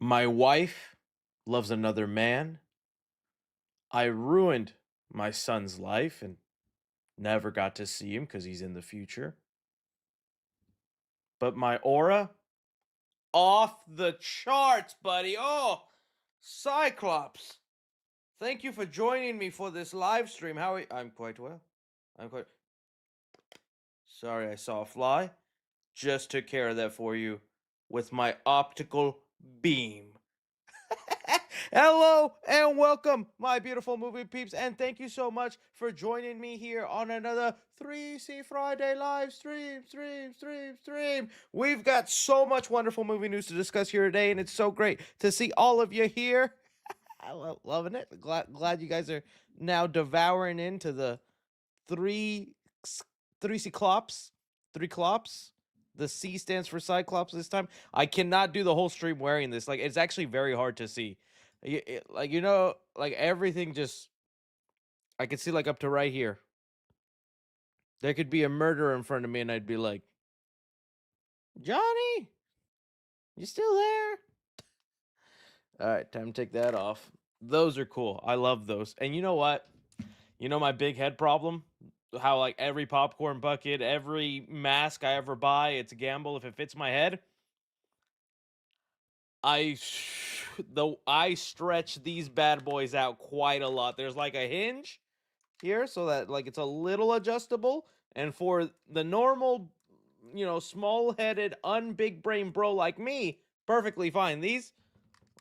My wife loves another man. I ruined my son's life and never got to see him because he's in the future. But my aura, off the charts, buddy. Oh, Cyclops. Thank you for joining me for this live stream. How are you? I'm quite well. I'm quite. Sorry, I saw a fly. Just took care of that for you with my optical beam. Hello and welcome, my beautiful movie peeps, and thank you so much for joining me here on another 3C Friday live stream. We've got so much wonderful movie news to discuss here today, and it's so great to see all of you here. Loving it. Glad you guys are now devouring into the three three Cyclops, three Clops. The C stands for Cyclops this time. I cannot do the whole stream wearing this. Like, it's actually very hard to see. Like everything just, I could see like up to right here. There could be a murderer in front of me and I'd be like, Johnny, you still there? All right, time to take that off. Those are cool. I love those. And you know what? You know my big head problem? How like every popcorn bucket, every mask I ever buy, it's a gamble if it fits my head. I stretch these bad boys out quite a lot. There's like a hinge here so that like it's a little adjustable, and for the normal, small-headed, unbig brain bro like me, perfectly fine. These,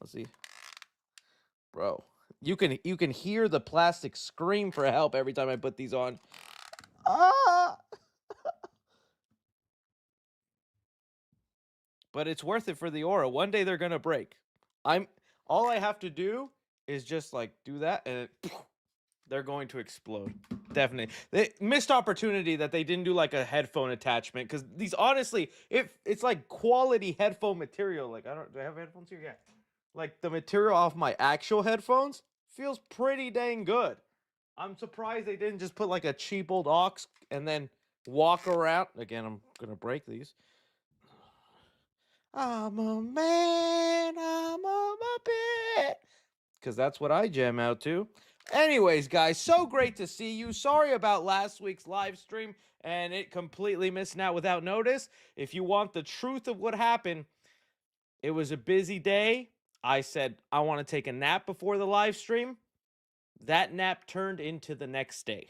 let's see, bro, you can hear the plastic scream for help every time I put these on. Ah! But it's worth it for the aura. One day they're gonna break. All I have to do is just like do that and they're going to explode. Definitely. They missed opportunity that they didn't do like a headphone attachment, because these, honestly, it's like quality headphone material. Like, do I have headphones here? Yeah. Like the material off my actual headphones feels pretty dang good. I'm surprised they didn't just put like a cheap old aux and then walk around. Again, I'm gonna break these. I'm a man, I'm a muppet. Because that's what I jam out to. Anyways, guys, so great to see you. Sorry about last week's live stream and it completely missing out without notice. If you want the truth of what happened, it was a busy day. I said I want to take a nap before the live stream. That nap turned into the next day.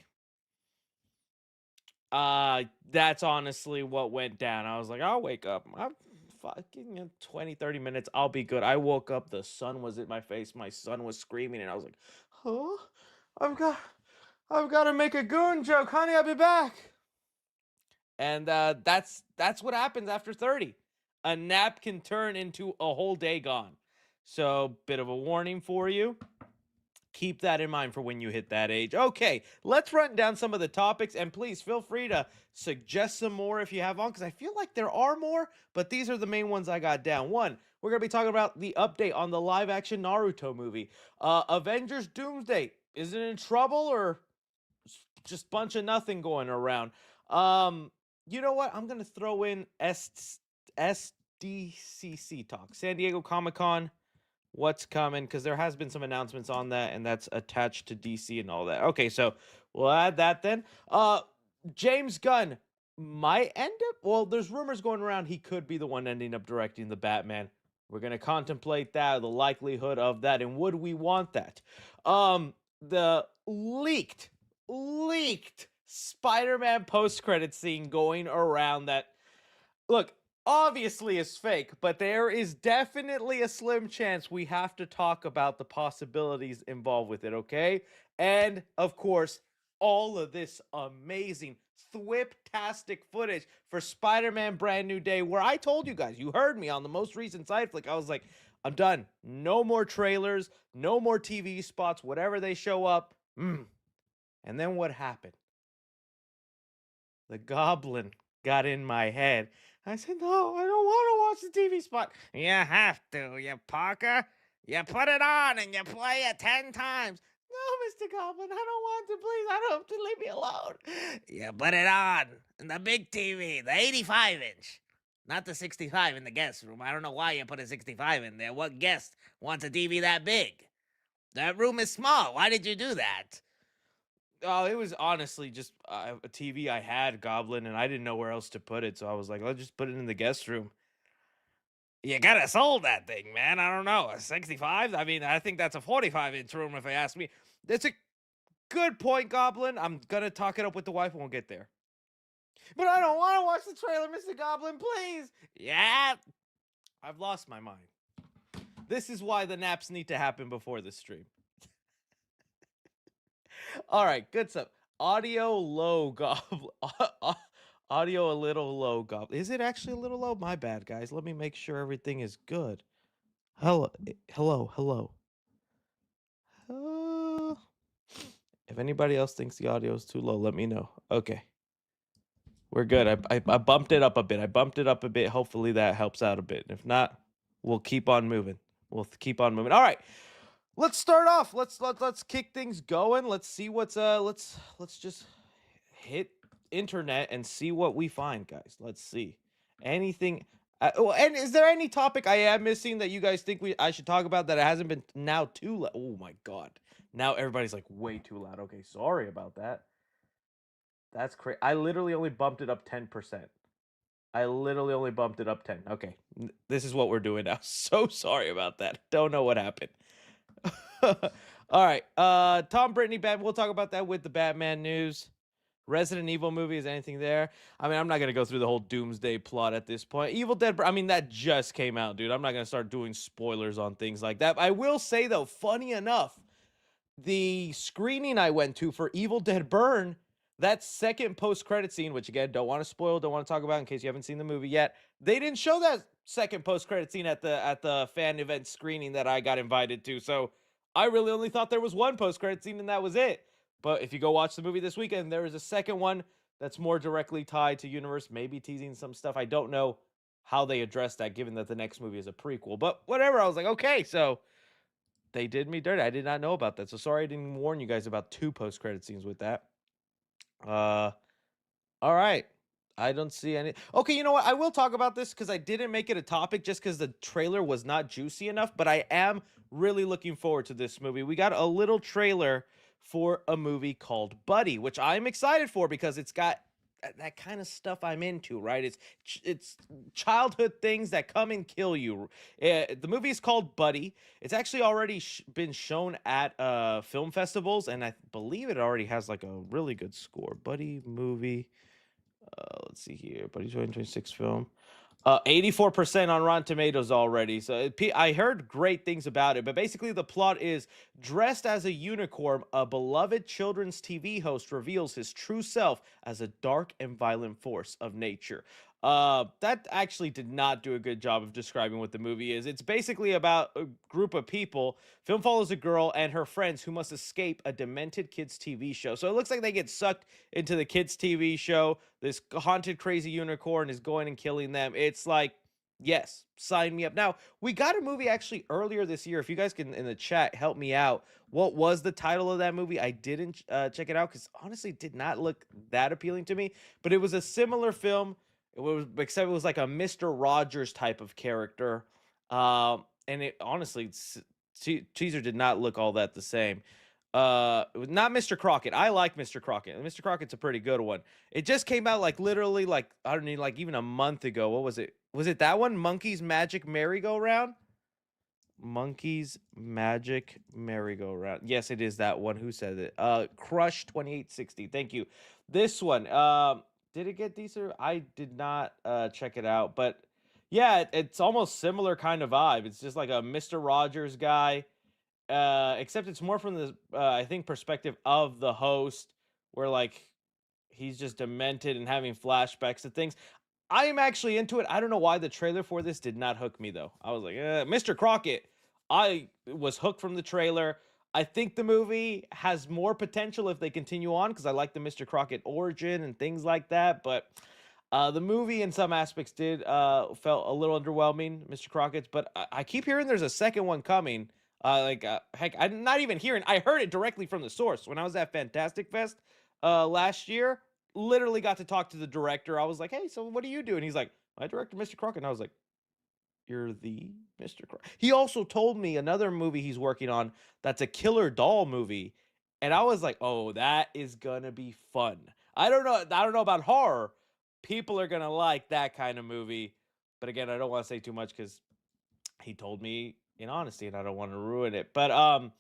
That's honestly what went down. I was like, I'll wake up. I'm fucking 20, 30 minutes. I'll be good. I woke up. The sun was in my face. My son was screaming, and I was like, huh? I've got to make a goon joke. Honey, I'll be back. And that's what happens after 30. A nap can turn into a whole day gone. So, bit of a warning for you. Keep that in mind for when you hit that age. Okay, let's run down some of the topics, and please feel free to suggest some more if you have on, because I feel like there are more, but these are the main ones I got down. One, we're going to be talking about the update on the live-action Naruto movie. Avengers Doomsday, is it in trouble or just bunch of nothing going around? You know what? I'm going to throw in SDCC talk, San Diego Comic-Con. What's coming, because there has been some announcements on that, and that's attached to DC and all that. Okay, so we'll add that then. James Gunn might end up, well, there's rumors going around he could be the one ending up directing the Batman. We're going to contemplate that, the likelihood of that, and would we want that? The leaked Spider-Man post-credit scene going around that, look, obviously is fake, but there is definitely a slim chance we have to talk about the possibilities involved with it, okay? And, of course, all of this amazing, thwiptastic footage for Spider-Man Brand New Day, where I told you guys, you heard me on the most recent side flick, I was like, I'm done. No more trailers, no more TV spots, whatever they show up. And then what happened? The Goblin got in my head. I said, no, I don't want to watch the TV spot. You have to, you Parker. You put it on and you play it 10 times. No, Mr. Goblin, I don't want to, please. I don't have to, leave me alone. You put it on. And the big TV, the 85-inch. Not the 65 in the guest room. I don't know why you put a 65 in there. What guest wants a TV that big? That room is small. Why did you do that? Oh, it was honestly just a TV I had, Goblin, and I didn't know where else to put it. So I was like, let's just put it in the guest room. You gotta sold that thing, man. I don't know. A 65? I mean, I think that's a 45-inch room if you ask me. That's a good point, Goblin. I'm gonna talk it up with the wife and we'll get there. But I don't want to watch the trailer, Mr. Goblin, please. Yeah. I've lost my mind. This is why the naps need to happen before the stream. All right, good stuff. Audio low, Goblin. Audio a little low, Goblin. Is it actually a little low? My bad, guys. Let me make sure everything is good. Hello. If anybody else thinks the audio is too low, let me know. Okay. We're good. I bumped it up a bit. Hopefully that helps out a bit. If not, we'll keep on moving. All right. Let's start off. Let's kick things going. Let's see what's let's just hit internet and see what we find, guys. Let's see. Anything and is there any topic I am missing that you guys think I should talk about that it hasn't been now too loud? Oh my god. Now everybody's like way too loud. Okay, sorry about that. That's crazy. I literally only bumped it up 10%. I literally only bumped it up 10. Okay. This is what we're doing now. So sorry about that. Don't know what happened. All right. Tom Brittany Batman. We'll talk about that with the Batman news. Resident Evil movie. Is anything there? I mean, I'm not going to go through the whole Doomsday plot at this point. Evil Dead. I mean, that just came out, dude. I'm not going to start doing spoilers on things like that. I will say, though, funny enough, the screening I went to for Evil Dead Burn, that second post-credit scene, which again, don't want to spoil, don't want to talk about in case you haven't seen the movie yet. They didn't show that second post-credit scene at the fan event screening that I got invited to. So I really only thought there was one post-credit scene and that was it. But if you go watch the movie this weekend, there is a second one that's more directly tied to universe, maybe teasing some stuff. I don't know how they address that, given that the next movie is a prequel. But whatever, I was like, okay, so they did me dirty. I did not know about that. So sorry I didn't warn you guys about two post-credit scenes with that. All right. I don't see any. Okay, you know what? I will talk about this because I didn't make it a topic just because the trailer was not juicy enough, but I am really looking forward to this movie. We got a little trailer for a movie called Buddy, which I'm excited for because it's got that kind of stuff I'm into, right? It's childhood things that come and kill you. The movie is called Buddy. It's actually already been shown at film festivals, and I believe it already has like a really good score. Buddy movie. Let's see here. Buddy 2026 film. 84% on Rotten Tomatoes already. So I heard great things about it, but basically the plot is dressed as a unicorn, a beloved children's TV host reveals his true self as a dark and violent force of nature. That actually did not do a good job of describing what the movie is. It's basically about a group of people. Film follows a girl and her friends who must escape a demented kids TV show. So it looks like they get sucked into the kids TV show. This haunted crazy unicorn is going and killing them. It's like, yes, sign me up. Now, we got a movie actually earlier this year. If you guys can in the chat help me out, what was the title of that movie? I didn't check it out because honestly it did not look that appealing to me, but it was a similar film. It was, except it was like a Mr. Rogers type of character. And it honestly, Caesar did not look all that the same. It was not Mr. Crockett. I like Mr. Crockett. Mr. Crockett's a pretty good one. It just came out like literally like, I don't know, like even a month ago. What was it? Was it that one? Monkey's Magic Merry-Go-Round? Monkey's Magic Merry-Go-Round. Yes, it is that one. Who said it? Crush 2860. Thank you. This one. Did it get decent? I did not check it out, but yeah, it's almost similar kind of vibe. It's just like a Mr. Rogers guy, except it's more from the I think perspective of the host, where like he's just demented and having flashbacks to things. I am actually into it. I don't know why the trailer for this did not hook me though. I was like, Mr. Crockett. I was hooked from the trailer. I think the movie has more potential if they continue on because I like the Mr. Crockett origin and things like that. But the movie in some aspects did felt a little underwhelming, Mr. Crockett's. But I keep hearing there's a second one coming. Heck, I'm not even hearing. I heard it directly from the source when I was at Fantastic Fest last year. Literally got to talk to the director. I was like, "Hey, so what do you do?" And he's like, I directed Mr. Crockett. And I was like, you're the Mr. Crockett. He also told me another movie he's working on that's a killer doll movie. And I was like, oh, that is gonna be fun. I don't know. I don't know about horror. People are gonna like that kind of movie. But again, I don't want to say too much because he told me in honesty, and I don't want to ruin it. But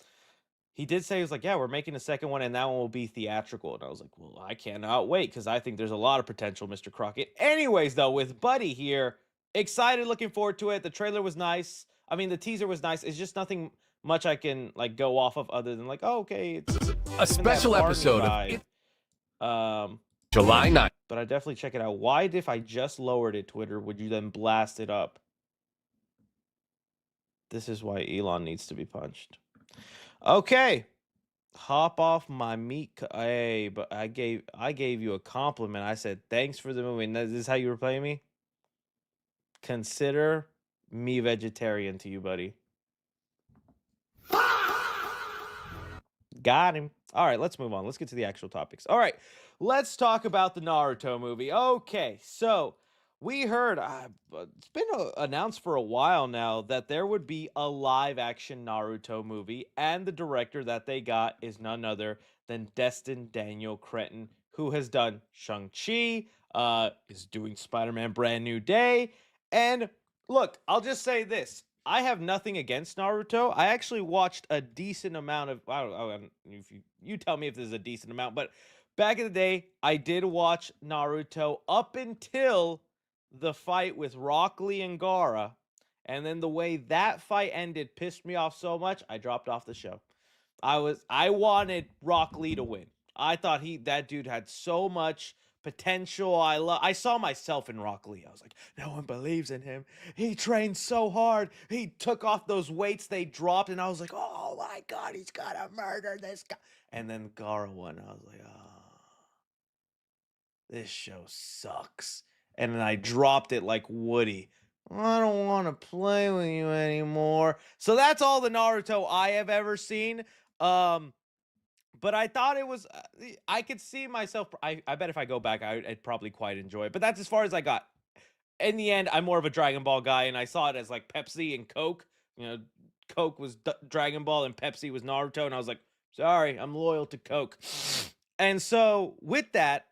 he did say he was like, "Yeah, we're making a second one, and that one will be theatrical." And I was like, "Well, I cannot wait because I think there's a lot of potential, Mr. Crockett." Anyways, though, with Buddy here, excited, looking forward to it. The trailer was nice. I mean, the teaser was nice. It's just nothing much I can like go off of other than like, oh, okay, it's A giving that special Barney episode of vibe. July 9th. But I definitely check it out. Why, if I just lowered it, Twitter, would you then blast it up? This is why Elon needs to be punched. Okay. Hop off my meat. Hey, but I gave you a compliment. I said thanks for the movie. And this is how you were playing me? Consider me vegetarian to you, buddy. Got him. All right, let's move on. Let's get to the actual topics. All right, let's talk about the Naruto movie. Okay, so we heard, it's been announced for a while now that there would be a live action Naruto movie, and the director that they got is none other than Destin Daniel Cretton, who has done Shang-Chi, is doing Spider-Man Brand New Day, and look, I'll just say this. I have nothing against Naruto. I actually watched a decent amount of. I don't know if you tell me if this is a decent amount, but back in the day, I did watch Naruto up until the fight with Rock Lee and Gaara, and then the way that fight ended pissed me off so much, I dropped off the show. I wanted Rock Lee to win. I thought that dude had so much potential. I saw myself in Rock Lee. I was like, no one believes in him. He trained so hard. He took off those weights they dropped, and I was like, oh my god, he's gonna murder this guy. And then Gaara won. I was like, oh, this show sucks. And then I dropped it like Woody. I don't want to play with you anymore. So that's all the Naruto I have ever seen. But I thought it was, I could see myself. I bet if I go back, I'd probably quite enjoy it. But that's as far as I got. In the end, I'm more of a Dragon Ball guy, and I saw it as like Pepsi and Coke. You know, Coke was Dragon Ball, and Pepsi was Naruto. And I was like, sorry, I'm loyal to Coke. And so with that,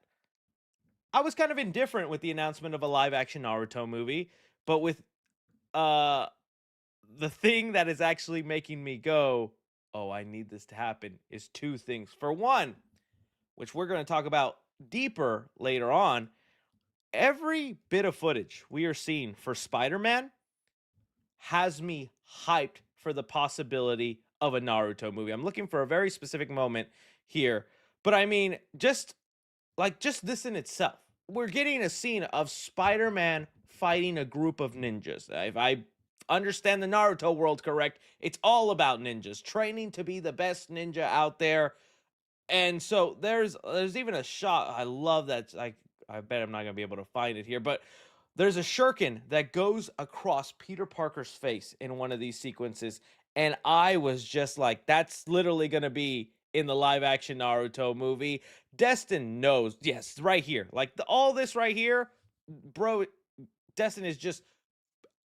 I was kind of indifferent with the announcement of a live action Naruto movie. But with uh the thing that is actually making me go, oh, I need this to happen, is two things. For one, which we're going to talk about deeper later on, every bit of footage we are seeing for Spider-Man has me hyped for the possibility of a Naruto movie. I'm looking for a very specific moment here, but I mean, just this in itself. We're getting a scene of Spider-Man fighting a group of ninjas. If I understand the Naruto world correct, it's all about ninjas, training to be the best ninja out there. And so there's even a shot. I love that. I bet I'm not gonna be able to find it here, but there's a shuriken that goes across Peter Parker's face in one of these sequences, and I was just like, that's literally gonna be in the live action Naruto movie. Destin knows, yes, right here, like all this right here, bro. Destin is just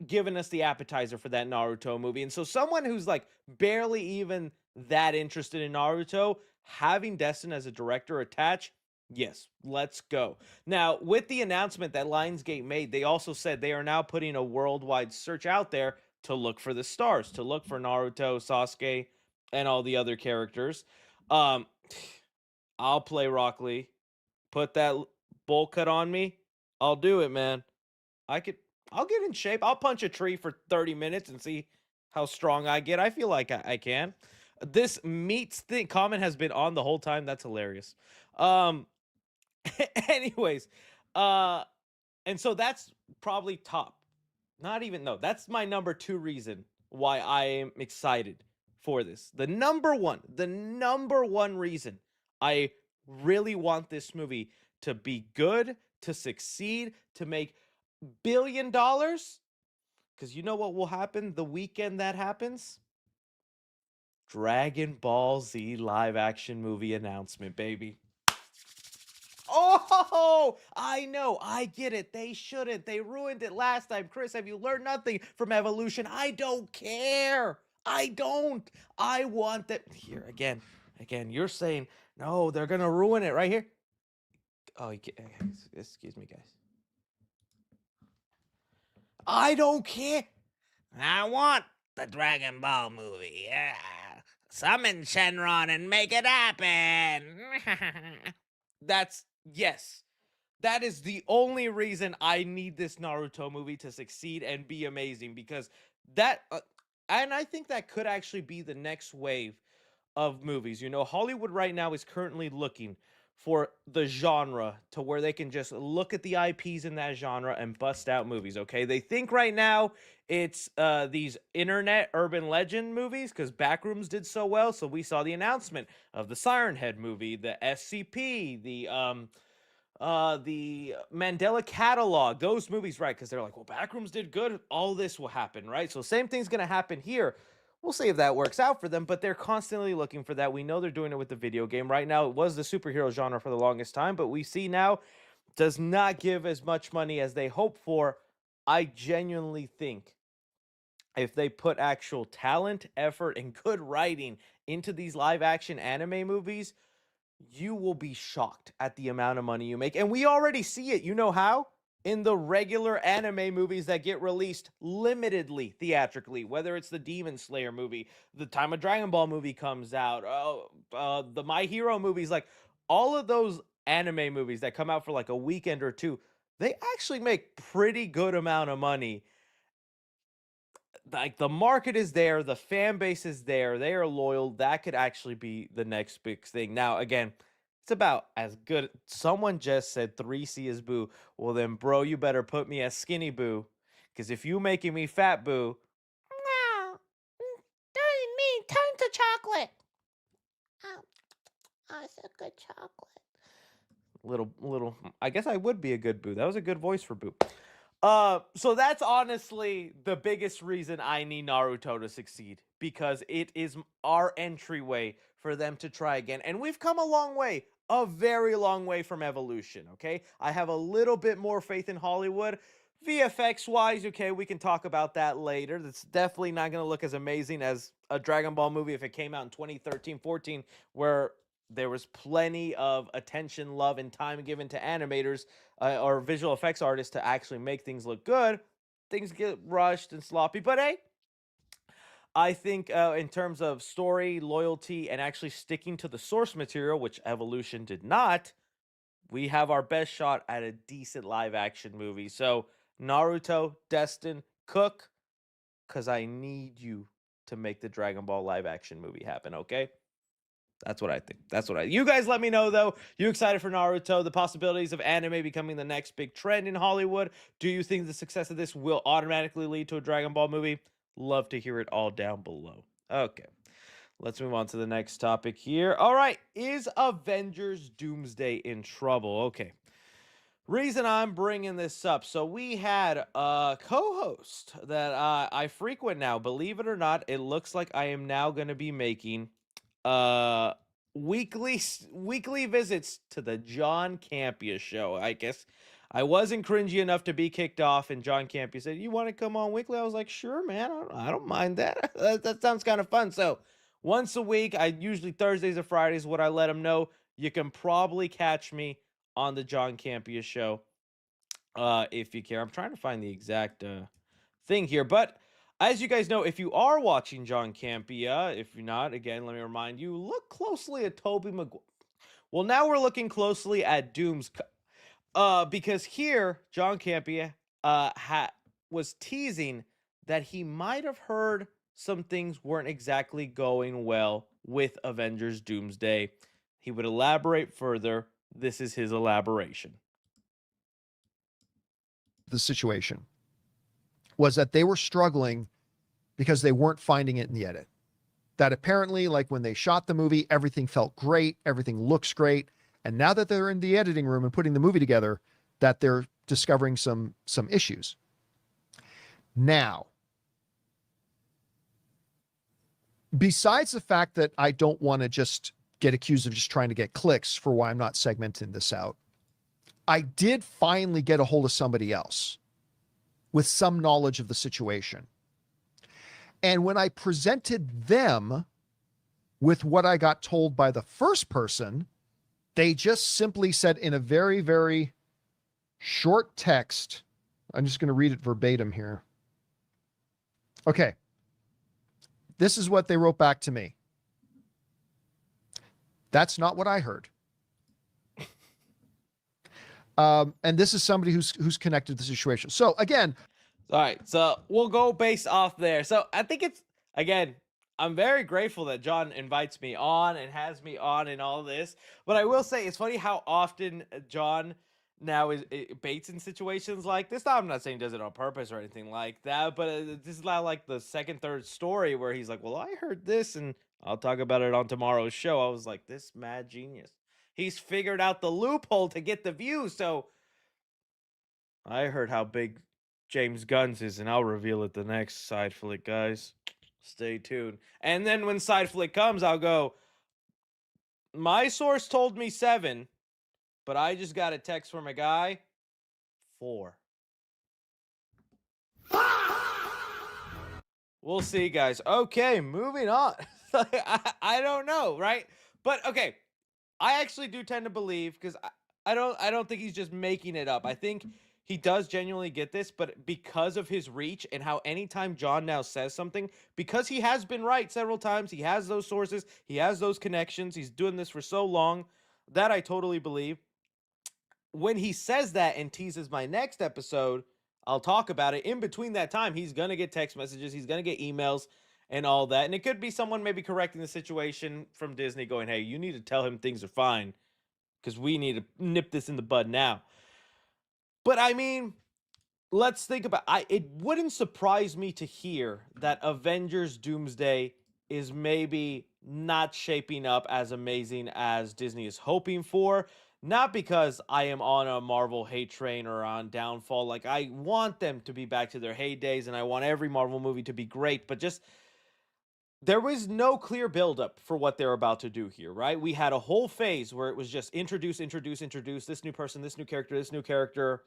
giving us the appetizer for that Naruto movie. And so someone who's like barely even that interested in Naruto, having Destin as a director attached, yes, let's go. Now, with the announcement that Lionsgate made, they also said they are now putting a worldwide search out there to look for the stars, to look for Naruto, Sasuke, and all the other characters. Um, I'll play Rock Lee. Put that bowl cut on me. I'll do it, man. I could I'll get in shape. I'll punch a tree for 30 minutes and see how strong I get. I feel like I can. This meats thing comment has been on the whole time. That's hilarious. Um anyways, uh and so that's probably top. Not even no, that's my number 2 reason why I am excited for this. The number one reason I really want this movie to be good, to succeed, to make $1 billion, because you know what will happen the weekend that happens? Dragon Ball Z live action movie announcement, baby. Oh, I know. I get it. They shouldn't. They ruined it last time. Chris, have you learned nothing from Evolution? I don't care. I don't. I want that. Here, again. Again, you're saying, no, they're going to ruin it right here. Oh, excuse me, guys. I don't care. I want the Dragon Ball movie. Yeah. Summon Shenron and make it happen. Yes. That is the only reason I need this Naruto movie to succeed and be amazing, because and I think that could actually be the next wave of movies. You know, Hollywood right now is currently looking for the genre to where they can just look at the IPs in that genre and bust out movies, okay? They think right now it's these internet urban legend movies because Backrooms did so well, so we saw the announcement of the Siren Head movie, the SCP, the Mandela Catalog, those movies, right? Because they're like, well, Backrooms did good, all this will happen, right? So same thing's gonna happen here. We'll see if that works out for them, but they're constantly looking for that. We know they're doing it with the video game. Right now, it was the superhero genre for the longest time, but we see now does not give as much money as they hope for. I genuinely think if they put actual talent, effort, and good writing into these live action anime movies, you will be shocked at the amount of money you make. And we already see it. You know how? In the regular anime movies that get released limitedly theatrically, whether it's the Demon Slayer movie, the time a Dragon Ball movie comes out, the My Hero movies, like all of those anime movies that come out for like a weekend or two, they actually make pretty good amount of money. Like the market is there, the fan base is there, they are loyal. That could actually be the next big thing. Now, again, it's about as good. Someone just said 3C is Boo. Well, then, bro, you better put me as Skinny Boo, because if you making me Fat Boo, no, doesn't mean turn to chocolate. Oh, it's a good chocolate. Little. I guess I would be a good Boo. That was a good voice for Boo. So that's honestly the biggest reason I need Naruto to succeed, because it is our entryway for them to try again. And we've come a long way, a very long way from Evolution, okay? I have a little bit more faith in Hollywood. VFX wise, okay, we can talk about that later. That's definitely not going to look as amazing as a Dragon Ball movie if it came out in 2013, 14, where there was plenty of attention, love, and time given to animators or visual effects artists to actually make things look good. Things get rushed and sloppy, but hey, I think in terms of story, loyalty, and actually sticking to the source material, which Evolution did not, we have our best shot at a decent live action movie. So, Naruto, Destin, Cook, because I need you to make the Dragon Ball live action movie happen, okay? That's what I think. You guys let me know though. You excited for Naruto? The possibilities of anime becoming the next big trend in Hollywood? Do you think the success of this will automatically lead to a Dragon Ball movie? Love to hear it all down below. Okay. Let's move on to the next topic here. All right. Is Avengers Doomsday in trouble? Okay. Reason I'm bringing this up. So we had a co-host that I frequent now. Believe it or not, it looks like I am now going to be making uh weekly visits to the John Campea show. I guess I wasn't cringy enough to be kicked off, and John Campea said, "You want to come on weekly?" I was like, "Sure, man. I don't mind that. that sounds kind of fun." So once a week, I usually Thursdays or Fridays, what I let them know, you can probably catch me on the John Campea show if you care. I'm trying to find the exact thing here, but as you guys know, if you are watching John Campea, if you're not, again, let me remind you, look closely at Toby Maguire. Well, now we're looking closely at because here John Campea was teasing that he might have heard some things weren't exactly going well with Avengers Doomsday. He would elaborate further. This is his elaboration. The situation was that they were struggling because they weren't finding it in the edit. That apparently, like when they shot the movie, everything felt great, everything looks great. And now that they're in the editing room and putting the movie together, that they're discovering some issues. Now, besides the fact that I don't want to just get accused of just trying to get clicks for why I'm not segmenting this out, I did finally get a hold of somebody else with some knowledge of the situation. And when I presented them with what I got told by the first person, they just simply said in a very, very short text, I'm just going to read it verbatim here. Okay. This is what they wrote back to me. That's not what I heard. And this is somebody who's connected to the situation. So again, All right, so we'll go based off there. So I think it's, again, I'm very grateful that John invites me on and has me on and all this. But I will say it's funny how often John now is baits in situations like this. Now, I'm not saying he does it on purpose or anything like that, but this is not like the second, third story where he's like, "Well, I heard this, and I'll talk about it on tomorrow's show." I was like, "This mad genius. He's figured out the loophole to get the views." So I heard how big James Gunn's is, and I'll reveal it the next side flick, guys. Stay tuned. And then when side flick comes, I'll go, my source told me 7, but I just got a text from a guy, 4. We'll see, guys. Okay, moving on. I don't know, right? But okay, I actually do tend to believe, because I don't think he's just making it up. I think he does genuinely get this, but because of his reach and how anytime John now says something, because he has been right several times, he has those sources, he has those connections, he's doing this for so long, that I totally believe. When he says that and teases my next episode, I'll talk about it. In between that time, he's going to get text messages, he's going to get emails and all that. And it could be someone maybe correcting the situation from Disney going, "Hey, you need to tell him things are fine because we need to nip this in the bud now." But I mean, let's think about, it wouldn't surprise me to hear that Avengers Doomsday is maybe not shaping up as amazing as Disney is hoping for. Not because I am on a Marvel hate train or on downfall. Like, I want them to be back to their heydays and I want every Marvel movie to be great, but just there was no clear buildup for what they're about to do here, right? We had a whole phase where it was just introduce this new person, this new character, this new character.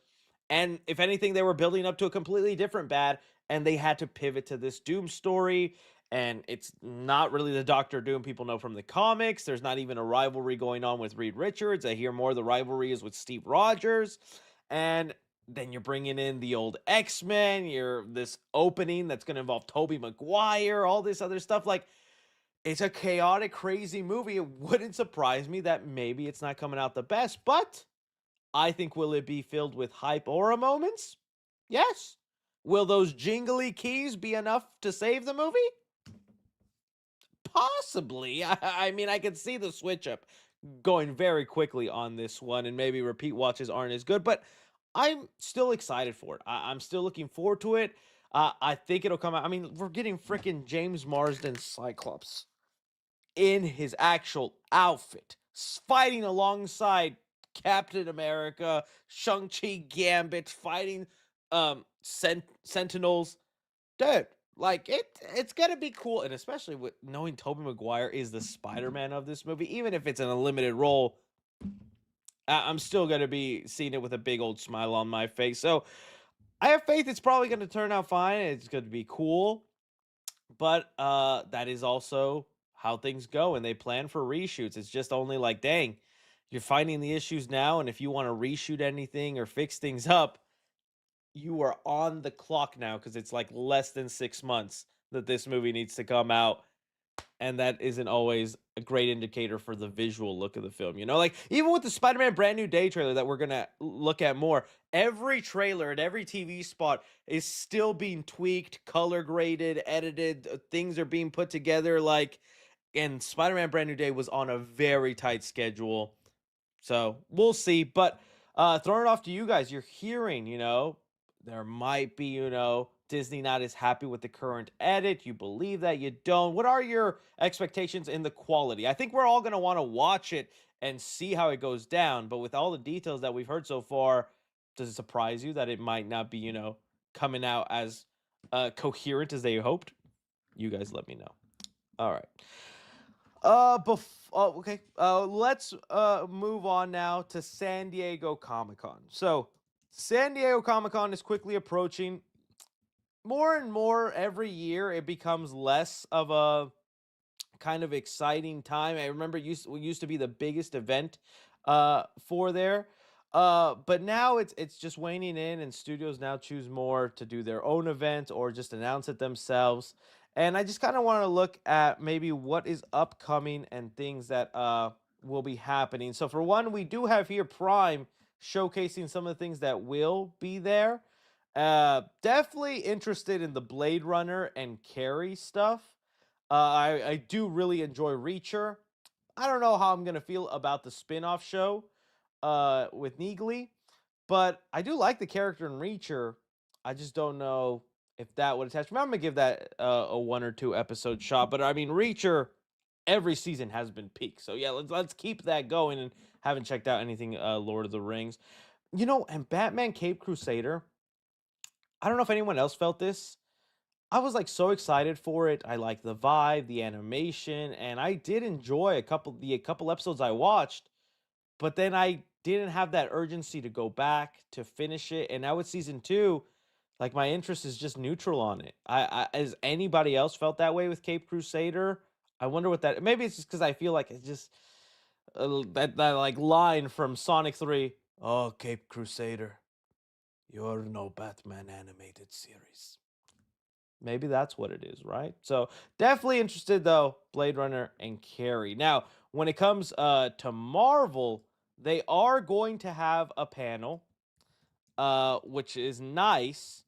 And if anything, they were building up to a completely different bad, and they had to pivot to this Doom story. And it's not really the Doctor Doom people know from the comics. There's not even a rivalry going on with Reed Richards. I hear more the rivalry is with Steve Rogers. And then you're bringing in the old X-Men, you're this opening that's going to involve Tobey Maguire, all this other stuff. Like, it's a chaotic, crazy movie. It wouldn't surprise me that maybe it's not coming out the best, but I think, will it be filled with hype aura moments? Yes. Will those jingly keys be enough to save the movie? Possibly. I mean, I could see the switch up going very quickly on this one, and maybe repeat watches aren't as good, but I'm still excited for it. I'm still looking forward to it. I think it'll come out. I mean, we're getting freaking James Marsden Cyclops in his actual outfit, fighting alongside Captain America, Shang-Chi, Gambit, fighting Sentinels. Dude, like, it's gonna be cool, and especially with knowing Tobey Maguire is the Spider-Man of this movie, even if it's in a limited role, I'm still gonna be seeing it with a big old smile on my face. So I have faith it's probably gonna turn out fine. It's gonna be cool. But that is also how things go, and they plan for reshoots. It's just only like, dang, you're finding the issues now, and if you want to reshoot anything or fix things up, you are on the clock now, because it's like less than 6 months that this movie needs to come out, and that isn't always a great indicator for the visual look of the film. Like, even with the Spider-Man Brand New Day trailer that we're gonna look at more, every trailer and every TV spot is still being tweaked, color graded, edited. Things are being put together. Like, and Spider-Man Brand New Day was on a very tight schedule, so we'll see. But throwing it off to you guys, you're hearing, there might be, Disney not as happy with the current edit. You believe that? You don't? What are your expectations in the quality? I think we're all going to want to watch it and see how it goes down. But with all the details that we've heard so far, does it surprise you that it might not be, coming out as coherent as they hoped? You guys let me know. All right. Okay. Let's move on now to San Diego Comic-Con. So, San Diego Comic-Con is quickly approaching. More and more every year, it becomes less of a kind of exciting time. I remember used to be the biggest event for there. But now it's just waning in, and studios now choose more to do their own event or just announce it themselves. And I just kind of want to look at maybe what is upcoming and things that will be happening. So for one, we do have here Prime showcasing some of the things that will be there. Definitely interested in the Blade Runner and Carrie stuff. I do really enjoy Reacher. I don't know how I'm gonna feel about the spin-off show with Neegly, but I do like the character in Reacher. I just don't know if that would attach. I'm gonna give that a 1 or 2 episode shot. But I mean, Reacher every season has been peak. So yeah, let's keep that going. And haven't checked out anything Lord of the Rings, and Batman Cape Crusader. I don't know if anyone else felt this. I was like so excited for it. I like the vibe, the animation, and I did enjoy a couple episodes I watched, but then I didn't have that urgency to go back to finish it. And now with season 2, like my interest is just neutral on it. Has anybody else felt that way with Cape Crusader? I wonder what that. Maybe it's just because I feel like it's just that like line from Sonic 3. Oh, Cape Crusader, you're no Batman animated series. Maybe that's what it is, right? So definitely interested though, Blade Runner and Carrie. Now, when it comes to Marvel, they are going to have a panel, which is nice.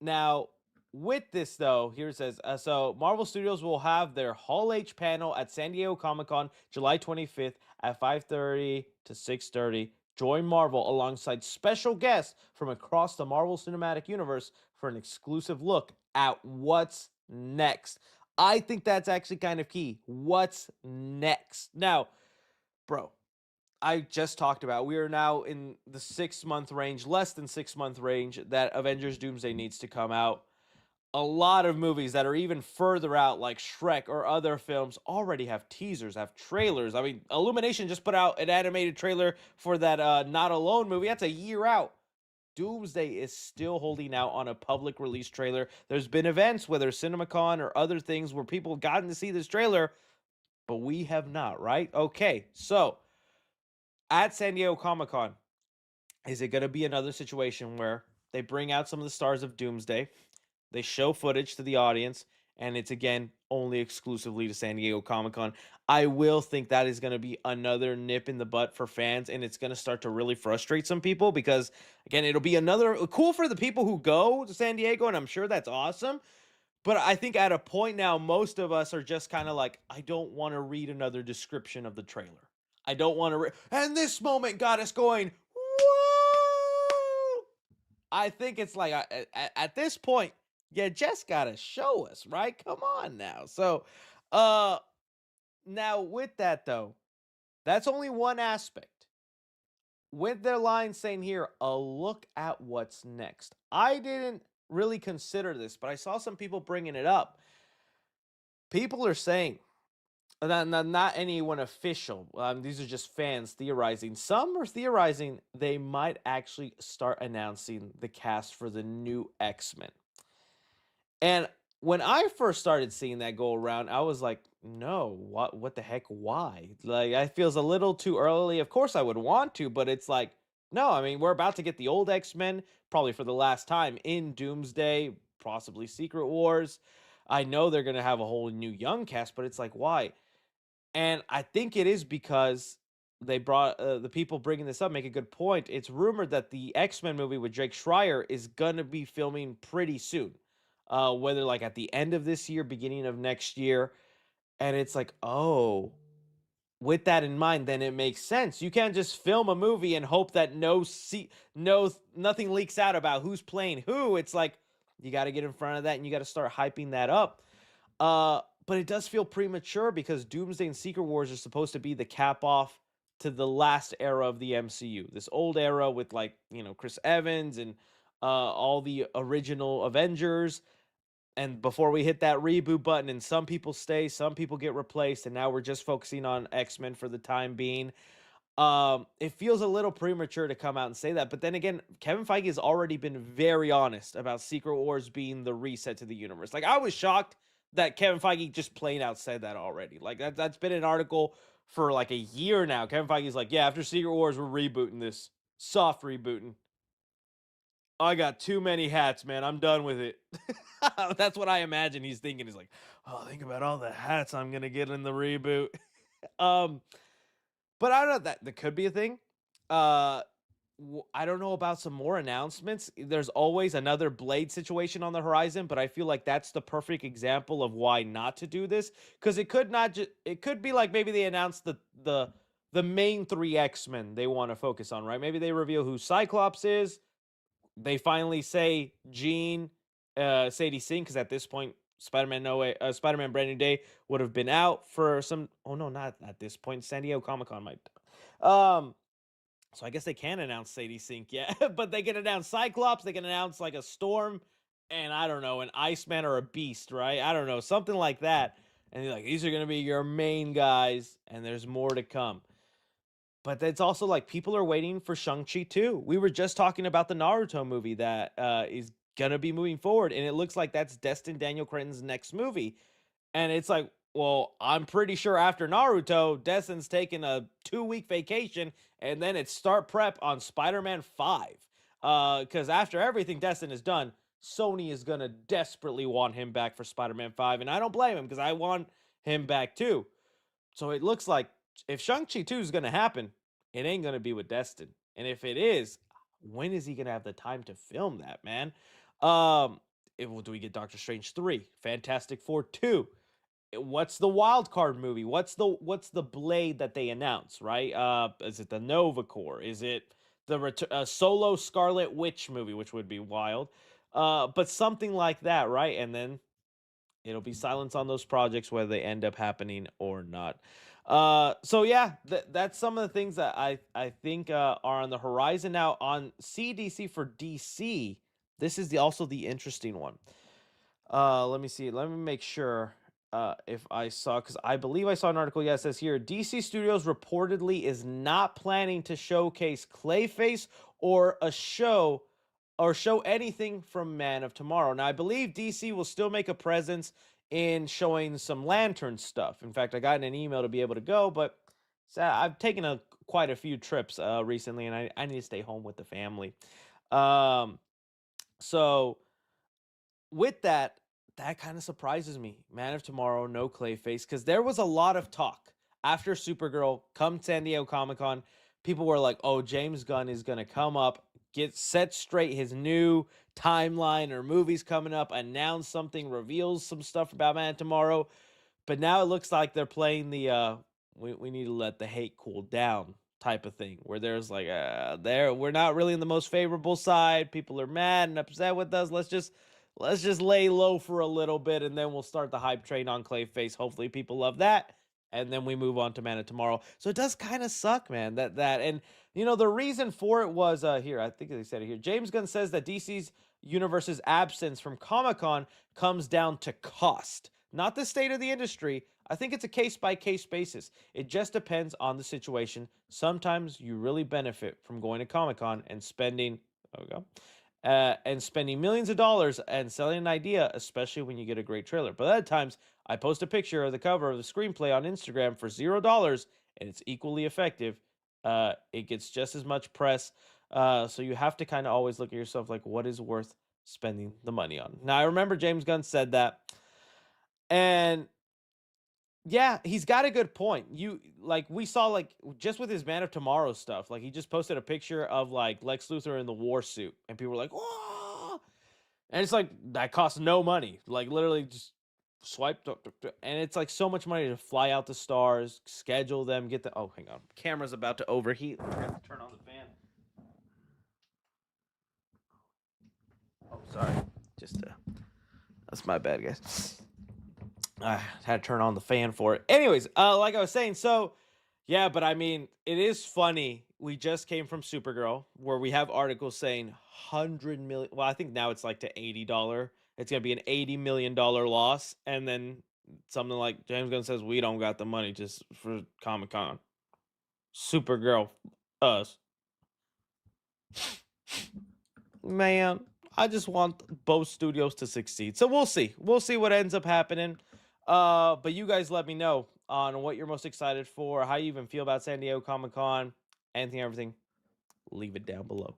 Now, with this though, here it says, so Marvel Studios will have their Hall H panel at San Diego Comic Con, July 25th at 5:30 to 6:30. Join Marvel alongside special guests from across the Marvel Cinematic Universe for an exclusive look at what's next. I think that's actually kind of key. What's next? Now, bro, I just talked about, we are now in the 6 month range, less than 6 month range, that Avengers Doomsday needs to come out. A lot of movies that are even further out, like Shrek or other films, already have teasers, have trailers. I mean, Illumination just put out an animated trailer for that Not Alone movie. That's a year out. Doomsday is still holding out on a public release trailer. There's been events, whether CinemaCon or other things, where people have gotten to see this trailer, but we have not, right? Okay, so at San Diego Comic Con, is it going to be another situation where they bring out some of the stars of Doomsday, they show footage to the audience, and it's again only exclusively to San Diego Comic Con? I will think that is going to be another nip in the butt for fans, and it's going to start to really frustrate some people because, again, it'll be another cool for the people who go to San Diego, and I'm sure that's awesome. But I think at a point now, most of us are just kind of like, I don't want to read another description of the trailer. I don't want to. And this moment got us going. Woo! I think it's like at this point, you just gotta show us, right? Come on now. So, uh, now with that though, that's only one aspect. With their line saying here, a look at what's next. I didn't really consider this, but I saw some people bringing it up. People are saying, not anyone official. These are just fans theorizing. Some are theorizing they might actually start announcing the cast for the new X-Men. And when I first started seeing that go around, I was like, no, what the heck? Why? Like, it feels a little too early. Of course I would want to, but it's like, no, I mean, we're about to get the old X-Men probably for the last time in Doomsday, possibly Secret Wars. I know they're gonna have a whole new young cast, but it's like, why? And I think it is because they brought the people bringing this up make a good point. It's rumored that the X-Men movie with Jake Schreier is gonna be filming pretty soon, whether like at the end of this year, beginning of next year. And it's like, oh, with that in mind, then it makes sense. You can't just film a movie and hope that nothing leaks out about who's playing who. It's like you got to get in front of that and you got to start hyping that up. But it does feel premature because Doomsday and Secret Wars are supposed to be the cap off to the last era of the MCU. This old era with like, Chris Evans and all the original Avengers. and before we hit that reboot button, and some people stay, some people get replaced, and now we're just focusing on X-Men for the time being. It feels a little premature to come out and say that, but then again, Kevin Feige has already been very honest about Secret Wars being the reset to the universe. Like, I was shocked that Kevin Feige just plain out said that already. Like, that's been an article for like a year now. Kevin Feige's like, yeah, after Secret Wars, we're rebooting this, soft rebooting. I got too many hats, man. I'm done with it. That's what I imagine he's thinking. He's like, oh, think about all the hats I'm gonna get in the reboot. um, but I don't know, that could be a thing. Uh, I don't know about some more announcements. There's always another Blade situation on the horizon, but I feel like that's the perfect example of why not to do this, because it could not just it could be like maybe they announced the main three X-Men they want to focus on, right? Maybe they reveal who Cyclops is. They finally say Jean, Sadie Sink, because at this point, Spider-Man No Way, Spider-Man Brand New Day would have been out for some. Oh no, not at this point. San Diego Comic Con might. Um, so I guess they can announce Sadie Sink, yeah, but they can announce Cyclops. They can announce like a Storm, and I don't know, an Iceman or a Beast, right? I don't know, something like that. And you're like, these are gonna be your main guys, and there's more to come. But it's also like people are waiting for Shang-Chi too. We were just talking about the Naruto movie that is gonna be moving forward, and it looks like that's destined Daniel Cretton's next movie. And it's like, well, I'm pretty sure after Naruto, Destin's taking a 2-week vacation, and then it's start prep on Spider-Man 5. Because after everything Destin has done, Sony is gonna desperately want him back for Spider-Man 5, and I don't blame him because I want him back too. So it looks like if Shang-Chi 2 is going to happen, it ain't going to be with Destin. And if it is, when is he going to have the time to film that, man? Do we get Doctor Strange 3, Fantastic Four 2? What's the wild card movie? What's the Blade that they announce, right? Is it the Nova Corps? Is it the solo Scarlet Witch movie, which would be wild? But something like that, right? And then it'll be silence on those projects whether they end up happening or not. So yeah, that's some of the things that I think are on the horizon now on CDC for DC. This is also the interesting one. Let me see. Let me make sure if I saw, because I believe I saw an article. Yeah, it says here DC Studios reportedly is not planning to showcase Clayface or a show or show anything from Man of Tomorrow. Now, I believe DC will still make a presence in showing some Lantern stuff. In fact, I got an email to be able to go, but I've taken quite a few trips recently, and I need to stay home with the family. Um, so with that, that kind of surprises me. Man of Tomorrow, no Clayface, because there was a lot of talk after Supergirl come San Diego Comic Con. People were like, "Oh, James Gunn is gonna come up, get set straight his new timeline or movies coming up, announce something, reveals some stuff about Man of Tomorrow." But now it looks like they're playing the we need to let the hate cool down type of thing, where there's like we're not really in the most favorable side. People are mad and upset with us. Let's just lay low for a little bit, and then we'll start the hype train on Clayface. Hopefully people love that, and then we move on to Man of Tomorrow. So it does kind of suck, man, that and the reason for it was here, I think they said it here. James Gunn says that DC's universe's absence from Comic-Con comes down to cost, not the state of the industry. I think it's a case by case basis. It just depends on the situation. Sometimes you really benefit from going to Comic-Con and spending, there we go, and spending millions of dollars and selling an idea, especially when you get a great trailer. But other times, I post a picture of the cover of the screenplay on Instagram for $0, and it's equally effective. It gets just as much press. So you have to kind of always look at yourself like, what is worth spending the money on? Now, I remember James Gunn said that, and yeah, he's got a good point. We saw like just with his Man of Tomorrow stuff, like he just posted a picture of like Lex Luthor in the war suit, and people were like, "Whoa!" And it's like that costs no money, like literally just swipe, and it's like so much money to fly out the stars, schedule them, get the. Oh, hang on, camera's about to overheat. I have to turn on the fan. Oh, sorry, just that's my bad, guys. I had to turn on the fan for it. Anyways, like I was saying, so yeah, but I mean, it is funny. We just came from Supergirl, where we have articles saying 100 million. Well, I think now it's like to $80 it's gonna be an $80 million loss, and then something like James Gunn says, we don't got the money just for Comic-Con. Supergirl, us. Man, I just want both studios to succeed. So we'll see. We'll see what ends up happening. But you guys let me know on what you're most excited for, how you even feel about San Diego Comic-Con, anything, everything. Leave it down below.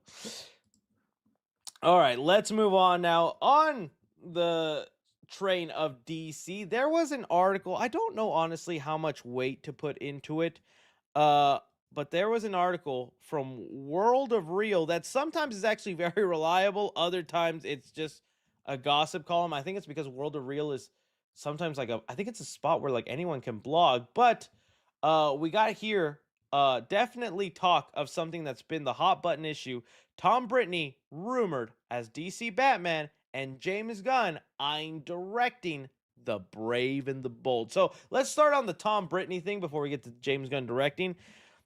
All right, let's move on now. On the train of DC, there was an article. I don't know honestly how much weight to put into it. But there was an article from World of Real that sometimes is actually very reliable. Other times it's just a gossip column. I think it's because World of Real is sometimes like I think it's a spot where like anyone can blog. But we got here definitely talk of something that's been the hot button issue. Tom Brittney rumored as DC Batman and James Gunn eyeing directing The Brave and the Bold. So let's start on the Tom Brittney thing before we get to James Gunn directing.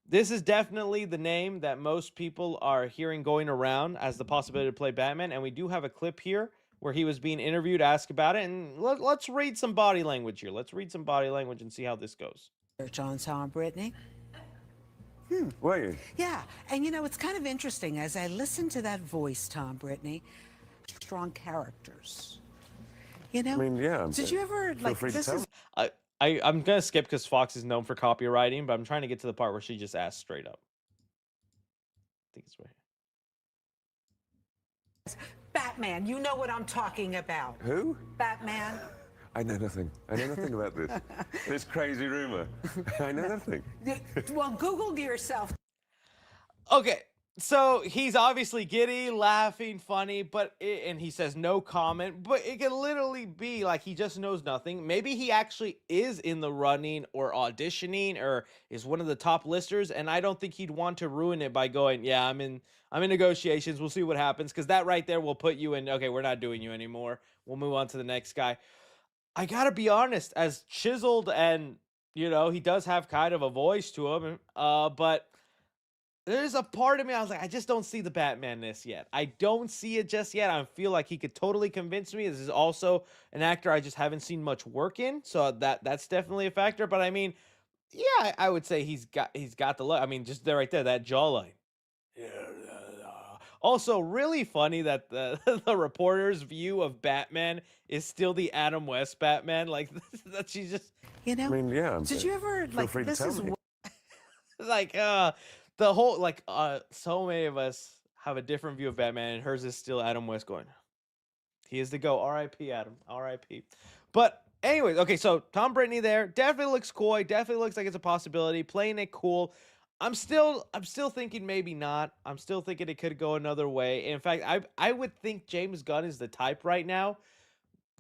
This is definitely the name that most people are hearing going around as the possibility to play Batman. And we do have a clip here where he was being interviewed, asked about it. And let's read some body language here. Let's read some body language and see how this goes. On Tom Brittney. Were you? Yeah, and it's kind of interesting. As I listen to that voice, Tom Brittney, strong characters. I mean, yeah. Did you ever, like, free to this tell is... I'm going to skip because Fox is known for copywriting, but I'm trying to get to the part where she just asked straight up. I think it's right here. Batman, you know what I'm talking about. Who? Batman. I know nothing. I know nothing about this. This crazy rumor. I know nothing. Well, Google yourself. Okay, so he's obviously giddy, laughing, funny, and he says no comment, but it can literally be like he just knows nothing. Maybe he actually is in the running or auditioning or is one of the top listers, and I don't think he'd want to ruin it by going, yeah, I'm in negotiations. We'll see what happens, because that right there will put you in, okay, we're not doing you anymore. We'll move on to the next guy. I gotta be honest, as chiseled and, he does have kind of a voice to him, but there's a part of me, I was like, I just don't see the Batman-ness yet. I don't see it just yet. I feel like he could totally convince me. This is also an actor I just haven't seen much work in, so that's definitely a factor. But I mean, yeah, I would say he's got the look. I mean, just there, right there, that jawline. Yeah. Also, really funny that the the reporter's view of Batman is still the Adam West Batman. Like that, she's just. I mean, yeah. Did you ever like free to this? tell Is me. like the whole so many of us have a different view of Batman, and hers is still Adam West going. He is the go. R.I.P. Adam. R.I.P. But anyways, okay. So Tom Brittney there definitely looks coy. Definitely looks like it's a possibility. Playing it cool. I'm still thinking maybe not. I'm still thinking it could go another way. In fact, I would think James Gunn is the type right now,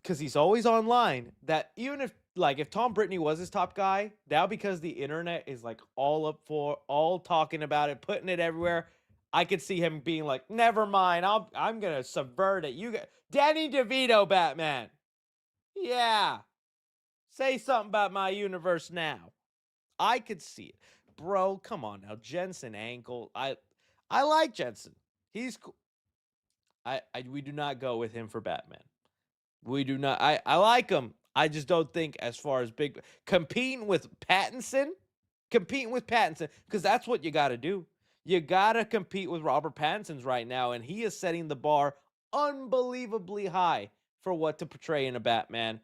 because he's always online, that even if Tom Brittney was his top guy, now because the internet is like all talking about it, putting it everywhere, I could see him being like, never mind, I'm gonna subvert it. You got Danny DeVito Batman. Yeah. Say something about my universe now. I could see it. Bro, come on now. Jensen Ankle. I like Jensen. He's cool. We do not go with him for Batman. We do not. I like him. I just don't think as far as competing with Pattinson, because that's what you got to do. You got to compete with Robert Pattinson's right now, and he is setting the bar unbelievably high for what to portray in a Batman.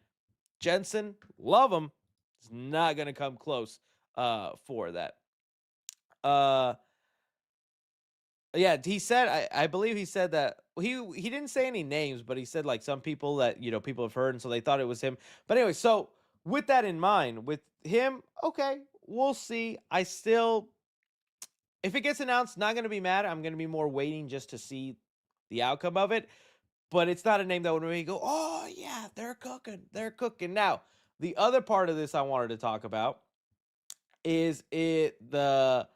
Jensen, love him. It's not going to come close for that. Yeah, he said, I believe he said that he didn't say any names, but he said like some people that people have heard, and so they thought it was him. But anyway, so with that in mind, with him, okay, we'll see. If it gets announced, not gonna be mad. I'm gonna be more waiting just to see the outcome of it. But it's not a name that would make me go, oh yeah, they're cooking. Now, the other part of this I wanted to talk about is the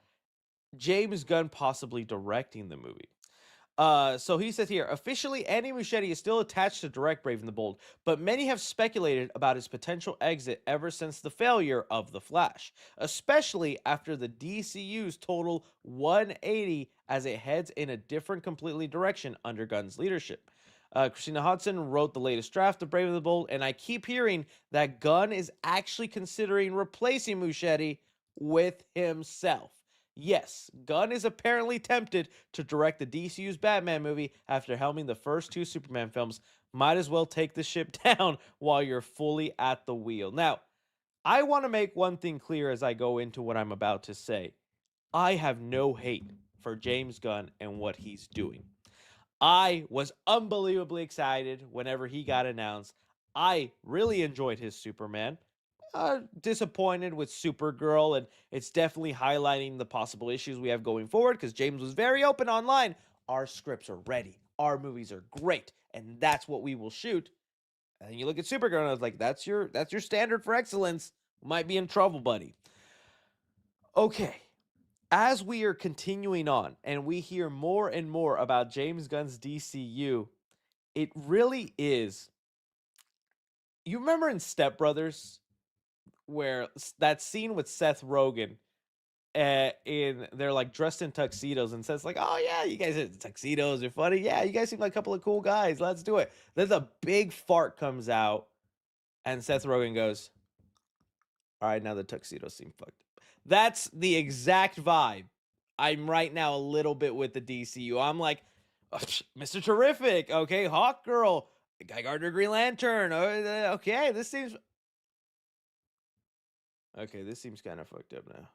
James Gunn possibly directing the movie. So he says here, officially, Andy Muschietti is still attached to direct Brave and the Bold, but many have speculated about his potential exit ever since the failure of The Flash, especially after the DCU's total 180 as it heads in a different completely direction under Gunn's leadership. Christina Hodson wrote the latest draft of Brave and the Bold, and I keep hearing that Gunn is actually considering replacing Muschietti with himself. Yes, Gunn is apparently tempted to direct the DCU's Batman movie after helming the first 2 Superman films. Might as well take the ship down while you're fully at the wheel. Now, I want to make one thing clear as I go into what I'm about to say. I have no hate for James Gunn and what he's doing. I was unbelievably excited whenever he got announced. I really enjoyed his Superman. Disappointed with Supergirl, and it's definitely highlighting the possible issues we have going forward because James was very open online. Our scripts are ready. Our movies are great, and that's what we will shoot. And then you look at Supergirl, and I was like, that's your standard for excellence. Might be in trouble, buddy. Okay. As we are continuing on and we hear more and more about James Gunn's DCU, it really is. You remember in Step Brothers where that scene with Seth Rogen they're like dressed in tuxedos and says like, "Oh yeah, you guys tuxedos are funny. Yeah, you guys seem like a couple of cool guys. Let's do it." Then a big fart comes out and Seth Rogen goes, "All right, now the tuxedos seem fucked up." That's the exact vibe I'm right now a little bit with the DCU. I'm like, Mr. Terrific, okay, Hawk Girl, Guy Gardner Green Lantern. Okay, this seems kind of fucked up now.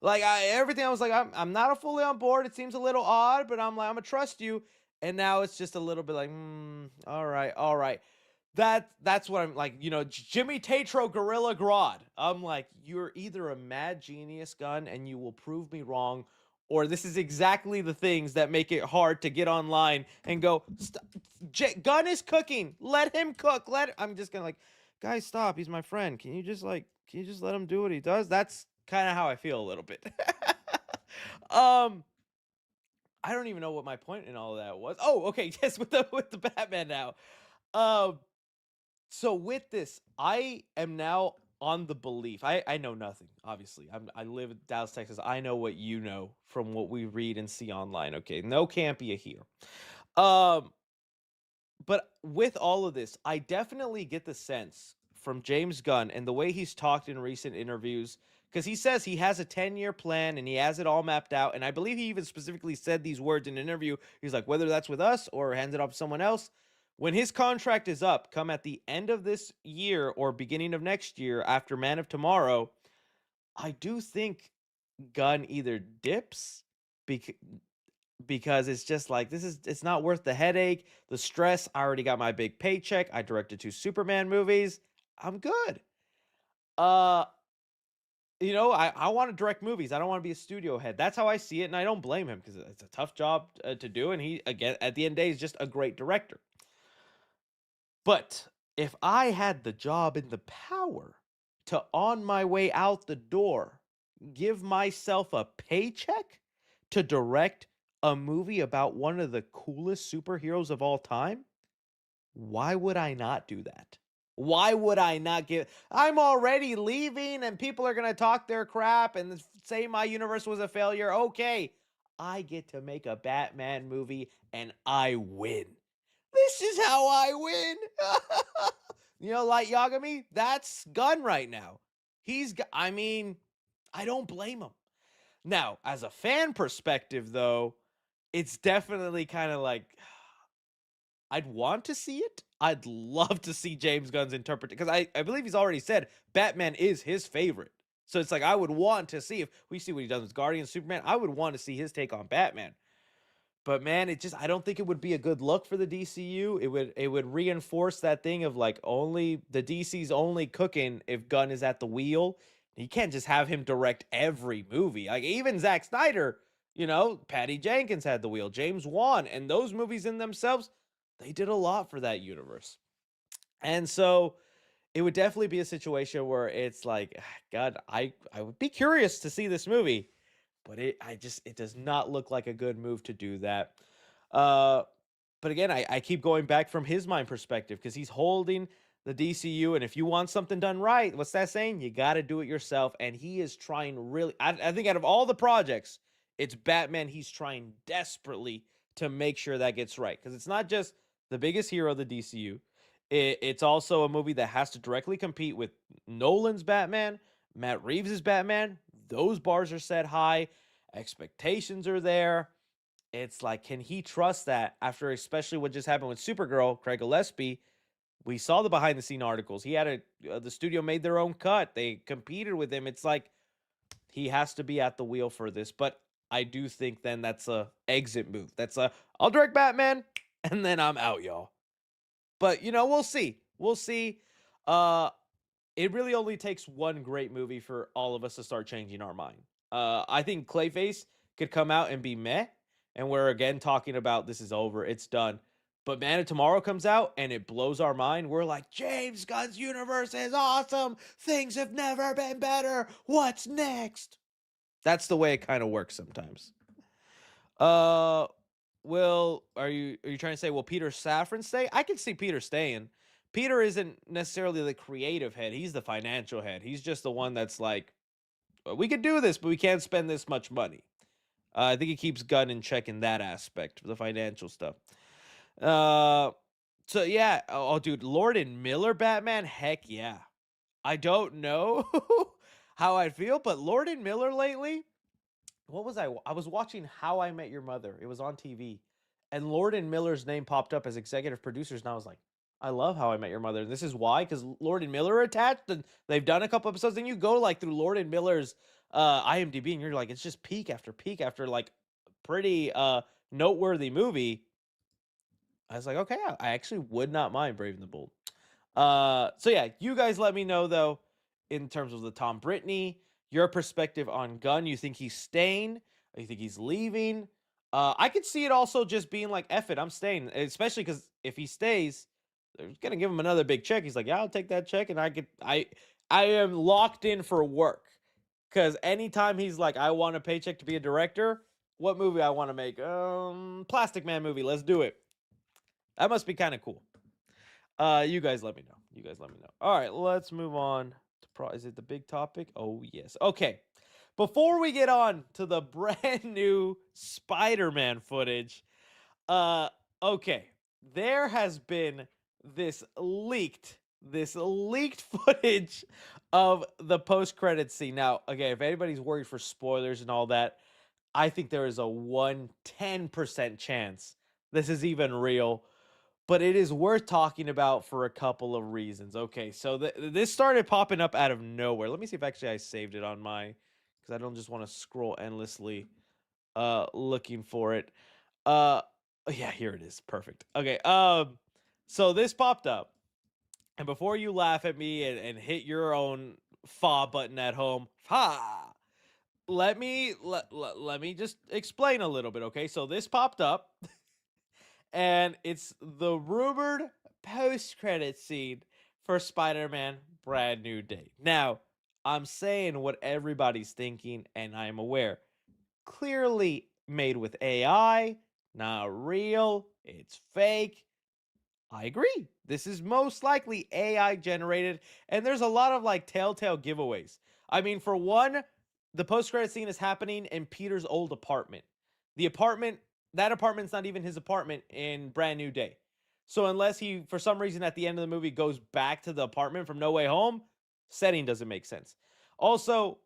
Like everything, I was like, I'm not fully on board. It seems a little odd, but I'm like, I'm gonna trust you. And now it's just a little bit like, all right. That's what I'm like, Jimmy Tatro Gorilla Grodd. I'm like, you're either a mad genius, Gunn, and you will prove me wrong, or this is exactly the things that make it hard to get online and go, Gunn is cooking. Let him cook. I'm just gonna like, guys, stop. He's my friend. Can you just let him do what he does? That's kind of how I feel a little bit. I don't even know what my point in all of that was. Oh, okay, yes, with the Batman now. So with this, I am now on the belief. I know nothing, obviously. I live in Dallas, Texas. I know what you know from what we read and see online. Okay, no campia here. But with all of this, I definitely get the sense from James Gunn and the way he's talked in recent interviews, because he says he has a 10-year plan and he has it all mapped out. And I believe he even specifically said these words in an interview. He's like, whether that's with us or hands it off to someone else, when his contract is up, come at the end of this year or beginning of next year after Man of Tomorrow, I do think Gunn either dips because it's just like, it's not worth the headache, the stress. I already got my big paycheck. I directed 2 Superman movies. I'm good. I want to direct movies. I don't want to be a studio head. That's how I see it, and I don't blame him because it's a tough job to do, and he, again, at the end of the day, is just a great director. But if I had the job and the power to, on my way out the door, give myself a paycheck to direct a movie about one of the coolest superheroes of all time, why would I not do that? Why would I not I'm already leaving and people are going to talk their crap and say my universe was a failure. Okay, I get to make a Batman movie and I win. This is how I win. Like Yagami, that's Gunn right now. I don't blame him. Now, as a fan perspective, though, it's definitely kind of like, I'd want to see it. I'd love to see James Gunn's interpretation, because I believe he's already said Batman is his favorite. So it's like, I would want to see, if we see what he does with Guardians, Superman, I would want to see his take on Batman. But man, I don't think it would be a good look for the DCU. It would reinforce that thing of like, only the DC's only cooking if Gunn is at the wheel. You can't just have him direct every movie. Like even Zack Snyder, Patty Jenkins had the wheel, James Wan, and those movies in themselves, they did a lot for that universe. And so it would definitely be a situation where it's like, God, I would be curious to see this movie. But it does not look like a good move to do that. But again, I keep going back from his mind perspective, because he's holding the DCU. And if you want something done right, what's that saying? You got to do it yourself. And he is trying really, I think out of all the projects, it's Batman he's trying desperately to make sure that gets right. Because it's not just the biggest hero of the DCU. It's also a movie that has to directly compete with Nolan's Batman, Matt Reeves' Batman. Those bars are set high, expectations are there. It's like, can he trust that after especially what just happened with Supergirl, Craig Gillespie? We saw the behind the scene articles. He had the studio made their own cut. They competed with him. It's like he has to be at the wheel for this. But I do think then that's a exit move. That's a I'll direct Batman and then I'm out, y'all. But we'll see. We'll see. Uh it really only takes one great movie for all of us to start changing our mind. I think Clayface could come out and be meh, and we're again talking about this is over, it's done. But Man of Tomorrow comes out and it blows our mind. We're like, James Gunn's universe is awesome. Things have never been better. What's next? That's the way it kind of works sometimes. Will, are you trying to say, will Peter Safran stay? I can see Peter staying. Peter isn't necessarily the creative head. He's the financial head. He's just the one that's like, we could do this, but we can't spend this much money. I think he keeps Gunn in check in that aspect, the financial stuff. So yeah. Oh, dude, Lord and Miller Batman. Heck yeah. I don't know how I feel, but Lord and Miller lately. What was I was watching How I Met Your Mother. It was on TV, and Lord and Miller's name popped up as executive producers, and I was like, I love How I Met Your Mother. And this is why, because Lord and Miller are attached, and they've done a couple episodes. And you go like through Lord and Miller's IMDb, and you're like, it's just peak after like pretty noteworthy movie. I was like, okay, I actually would not mind Brave and the Bold. So yeah, you guys let me know though, in terms of the Tom Brittany, your perspective on Gunn. You think he's staying? You think he's leaving? I could see it also just being like, F it, I'm staying. Especially because if he stays, they're gonna give him another big check. He's like, yeah, I'll take that check, and I am locked in for work. Because anytime he's like, I want a paycheck to be a director, what movie I want to make? Plastic Man movie. Let's do it. That must be kind of cool. You guys let me know. All right, let's move on to is it the big topic? Oh, yes. Okay. Before we get on to the brand new Spider-Man footage, okay. There has been this leaked footage of the post-credit scene. Now, again, if anybody's worried for spoilers and all that, I think there is a 110% chance this is even real. But it is worth talking about for a couple of reasons. Okay, so this started popping up out of nowhere. Let me see if actually I saved it on my, because I don't just want to scroll endlessly looking for it. Yeah, here it is. Perfect. Okay, so this popped up. And before you laugh at me and hit your own fa button at home, let me just explain a little bit, okay? So this popped up. And it's the rumored post-credit scene for Spider-Man Brand New Day. Now, I'm saying what everybody's thinking, and I'm aware. Clearly made with AI, not real, it's fake. I agree. This is most likely AI generated, and there's a lot of like telltale giveaways. I mean, for one, the post-credit scene is happening in Peter's old apartment. That apartment's not even his apartment in Brand New Day. So unless he, for some reason at the end of the movie, goes back to the apartment from No Way Home, setting doesn't make sense. Also,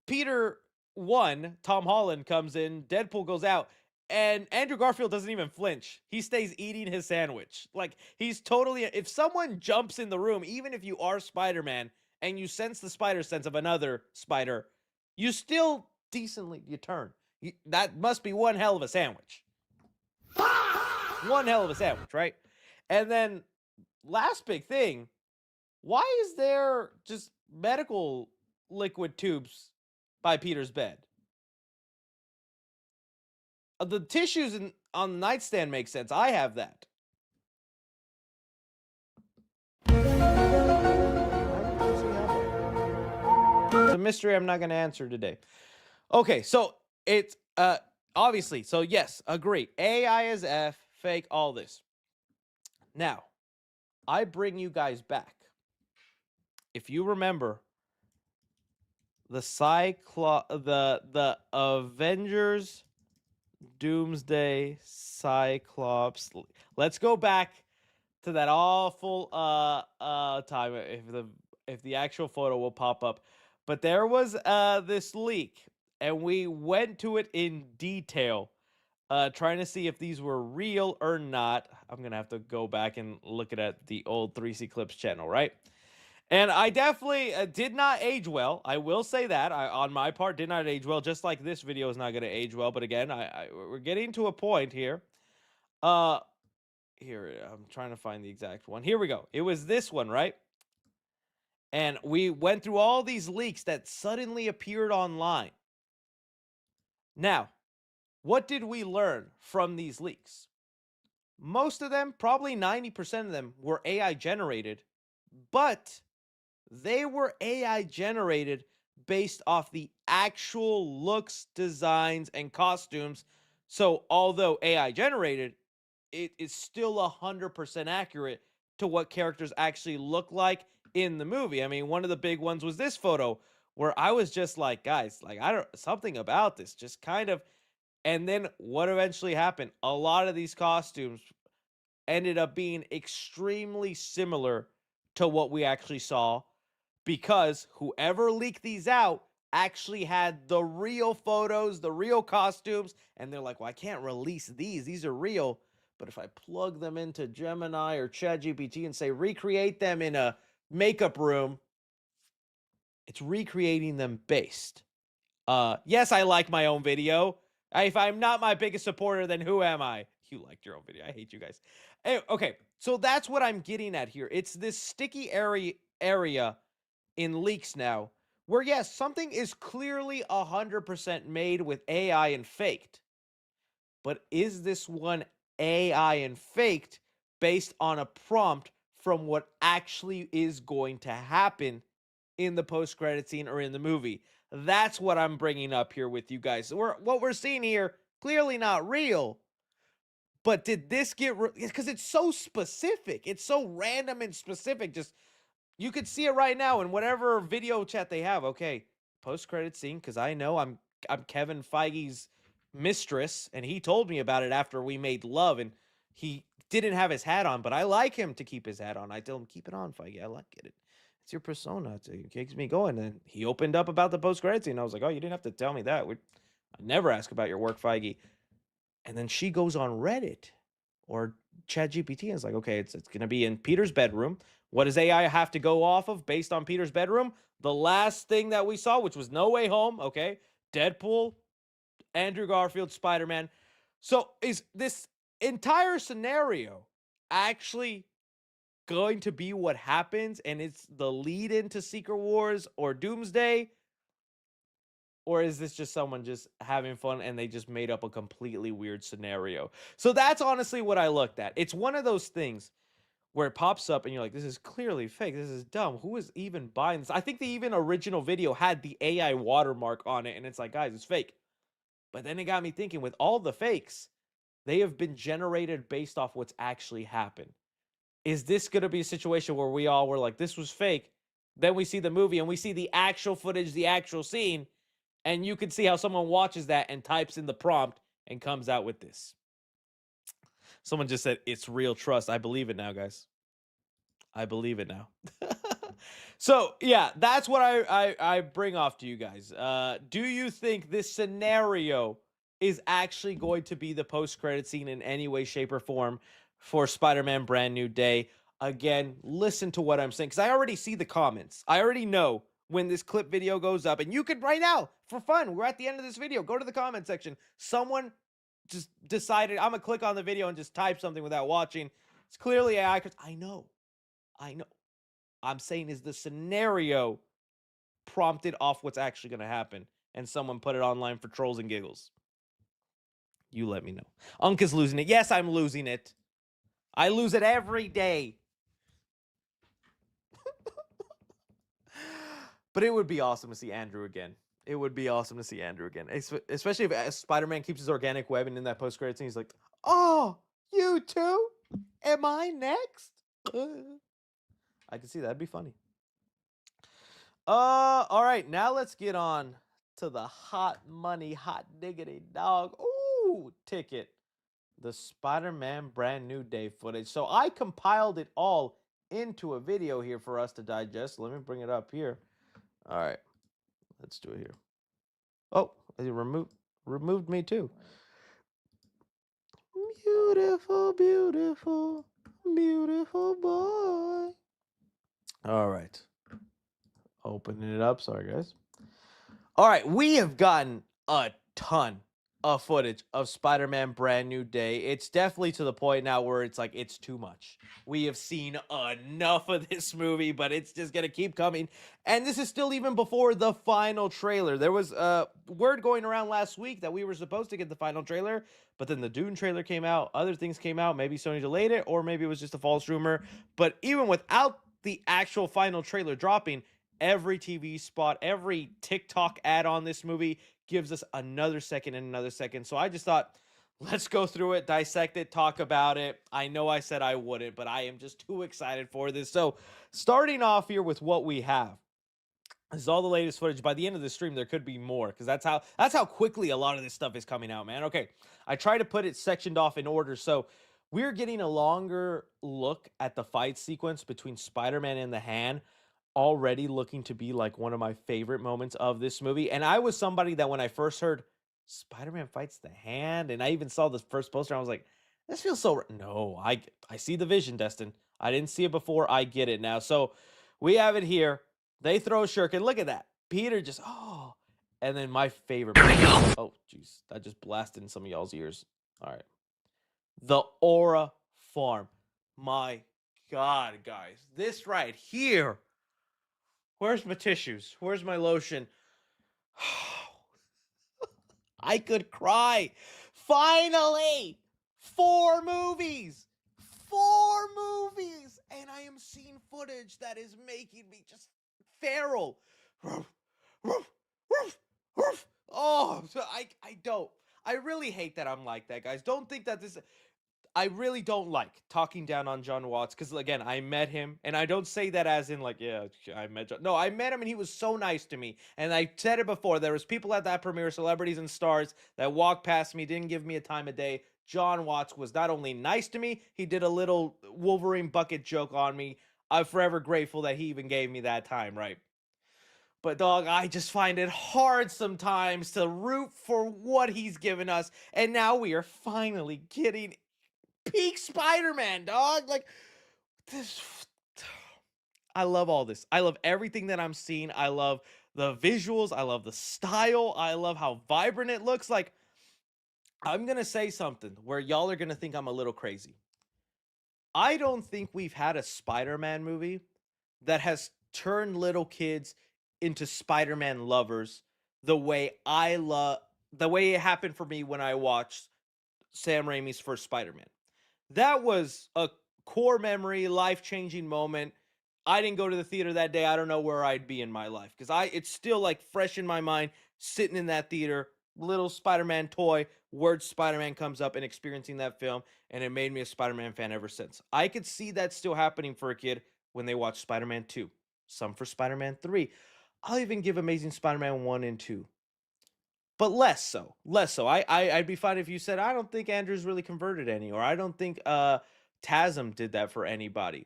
Peter 1, Tom Holland, comes in, Deadpool goes out, and Andrew Garfield doesn't even flinch. He stays eating his sandwich. Like, he's totally, if someone jumps in the room, even if you are Spider-Man, and you sense the spider sense of another spider, you still decently, you turn. That must be one hell of a sandwich. One hell of a sandwich, right? And then last big thing, why is there just medical liquid tubes by Peter's bed? The tissues on the nightstand make sense. I have that. It's a mystery I'm not going to answer today. Okay, so it's obviously, so yes, agree. AI is F, fake, all this. Now, I bring you guys back. If you remember the the Avengers Doomsday Cyclops. Let's go back to that awful time if the actual photo will pop up. But there was this leak, and we went to it in detail, trying to see if these were real or not. I'm gonna have to go back and look at the old 3C Clips channel, right? And I definitely did not age well. I will say that. On my part, did not age well. Just like this video is not going to age well. But again, we're getting to a point here. Uh, here, I'm trying to find the exact one. Here we go. It was this one, right? And we went through all these leaks that suddenly appeared online. Now, what did we learn from these leaks? Most of them, probably 90% of them, were AI generated, but they were AI generated based off the actual looks, designs, and costumes. So, although AI generated, it is still 100% accurate to what characters actually look like in the movie. I mean, one of the big ones was this photo where I was just like, guys, like, I don't, something about this just kind of. And then what eventually happened? A lot of these costumes ended up being extremely similar to what we actually saw, because whoever leaked these out actually had the real photos, the real costumes, and they're like, well, I can't release these. These are real. But if I plug them into Gemini or ChatGPT and say, recreate them in a makeup room, it's recreating them based. Yes, I like my own video. If I'm not my biggest supporter, then who am I? You liked your own video. I hate you guys. Okay, so that's what I'm getting at here. It's this sticky area in leaks now, where yes, something is clearly 100% made with AI and faked. But is this one AI and faked based on a prompt from what actually is going to happen in the post-credit scene or in the movie? That's what I'm bringing up here with you guys. What we're seeing here, clearly not real. But did this get... Because it's so specific. It's so random and specific. Just... You could see it right now in whatever video chat they have. Okay, post-credit scene, because I know I'm Kevin Feige's mistress, and he told me about it after we made love, and he didn't have his hat on, but I like him to keep his hat on. I tell him, keep it on, Feige. I like it. It's your persona. It keeps me going. And he opened up about the post-credit scene. I was like, oh, you didn't have to tell me that. I never ask about your work, Feige. And then she goes on Reddit or ChatGPT and is like, okay, it's going to be in Peter's bedroom. What does AI have to go off of based on Peter's bedroom? The last thing that we saw, which was No Way Home, okay? Deadpool, Andrew Garfield, Spider-Man. So is this entire scenario actually going to be what happens, and it's the lead into Secret Wars or Doomsday? Or is this just someone just having fun and they just made up a completely weird scenario? So that's honestly what I looked at. It's one of those things where it pops up and you're like, this is clearly fake. This is dumb. Who is even buying this? I think the even original video had the AI watermark on it, and it's like, guys, it's fake. But then it got me thinking, with all the fakes, they have been generated based off what's actually happened. Is this going to be a situation where we all were like, this was fake? Then we see the movie and we see the actual footage, the actual scene, and you can see how someone watches that and types in the prompt and comes out with this. Someone just said, it's real trust. I believe it now, guys. I believe it now. So, yeah, that's what I bring off to you guys. Do you think this scenario is actually going to be the post-credit scene in any way, shape, or form for Spider-Man Brand New Day? Again, listen to what I'm saying, because I already see the comments. I already know when this clip video goes up, and you could right now, for fun, we're at the end of this video, go to the comment section. Someone just decided, I'm going to click on the video and just type something without watching. It's clearly AI, because I know. I'm saying, is the scenario prompted off what's actually going to happen, and someone put it online for trolls and giggles? You let me know. Unk is losing it. Yes, I'm losing it. I lose it every day. But it would be awesome to see Andrew again. It would be awesome to see Andrew again. Especially if Spider-Man keeps his organic web, and in that post-credit scene, he's like, oh, you too? Am I next? I can see that'd be funny. All right, now let's get on to the hot money, hot diggity dog. Ooh, ticket. the Spider-Man Brand New Day footage. So I compiled it all into a video here for us to digest. Let me bring it up here. All right, let's do it here. Oh, it removed me too. Beautiful, beautiful, beautiful boy. All right. Opening it up. Sorry, guys. All right. We have gotten a ton of footage of Spider-Man Brand New Day. It's definitely to the point now where it's like, it's too much. We have seen enough of this movie, but it's just going to keep coming. And this is still even before the final trailer. There was word going around last week that we were supposed to get the final trailer, but then the Dune trailer came out. Other things came out. Maybe Sony delayed it, or maybe it was just a false rumor. But even without the actual final trailer dropping, every TV spot, every TikTok ad on this movie gives us another second and another second. So I just thought, let's go through it, dissect it, talk about it. I know I said I wouldn't, but I am just too excited for this. So starting off here with what we have. This is all the latest footage. By the end of the stream, there could be more, because that's how quickly a lot of this stuff is coming out, man. Okay, I try to put it sectioned off in order. So we're getting a longer look at the fight sequence between Spider-Man and the Hand, already looking to be like one of my favorite moments of this movie. And I was somebody that when I first heard Spider-Man fights the Hand, and I even saw the first poster, I was like, this feels so no, I see the vision, Destin. I didn't see it before. I get it now. So we have it here. They throw a shuriken. Look at that. Peter just and then my favorite moment. Oh jeez, that just blasted in some of y'all's ears. All right. The Aura Farm. My God, guys. This right here. Where's my tissues? Where's my lotion? I could cry. Finally! 4 movies! 4 movies! And I am seeing footage that is making me just feral. Oh, I don't. I really hate that I'm like that, guys. Don't think that this... I really don't like talking down on John Watts, because again, I met him, and I don't say that as in like, yeah, I met John. No, I met him and he was so nice to me. And I said it before, there was people at that premiere, celebrities and stars, that walked past me, didn't give me a time of day. John Watts was not only nice to me, he did a little Wolverine bucket joke on me. I'm forever grateful that he even gave me that time, right? But dog, I just find it hard sometimes to root for what he's given us. And now we are finally getting peak Spider-Man, dog. Like, this, I love all this. I love everything that I'm seeing. I love the visuals. I love the style. I love how vibrant it looks. Like, I'm gonna say something where y'all are gonna think I'm a little crazy. I don't think we've had a Spider-Man movie that has turned little kids into Spider-Man lovers the way the way it happened for me when I watched Sam Raimi's first Spider-Man. That was a core memory, life-changing moment. I didn't go to the theater that day. I don't know where I'd be in my life, because it's still like fresh in my mind, sitting in that theater, little Spider-Man toy, word Spider-Man comes up, and experiencing that film, and it made me a Spider-Man fan ever since. I could see that still happening for a kid when they watch Spider-Man 2, some for Spider-Man 3. I'll even give Amazing Spider-Man 1 and 2. But less so. I'd be fine if you said, I don't think Andrew's really converted any, or I don't think Tasm did that for anybody.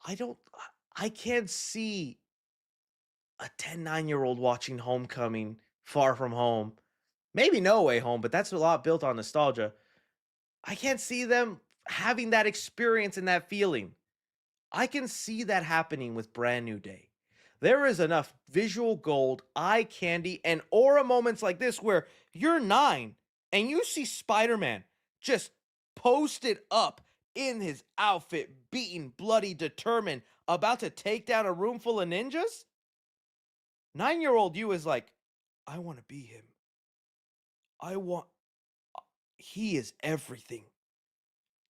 I can't see a 9-year-old watching Homecoming, Far From Home, maybe No Way Home, but that's a lot built on nostalgia. I can't see them having that experience and that feeling. I can see that happening with Brand New Day. There is enough visual gold, eye candy, and aura moments like this where you're 9 and you see Spider-Man just posted up in his outfit, beaten, bloody, determined, about to take down a room full of ninjas. 9-year-old you is like, I want to be him. He is everything.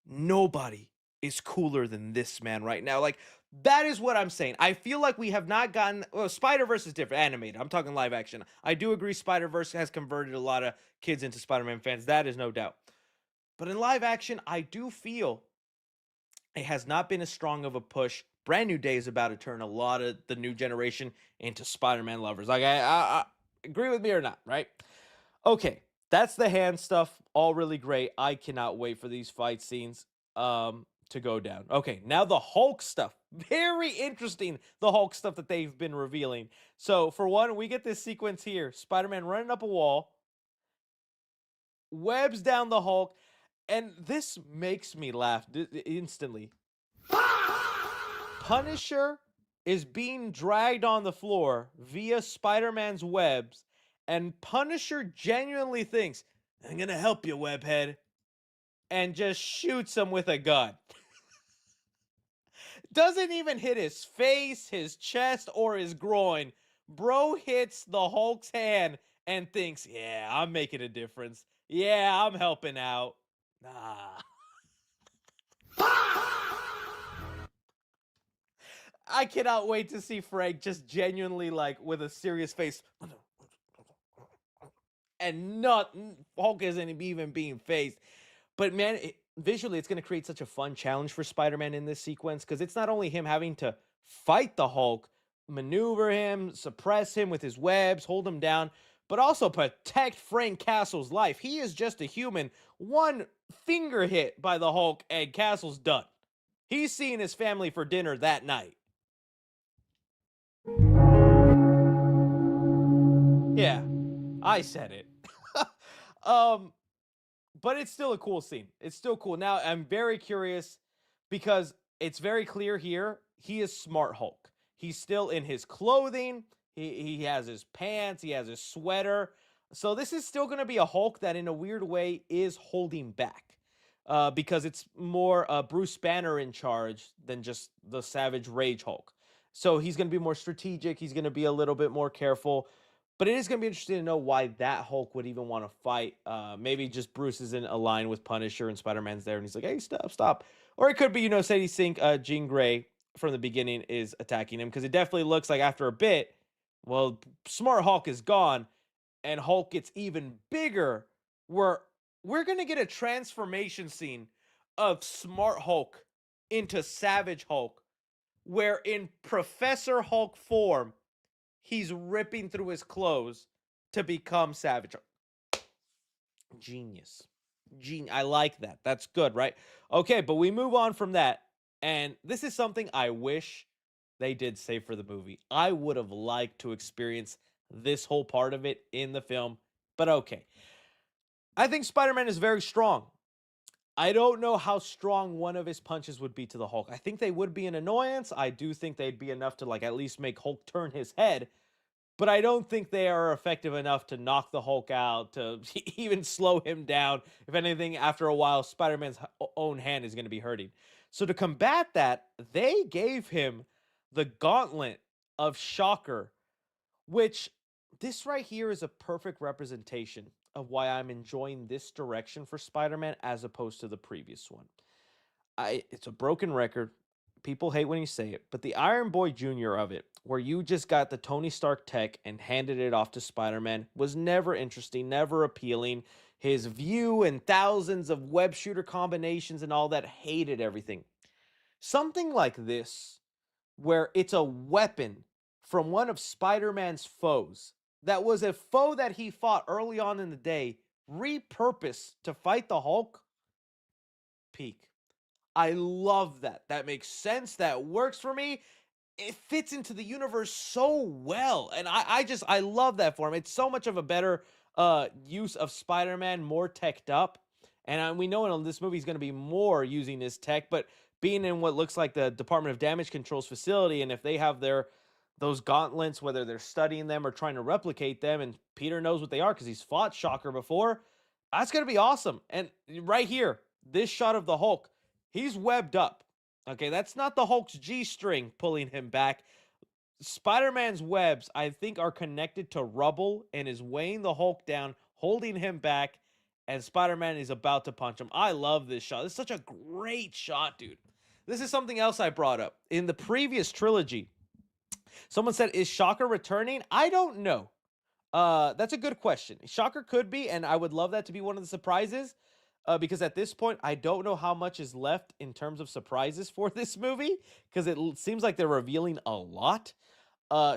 Nobody is cooler than this man right now. Like, that is what I'm saying. I feel like we have not gotten... Well, Spider-Verse is different. Animated. I'm talking live action. I do agree Spider-Verse has converted a lot of kids into Spider-Man fans. That is no doubt. But in live action, I do feel it has not been as strong of a push. Brand New Day is about to turn a lot of the new generation into Spider-Man lovers. Like, I agree with me or not, right? Okay. That's the hand stuff, all really great. I cannot wait for these fight scenes to go down. Okay, now the Hulk stuff. Very interesting, the Hulk stuff that they've been revealing. So, for one, we get this sequence here. Spider-Man running up a wall, webs down the Hulk, and this makes me laugh instantly. Punisher is being dragged on the floor via Spider-Man's webs, and Punisher genuinely thinks, I'm gonna help you, webhead, and just shoots him with a gun. Doesn't even hit his face, his chest, or his groin. Bro hits the Hulk's hand and thinks, yeah, I'm making a difference. Yeah, I'm helping out. Nah. I cannot wait to see Frank just genuinely, like, with a serious face. And not Hulk isn't even being phased. But man, visually, it's going to create such a fun challenge for Spider-Man in this sequence, because it's not only him having to fight the Hulk, maneuver him, suppress him with his webs, hold him down, but also protect Frank Castle's life. He is just a human. One finger hit by the Hulk and Castle's done. He's seeing his family for dinner that night. Yeah, I said it. But it's still a cool scene. It's still cool. Now, I'm very curious because it's very clear here. He is Smart Hulk. He's still in his clothing. He has his pants. He has his sweater. So this is still going to be a Hulk that in a weird way is holding back. Because it's more Bruce Banner in charge than just the Savage Rage Hulk. So he's going to be more strategic. He's going to be a little bit more careful. But it is going to be interesting to know why that Hulk would even want to fight. Maybe just Bruce isn't aligned with Punisher and Spider-Man's there. And he's like, hey, stop. Or it could be, Sadie Sink, Jean Grey from the beginning is attacking him. Because it definitely looks like after a bit, well, Smart Hulk is gone. And Hulk gets even bigger. Where we're going to get a transformation scene of Smart Hulk into Savage Hulk. Where in Professor Hulk form, he's ripping through his clothes to become Savage. Genius. I like that. That's good, right? Okay, but we move on from that. And this is something I wish they did save for the movie. I would have liked to experience this whole part of it in the film. But okay. I think Spider-Man is very strong. I don't know how strong one of his punches would be to the Hulk. I think they would be an annoyance. I do think they'd be enough to at least make Hulk turn his head. But I don't think they are effective enough to knock the Hulk out, to even slow him down. If anything, after a while, Spider-Man's own hand is going to be hurting. So to combat that, they gave him the gauntlet of Shocker, which this right here is a perfect representation of why I'm enjoying this direction for Spider-Man as opposed to the previous one. It's a broken record. People hate when you say it, but the Iron Boy Jr. of it, where you just got the Tony Stark tech and handed it off to Spider-Man, was never interesting, never appealing. His view and thousands of web shooter combinations and all that, hated everything. Something like this, where it's a weapon from one of Spider-Man's foes, that was a foe that he fought early on in the day, repurposed to fight the Hulk, peak. I love that. That makes sense. That works for me. It fits into the universe so well. And I love that for him. It's so much of a better use of Spider-Man, more teched up. And we know in this movie he's going to be more using his tech, but being in what looks like the Department of Damage Control's facility, and if they have those gauntlets, whether they're studying them or trying to replicate them, and Peter knows what they are because he's fought Shocker before, that's going to be awesome. And right here, this shot of the Hulk, he's webbed up. Okay, that's not the Hulk's G-string pulling him back. Spider-Man's webs, I think, are connected to rubble and is weighing the Hulk down, holding him back, and Spider-Man is about to punch him. I love this shot. This is such a great shot, dude. This is something else I brought up. In the previous trilogy, someone said, is Shocker returning? I don't know. That's a good question. Shocker could be, and I would love that to be one of the surprises. Because at this point, I don't know how much is left in terms of surprises for this movie, because it seems like they're revealing a lot.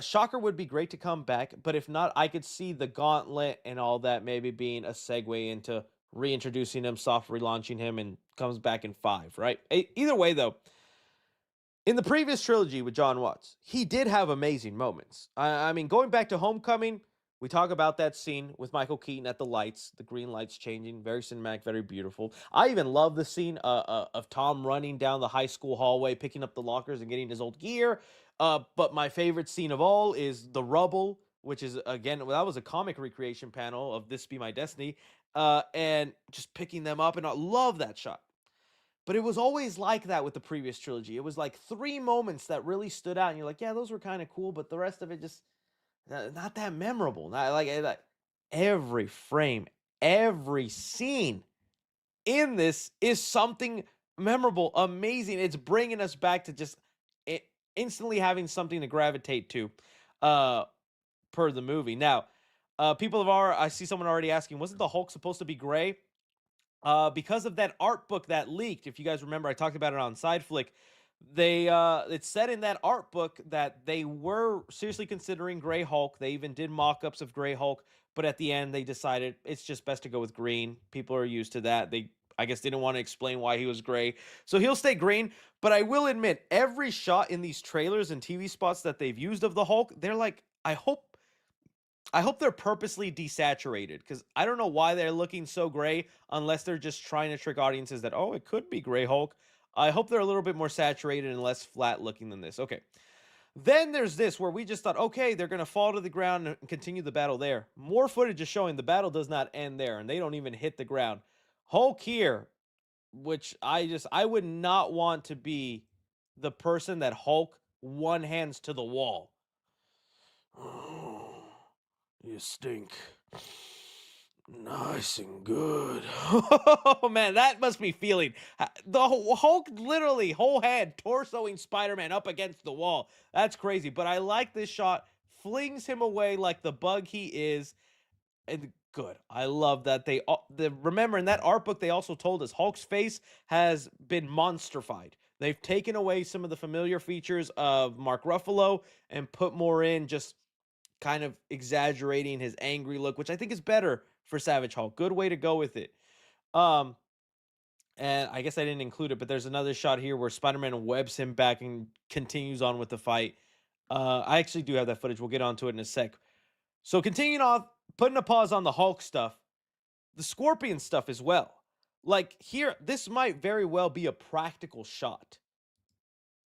Shocker would be great to come back, but if not, I could see the gauntlet and all that maybe being a segue into reintroducing him, soft relaunching him, and comes back in 5, right? Either way, though, in the previous trilogy with John Watts, he did have amazing moments. I mean, going back to Homecoming, we talk about that scene with Michael Keaton at the lights, the green lights changing, very cinematic, very beautiful. I even love the scene of Tom running down the high school hallway, picking up the lockers and getting his old gear. But my favorite scene of all is the rubble, which is, again, well, that was a comic recreation panel of This Be My Destiny, and just picking them up. And I love that shot. But it was always like that with the previous trilogy. It was like 3 moments that really stood out, and you're like, yeah, those were kind of cool, but the rest of it just not that memorable. Not like every frame, every scene in this is something memorable, amazing. It's bringing us back to just instantly having something to gravitate to, uh, per the movie. Now, I see someone already asking, wasn't the Hulk supposed to be gray? Because of that art book that leaked. If you guys remember, I talked about it on Sideflick. It said in that art book that they were seriously considering Gray Hulk. They even did mock-ups of Gray Hulk, but at the end they decided it's just best to go with green. People are used to that. They, I guess, didn't want to explain why he was gray, so he'll stay green. But I will admit, every shot in these trailers and TV spots that they've used of the Hulk, they're like, I hope they're purposely desaturated, because I don't know why they're looking so gray unless they're just trying to trick audiences that, oh, it could be Gray Hulk. I hope they're a little bit more saturated and less flat looking than this. Okay. Then there's this where we just thought, okay, they're going to fall to the ground and continue the battle there. More footage is showing the battle does not end there, and they don't even hit the ground. Hulk here, which I would not want to be the person that Hulk one hands to the wall. You stink. Nice and good. Oh man, that must be feeling. The Hulk literally whole hand torsoing Spider-Man up against the wall. That's crazy. But I like this shot. Flings him away like the bug he is. And good. I love that remember in that art book they also told us Hulk's face has been monsterfied. They've taken away some of the familiar features of Mark Ruffalo and put more in, just kind of exaggerating his angry look, which I think is better for Savage Hulk. Good way to go with it. Um, and I guess I didn't include it, but there's another shot here where Spider-Man webs him back and continues on with the fight. I actually do have that footage. We'll get onto it in a sec. So continuing off, putting a pause on the Hulk stuff, the Scorpion stuff as well. Like here, this might very well be a practical shot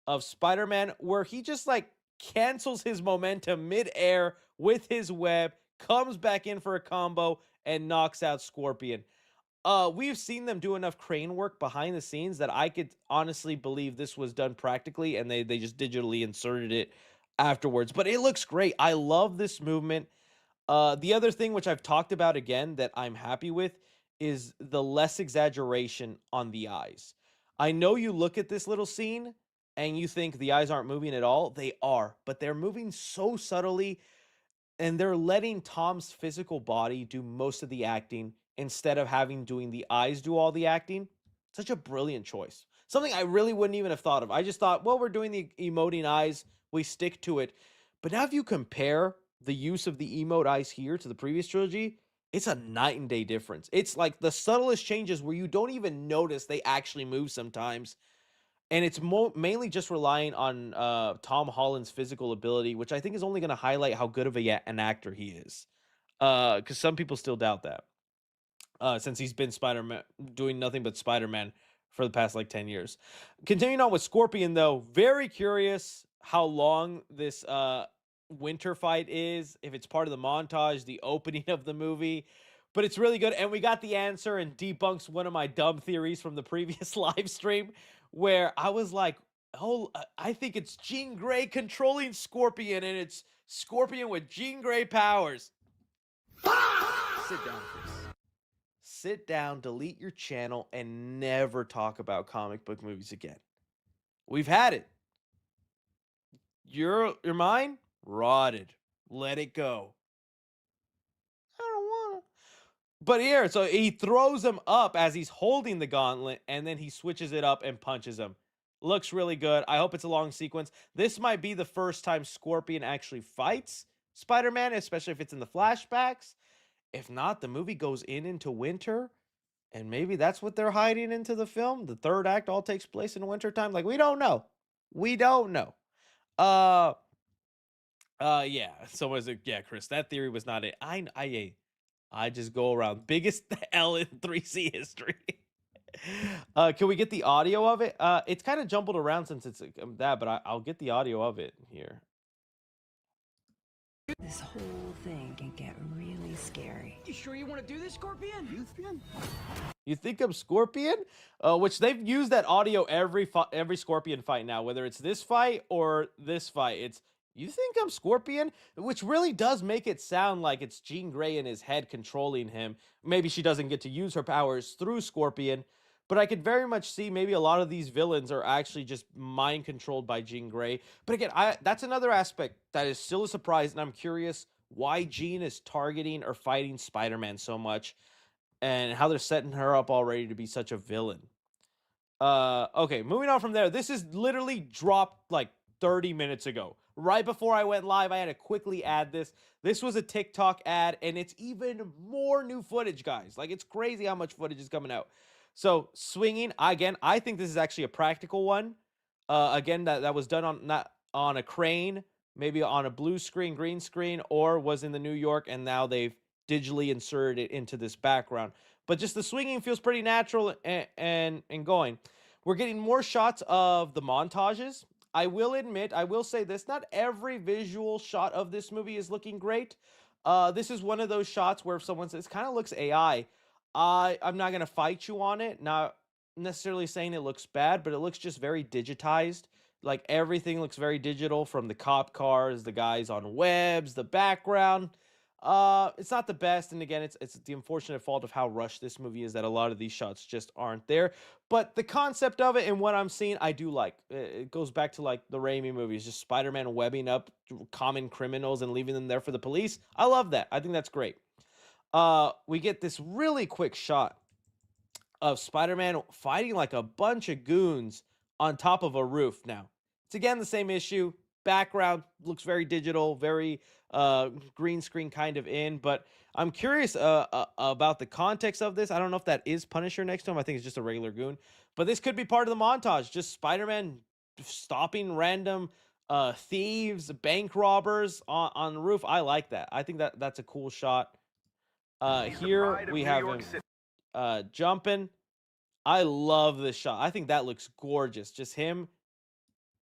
of Spider-Man where he just like cancels his momentum mid-air with his web, comes back in for a combo, and knocks out Scorpion. We've seen them do enough crane work behind the scenes that I could honestly believe this was done practically and they just digitally inserted it afterwards. But it looks great. I love this movement. The other thing which I've talked about again that I'm happy with is the less exaggeration on the eyes. I know you look at this little scene and you think the eyes aren't moving at all. They are, but they're moving so subtly, and they're letting Tom's physical body do most of the acting instead of doing the eyes do all the acting. Such a brilliant choice. Something I really wouldn't even have thought of. I just thought, well, we're doing the emoting eyes, we stick to it. But now if you compare the use of the emote eyes here to the previous trilogy, it's a night and day difference. It's like the subtlest changes where you don't even notice they actually move sometimes. And it's mainly just relying on Tom Holland's physical ability, which I think is only going to highlight how good of an actor he is. Because some people still doubt that. Since he's been Spider-Man, doing nothing but Spider-Man for the past like 10 years. Continuing on with Scorpion, though, very curious how long this winter fight is, if it's part of the montage, the opening of the movie. But it's really good, and we got the answer and debunks one of my dumb theories from the previous live stream, where I was like, oh, I think it's Jean Grey controlling Scorpion, and it's Scorpion with Jean Grey powers. Sit down, Chris. Sit down, delete your channel, and never talk about comic book movies again. We've had it. Your mind? Rotted. Let it go. I don't want to. But here, so he throws him up as he's holding the gauntlet, and then he switches it up and punches him. Looks really good. I hope it's a long sequence. This might be the first time Scorpion actually fights Spider-Man, especially if it's in the flashbacks. If not, the movie goes into winter, and maybe that's what they're hiding into the film. The third act all takes place in wintertime. Like, we don't know. We don't know. Uh yeah. Someone's like, yeah, Chris, that theory was not it. I just go around biggest L in 3C history. Can we get the audio of it? It's kind of jumbled around since it's that, but I'll get the audio of it here. This whole thing can get really scary. You sure you want to do this, Scorpion? You think I'm Scorpion? Which they've used that audio every Scorpion fight now, whether it's this fight or this fight. It's, you think I'm Scorpion? Which really does make it sound like it's Jean Grey in his head controlling him. Maybe she doesn't get to use her powers through Scorpion, but I could very much see maybe a lot of these villains are actually just mind controlled by Jean Grey. But again, that's another aspect that is still a surprise, and I'm curious why Jean is targeting or fighting Spider-Man so much, and how they're setting her up already to be such a villain. Okay, moving on from there. This is literally dropped like 30 minutes ago. Right before I went live, I had to quickly add this. This was a TikTok ad, and it's even more new footage, guys. Like, it's crazy how much footage is coming out. So, swinging, again, I think this is actually a practical one. Again, that was done on, not on a crane, maybe on a blue screen, green screen, or was in the New York, and now they've digitally inserted it into this background. But just the swinging feels pretty natural and going. We're getting more shots of the montages. I will admit, I will say this, not every visual shot of this movie is looking great. This is one of those shots where if someone says, kind of looks AI, I'm not going to fight you on it. Not necessarily saying it looks bad, but it looks just very digitized. Like, everything looks very digital, from the cop cars, the guys on webs, the background. It's not the best, and again, it's the unfortunate fault of how rushed this movie is that a lot of these shots just aren't there. But the concept of it and what I'm seeing, I do like. It goes back to like the Raimi movies, just Spider-Man webbing up common criminals and leaving them there for the police. I love that. I think that's great. We get this really quick shot of Spider-Man fighting like a bunch of goons on top of a roof. Now, it's again the same issue. Background looks very digital, very green screen kind of in, but I'm curious about the context of this. I don't know if that is Punisher next to him. I think it's just a regular goon, but this could be part of the montage. Just Spider-Man stopping random thieves, bank robbers on the roof. I like that. I think that's a cool shot. Here we have him jumping. I love this shot. I think that looks gorgeous. Just him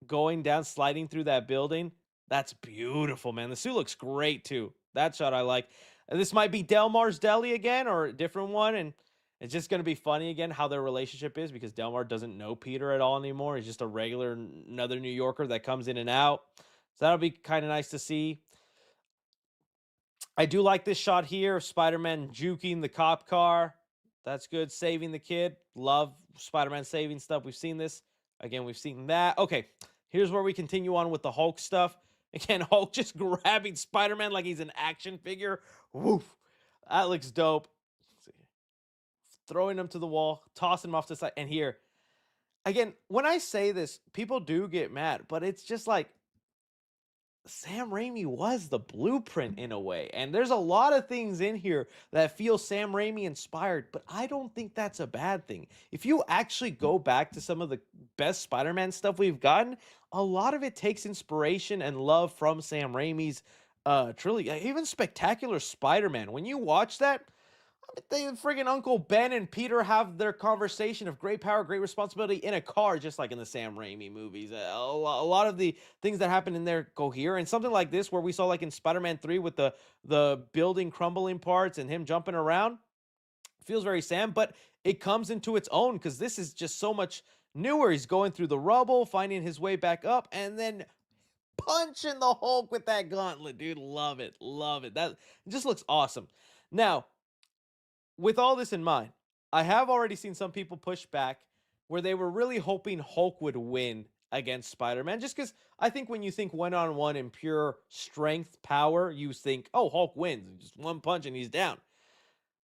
going down, sliding through that building. That's beautiful, man. The suit looks great too. That shot I like. This might be Delmar's Deli again, or a different one, and it's just going to be funny again how their relationship is, because Delmar doesn't know Peter at all anymore. He's just a regular, another New Yorker that comes in and out. So that'll be kind of nice to see. I do like this shot here of Spider-Man juking the cop car. That's good. Saving the kid. Love Spider-Man saving stuff. We've seen this. Again, we've seen that. Okay, here's where we continue on with the Hulk stuff. Again, Hulk just grabbing Spider-Man like he's an action figure. Woof. That looks dope. Let's see. Throwing him to the wall, tossing him off to the side. And here, again, when I say this, people do get mad, but it's just like, Sam Raimi was the blueprint in a way. And there's a lot of things in here that feel Sam Raimi inspired, but I don't think that's a bad thing. If you actually go back to some of the best Spider-Man stuff we've gotten, a lot of it takes inspiration and love from Sam Raimi's trilogy. Even Spectacular Spider-Man, when you watch that, they friggin' Uncle Ben and Peter have their conversation of great power, great responsibility in a car, just like in the Sam Raimi movies. A lot of the things that happen in there go here. And something like this, where we saw like in Spider-Man 3 with the building crumbling parts and him jumping around, feels very Sam, but it comes into its own because this is just so much newer. He's going through the rubble, finding his way back up, and then punching the Hulk with that gauntlet, dude. Love it. Love it. That just looks awesome. Now, with all this in mind, I have already seen some people push back where they were really hoping Hulk would win against Spider-Man. Just because I think when you think one-on-one in pure strength, power, you think, oh, Hulk wins. Just one punch and he's down.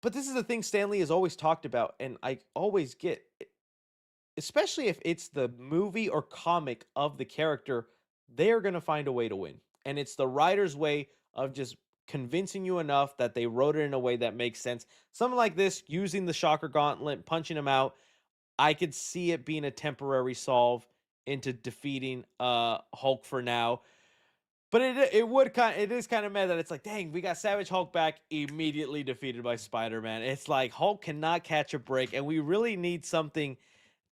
But this is the thing Stan Lee has always talked about, and I always get especially if it's the movie or comic of the character, they're going to find a way to win. And it's the writer's way of just convincing you enough that they wrote it in a way that makes sense. Something like this, using the shocker gauntlet, punching him out, I could see it being a temporary solve into defeating Hulk for now. But it is kind of mad that it's like, dang, we got Savage Hulk back, immediately defeated by Spider-Man. It's like Hulk cannot catch a break, and we really need something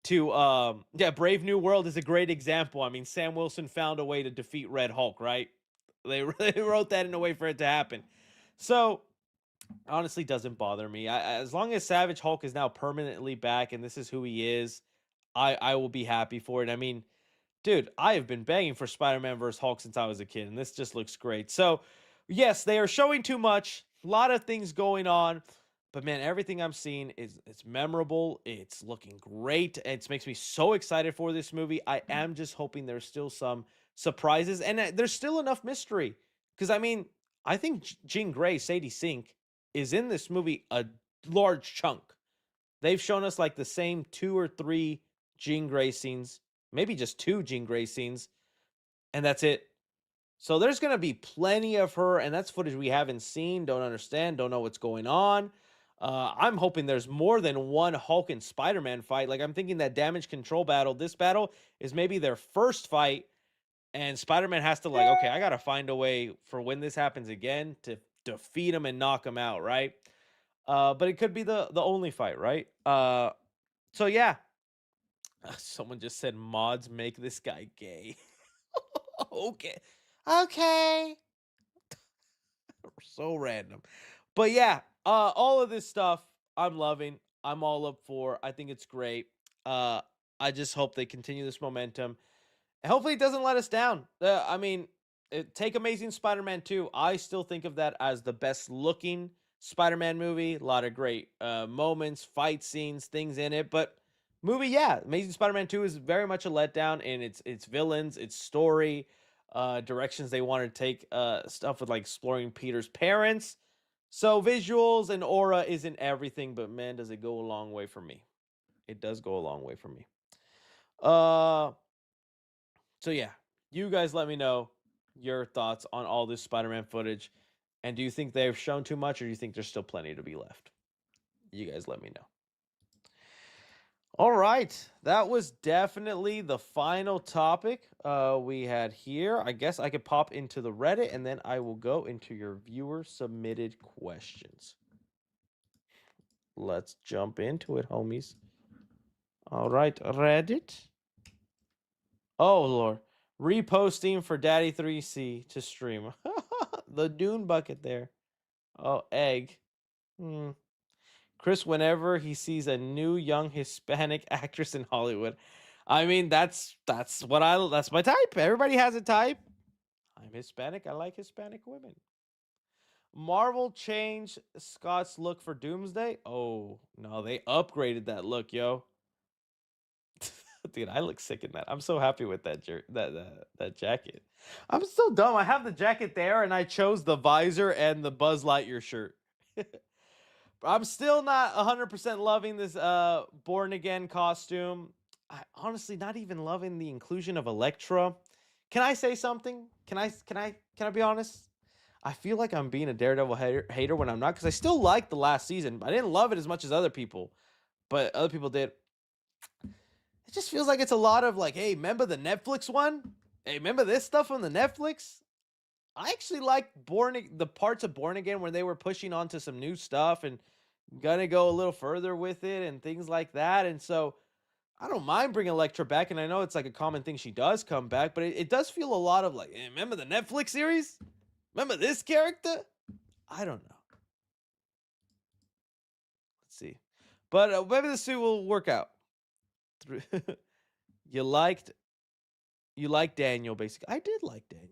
to Brave New World is a great example. I mean, Sam Wilson found a way to defeat Red Hulk, right? They really wrote that in a way for it to happen. So honestly, doesn't bother me. As long as Savage Hulk is now permanently back and this is who he is, I will be happy for it. I mean, dude, I have been begging for Spider-Man vs. Hulk since I was a kid, and this just looks great. So, yes, they are showing too much. A lot of things going on. But man, everything I'm seeing is it's memorable. It's looking great. It makes me so excited for this movie. I am just hoping there's still some surprises and there's still enough mystery. Because I mean, I think Jean Grey, Sadie Sink, is in this movie a large chunk. They've shown us like the same 2 or 3 Jean Grey scenes, maybe just 2 Jean Grey scenes, and that's it. So there's going to be plenty of her, and that's footage we haven't seen, don't understand, don't know what's going on. I'm hoping there's more than one Hulk and Spider-Man fight. Like, I'm thinking that damage control battle, this battle is maybe their first fight, and Spider-Man has to like, okay, I got to find a way for when this happens again to defeat him and knock him out, right? But it could be the only fight, right? So yeah. Someone just said mods make this guy gay. Okay. Okay. So random. But yeah, all of this stuff I'm loving. I'm all up for. I think it's great. I just hope they continue this momentum. And hopefully it doesn't let us down. I mean, take Amazing Spider-Man 2. I still think of that as the best looking Spider-Man movie. A lot of great moments, fight scenes, things in it. But movie, yeah, Amazing Spider-Man 2 is very much a letdown in its villains, its story, directions they want to take, stuff with like exploring Peter's parents. So visuals and aura isn't everything, but man, does it go a long way for me. It does go a long way for me. So yeah, you guys let me know your thoughts on all this Spider-Man footage. And do you think they've shown too much, or do you think there's still plenty to be left? You guys let me know. All right, that was definitely the final topic we had here. I guess I could pop into the Reddit, and then I will go into your viewer-submitted questions. Let's jump into it, homies. All right, Reddit. Oh, Lord. Reposting for Daddy3C to stream. The Dune bucket there. Oh, egg. Chris, whenever he sees a new young Hispanic actress in Hollywood. I mean, that's that's my type. Everybody has a type. I'm Hispanic. I like Hispanic women. Marvel changed Scott's look for Doomsday. Oh, no, they upgraded that look, yo. Dude, I look sick in that. I'm so happy with that that jacket. I'm so dumb. I have the jacket there, and I chose the visor and the Buzz Lightyear shirt. I'm still not 100% loving this Born Again costume. I honestly not even loving the inclusion of Elektra. Can I say something? Can I be honest? I feel like I'm being a Daredevil hater when I'm not, because I still like the last season. I didn't love it as much as other people, but other people did. It just feels like it's a lot of like, hey, remember the Netflix one? Hey, remember this stuff on the Netflix? I actually like the parts of Born Again where they were pushing onto some new stuff and gonna go a little further with it and things like that. And so I don't mind bringing Elektra back, and I know it's like a common thing she does come back, but it does feel a lot of like, hey, remember the Netflix series? Remember this character? I don't know. Let's see. But maybe the suit will work out. You liked Daniel, basically. I did like Daniel.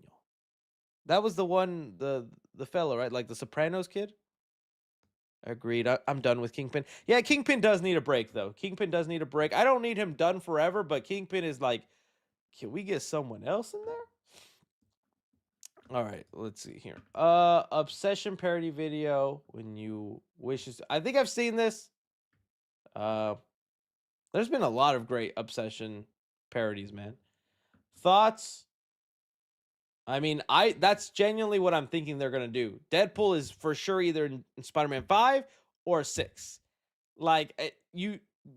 That was the one, the fellow, right? Like the Sopranos kid. Agreed. I'm done with Kingpin. Yeah, Kingpin does need a break, though. Kingpin does need a break. I don't need him done forever, but Kingpin is like, can we get someone else in there? All right, let's see here. Obsession parody video when you wishes. I think I've seen this. There's been a lot of great Obsession parodies, man. Thoughts? I mean, that's genuinely what I'm thinking they're gonna do. Deadpool is for sure either in Spider-Man 5 or 6. Like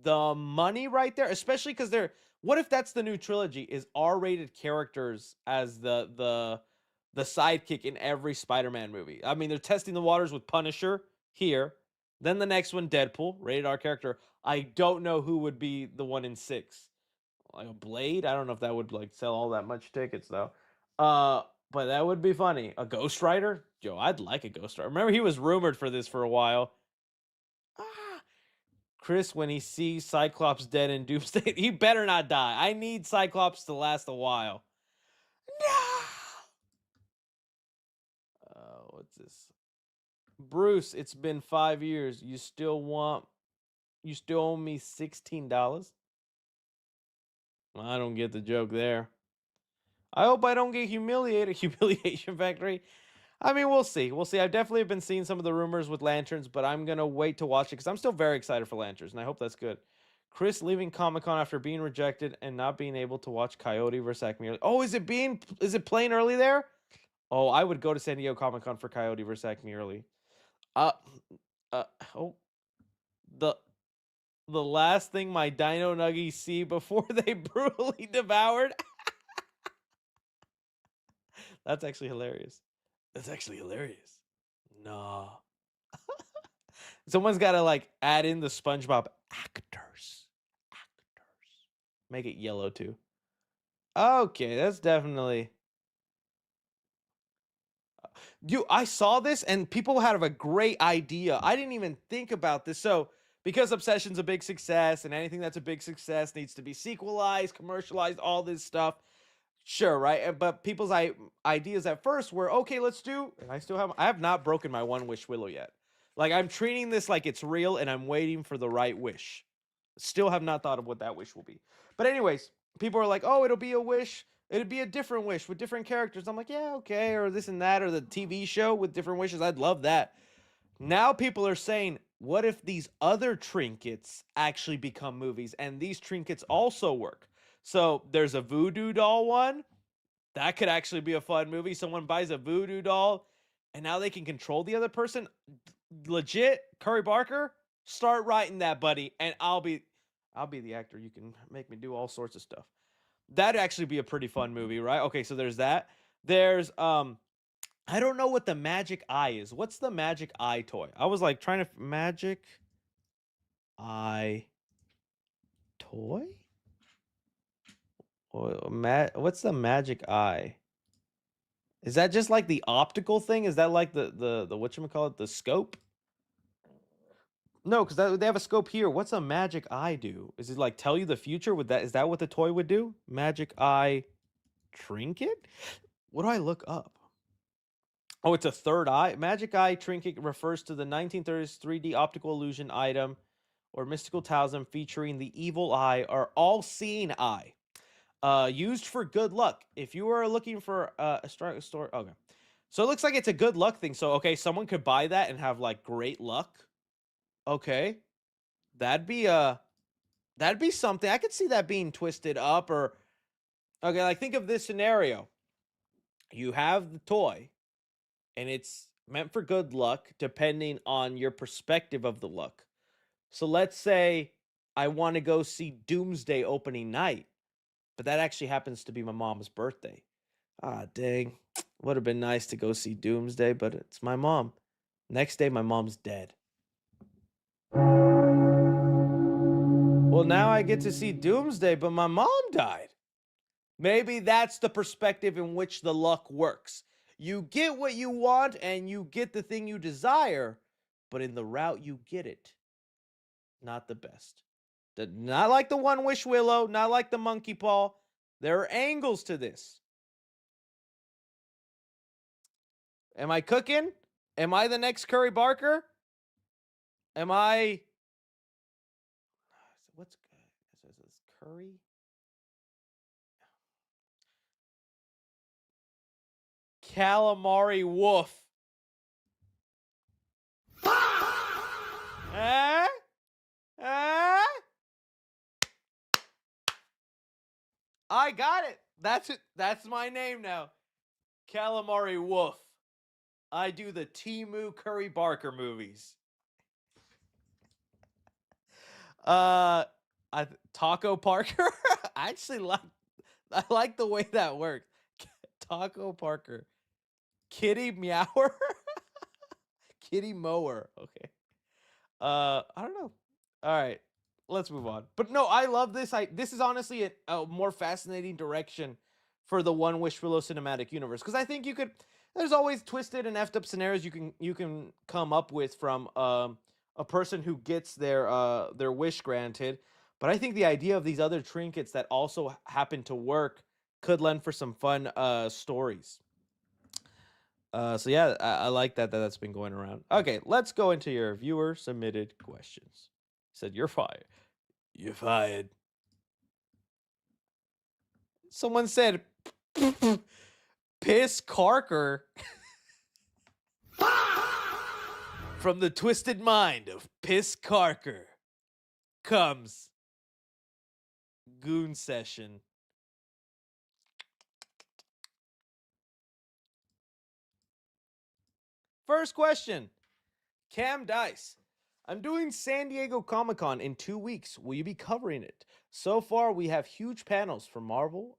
the money right there, especially because they're. What if that's the new trilogy? Is R-rated characters as the sidekick in every Spider-Man movie? I mean, they're testing the waters with Punisher here. Then the next one, Deadpool, rated R character. I don't know who would be the one in 6. Like a Blade. I don't know if that would like sell all that much tickets though. But that would be funny. A Ghost Rider? Yo, I'd like a Ghost Rider. Remember he was rumored for this for a while. Chris, when he sees Cyclops dead in Doomsday, he better not die. I need Cyclops to last a while. No. What's this? Bruce, it's been 5 years. You still owe me $16? I don't get the joke there. I hope I don't get humiliated. Humiliation Factory. I mean, we'll see. We'll see. I've definitely been seeing some of the rumors with Lanterns, but I'm going to wait to watch it because I'm still very excited for Lanterns, and I hope that's good. Chris leaving Comic-Con after being rejected and not being able to watch Coyote vs. Acme early. Oh, is it playing early there? Oh, I would go to San Diego Comic-Con for Coyote vs. Acme early. Oh, the last thing my Dino Nuggies see before they brutally devoured. That's actually hilarious. That's actually hilarious. No. Someone's got to like add in the SpongeBob actors. Make it yellow too. Okay, that's definitely. Dude, I saw this and people had a great idea. I didn't even think about this. So, because Obsession's a big success and anything that's a big success needs to be sequelized, commercialized, all this stuff. Sure, right? But people's ideas at first were, okay, let's do, and I have not broken my one wish willow yet. Like, I'm treating this like it's real and I'm waiting for the right wish. Still have not thought of what that wish will be. But anyways, people are like, oh, it'll be a wish. It'd be a different wish with different characters. I'm like, yeah, okay. Or this and that, or the TV show with different wishes. I'd love that. Now people are saying, what if these other trinkets actually become movies and these trinkets also work? So there's a voodoo doll one. That could actually be a fun movie. Someone buys a voodoo doll and now they can control the other person. Legit, Curry Barker, start writing that, buddy, and I'll be the actor. You can make me do all sorts of stuff. That'd actually be a pretty fun movie, right? Okay, so there's that. There's I don't know what the magic eye is. What's the magic eye toy? I was like trying to magic eye toy? What's the magic eye? Is that just like the optical thing? Is that like the whatchamacallit, the scope? No, because they have a scope here. What's a magic eye do? Is it like tell you the future? Is that what the toy would do? Magic eye trinket? What do I look up? Oh, it's a third eye. Magic eye trinket refers to the 1930s 3D optical illusion item or mystical talisman featuring the evil eye or all-seeing eye. Used for good luck. If you are looking for a store, okay. So it looks like it's a good luck thing. So, okay, someone could buy that and have like great luck. Okay. That'd be something. I could see that being twisted up or, okay, like think of this scenario. You have the toy and it's meant for good luck depending on your perspective of the luck. So let's say I want to go see Doomsday opening night, but that actually happens to be my mom's birthday. Ah, dang. Would have been nice to go see Doomsday, but it's my mom. Next day, my mom's dead. Well, now I get to see Doomsday, but my mom died. Maybe that's the perspective in which the luck works. You get what you want and you get the thing you desire, but in the route you get it, not the best. Not like the one wish willow, not like the monkey paw. There are angles to this. Am I cooking? Am I the next Curry Barker? Am I... What's good? Is this Curry? Calamari Wolf. I got it. That's it. That's my name now. Calamari Wolf. I do the Timu Curry Barker movies. Taco Parker. I actually like the way that worked. Taco Parker. Kitty Meower. Kitty Mower. Okay. I don't know. All right, let's move on. But no, I love this. This is honestly a more fascinating direction for the One Wish for Low cinematic universe, because I think there's always twisted and effed up scenarios you can come up with from a person who gets their wish granted. But I think the idea of these other trinkets that also happen to work could lend for some fun stories. So yeah, I like that's been going around. Okay, let's go into your viewer submitted questions. Said you're fired. You're fired. Someone said piss Carker. From the twisted mind of Piss Carker comes Goon Session. First question, Cam Dice. I'm doing San Diego Comic-Con in 2 weeks. Will you be covering it? So far, we have huge panels from Marvel,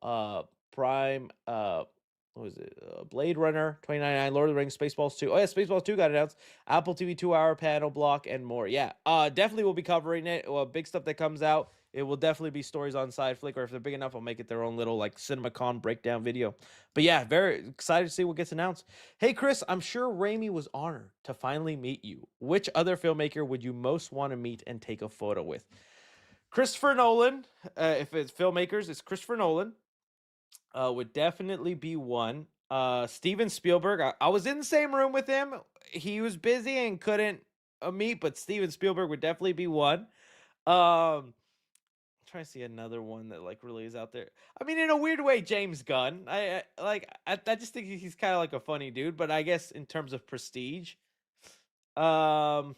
Prime, what was it? Blade Runner 2099, Lord of the Rings, Spaceballs 2. Oh yeah, Spaceballs 2 got announced. Apple TV 2-hour panel block and more. Yeah, definitely will be covering it. Well, big stuff that comes out. It will definitely be stories on SideFlick, or if they're big enough, I'll make it their own little like CinemaCon breakdown video. But yeah, very excited to see what gets announced. Hey Chris, I'm sure Raimi was honored to finally meet you. Which other filmmaker would you most want to meet and take a photo with? Christopher Nolan. If it's filmmakers, it's Christopher Nolan. Would definitely be one. Steven Spielberg. I was in the same room with him. He was busy and couldn't meet, but Steven Spielberg would definitely be one. Trying to see another one that like really is out there. I mean, in a weird way, James Gunn. I just think he's kind of like a funny dude, but I guess in terms of prestige, I'm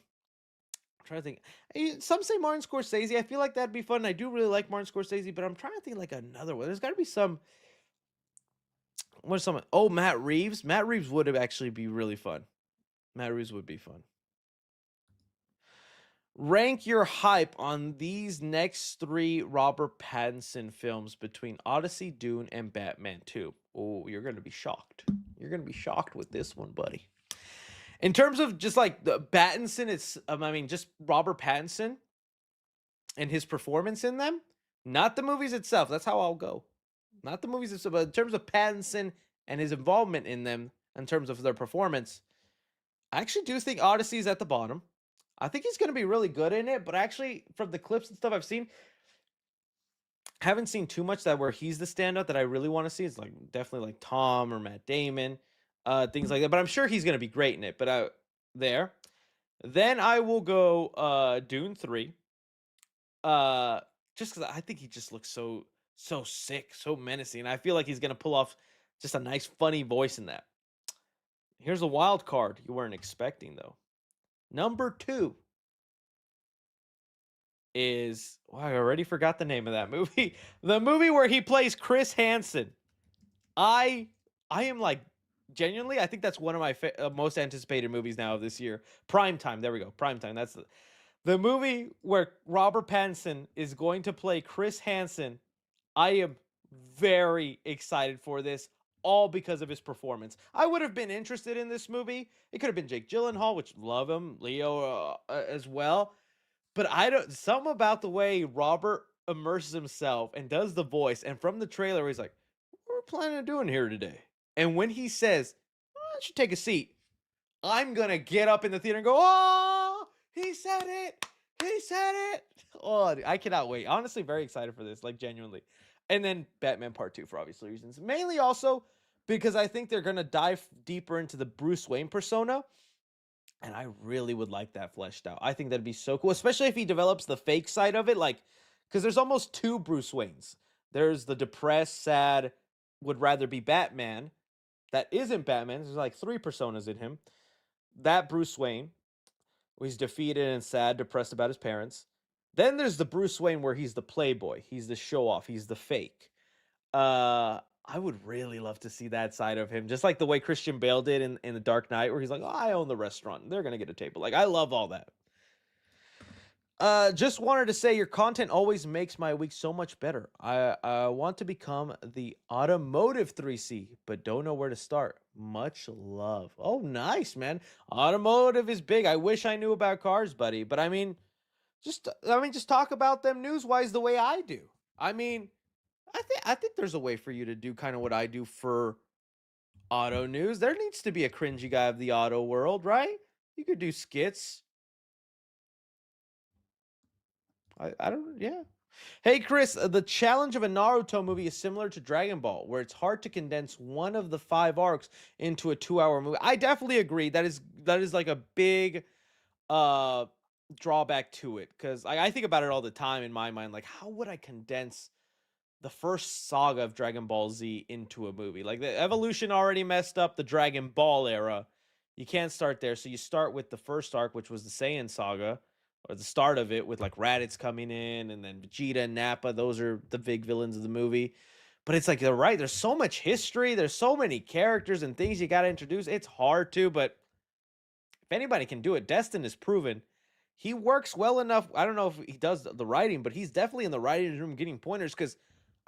trying to think. Some say Martin Scorsese. I feel like that'd be fun. I do really like Martin Scorsese, but I'm trying to think like another one. There's got to be some. What's some? Oh, Matt Reeves. Matt Reeves would have actually be really fun. Matt Reeves would be fun. Rank your hype on these next 3 Robert Pattinson films between Odyssey, Dune, and Batman 2. Oh, you're going to be shocked. You're going to be shocked with this one, buddy. In terms of just like the Pattinson, it's, just Robert Pattinson and his performance in them, not the movies itself. That's how I'll go. Not the movies itself, but in terms of Pattinson and his involvement in them, in terms of their performance, I actually do think Odyssey is at the bottom. I think he's going to be really good in it, but actually, from the clips and stuff I've seen, haven't seen too much that where he's the standout that I really want to see. It's like definitely like Tom or Matt Damon, things like that. But I'm sure he's going to be great in it. But there. Then I will go Dune 3. Just because I think he just looks so sick, so menacing. I feel like he's going to pull off just a nice, funny voice in that. Here's a wild card you weren't expecting, though. Number 2 is, I already forgot the name of that movie. The movie where he plays Chris Hansen. I am like, genuinely, I think that's one of my most anticipated movies now of this year. Primetime, there we go, Primetime. That's the movie where Robert Pattinson is going to play Chris Hansen. I am very excited for this. All because of his performance. I would have been interested in this movie. It could have been Jake Gyllenhaal, which love him, Leo as well. But something about the way Robert immerses himself and does the voice, and from the trailer, he's like, "What are we planning on doing here today?" And when he says, "I should take a seat," I'm gonna get up in the theater and go, "Oh, he said it! He said it!" Oh, I cannot wait. Honestly, very excited for this, like genuinely. And then Batman Part 2 for obvious reasons. Mainly also because I think they're going to dive deeper into the Bruce Wayne persona. And I really would like that fleshed out. I think that'd be so cool, especially if he develops the fake side of it. Like, because there's almost 2 Bruce Waynes. There's the depressed, sad, would rather be Batman. That isn't Batman. There's like 3 personas in him. That Bruce Wayne, where he's defeated and sad, depressed about his parents. Then there's the Bruce Wayne where he's the playboy. He's the show-off. He's the fake. I would really love to see that side of him, just like the way Christian Bale did in The Dark Knight, where he's like, "Oh, I own the restaurant. They're gonna get a table." Like, I love all that. Just wanted to say your content always makes my week so much better. I want to become the automotive 3C, but don't know where to start. Much love. Oh, nice, man. Automotive is big. I wish I knew about cars, buddy. But just talk about them news-wise the way I do. I mean, I think there's a way for you to do kind of what I do for auto news. There needs to be a cringy guy of the auto world, right? You could do skits. I don't, yeah. Hey, Chris, the challenge of a Naruto movie is similar to Dragon Ball, where it's hard to condense one of the 5 arcs into a 2-hour movie. I definitely agree. That is like a big uh drawback to it, because I think about it all the time in my mind. Like, how would I condense the first saga of Dragon Ball Z into a movie? Like, the evolution already messed up the Dragon Ball era. You can't start there, so you start with the first arc, which was the Saiyan saga, or the start of it with like Raditz coming in, and then Vegeta and Nappa. Those are the big villains of the movie. But it's like, they're right. There's so much history. There's so many characters and things you got to introduce. It's hard to, but if anybody can do it, Destin is proven. He works well enough. I don't know if he does the writing, but he's definitely in the writing room getting pointers, because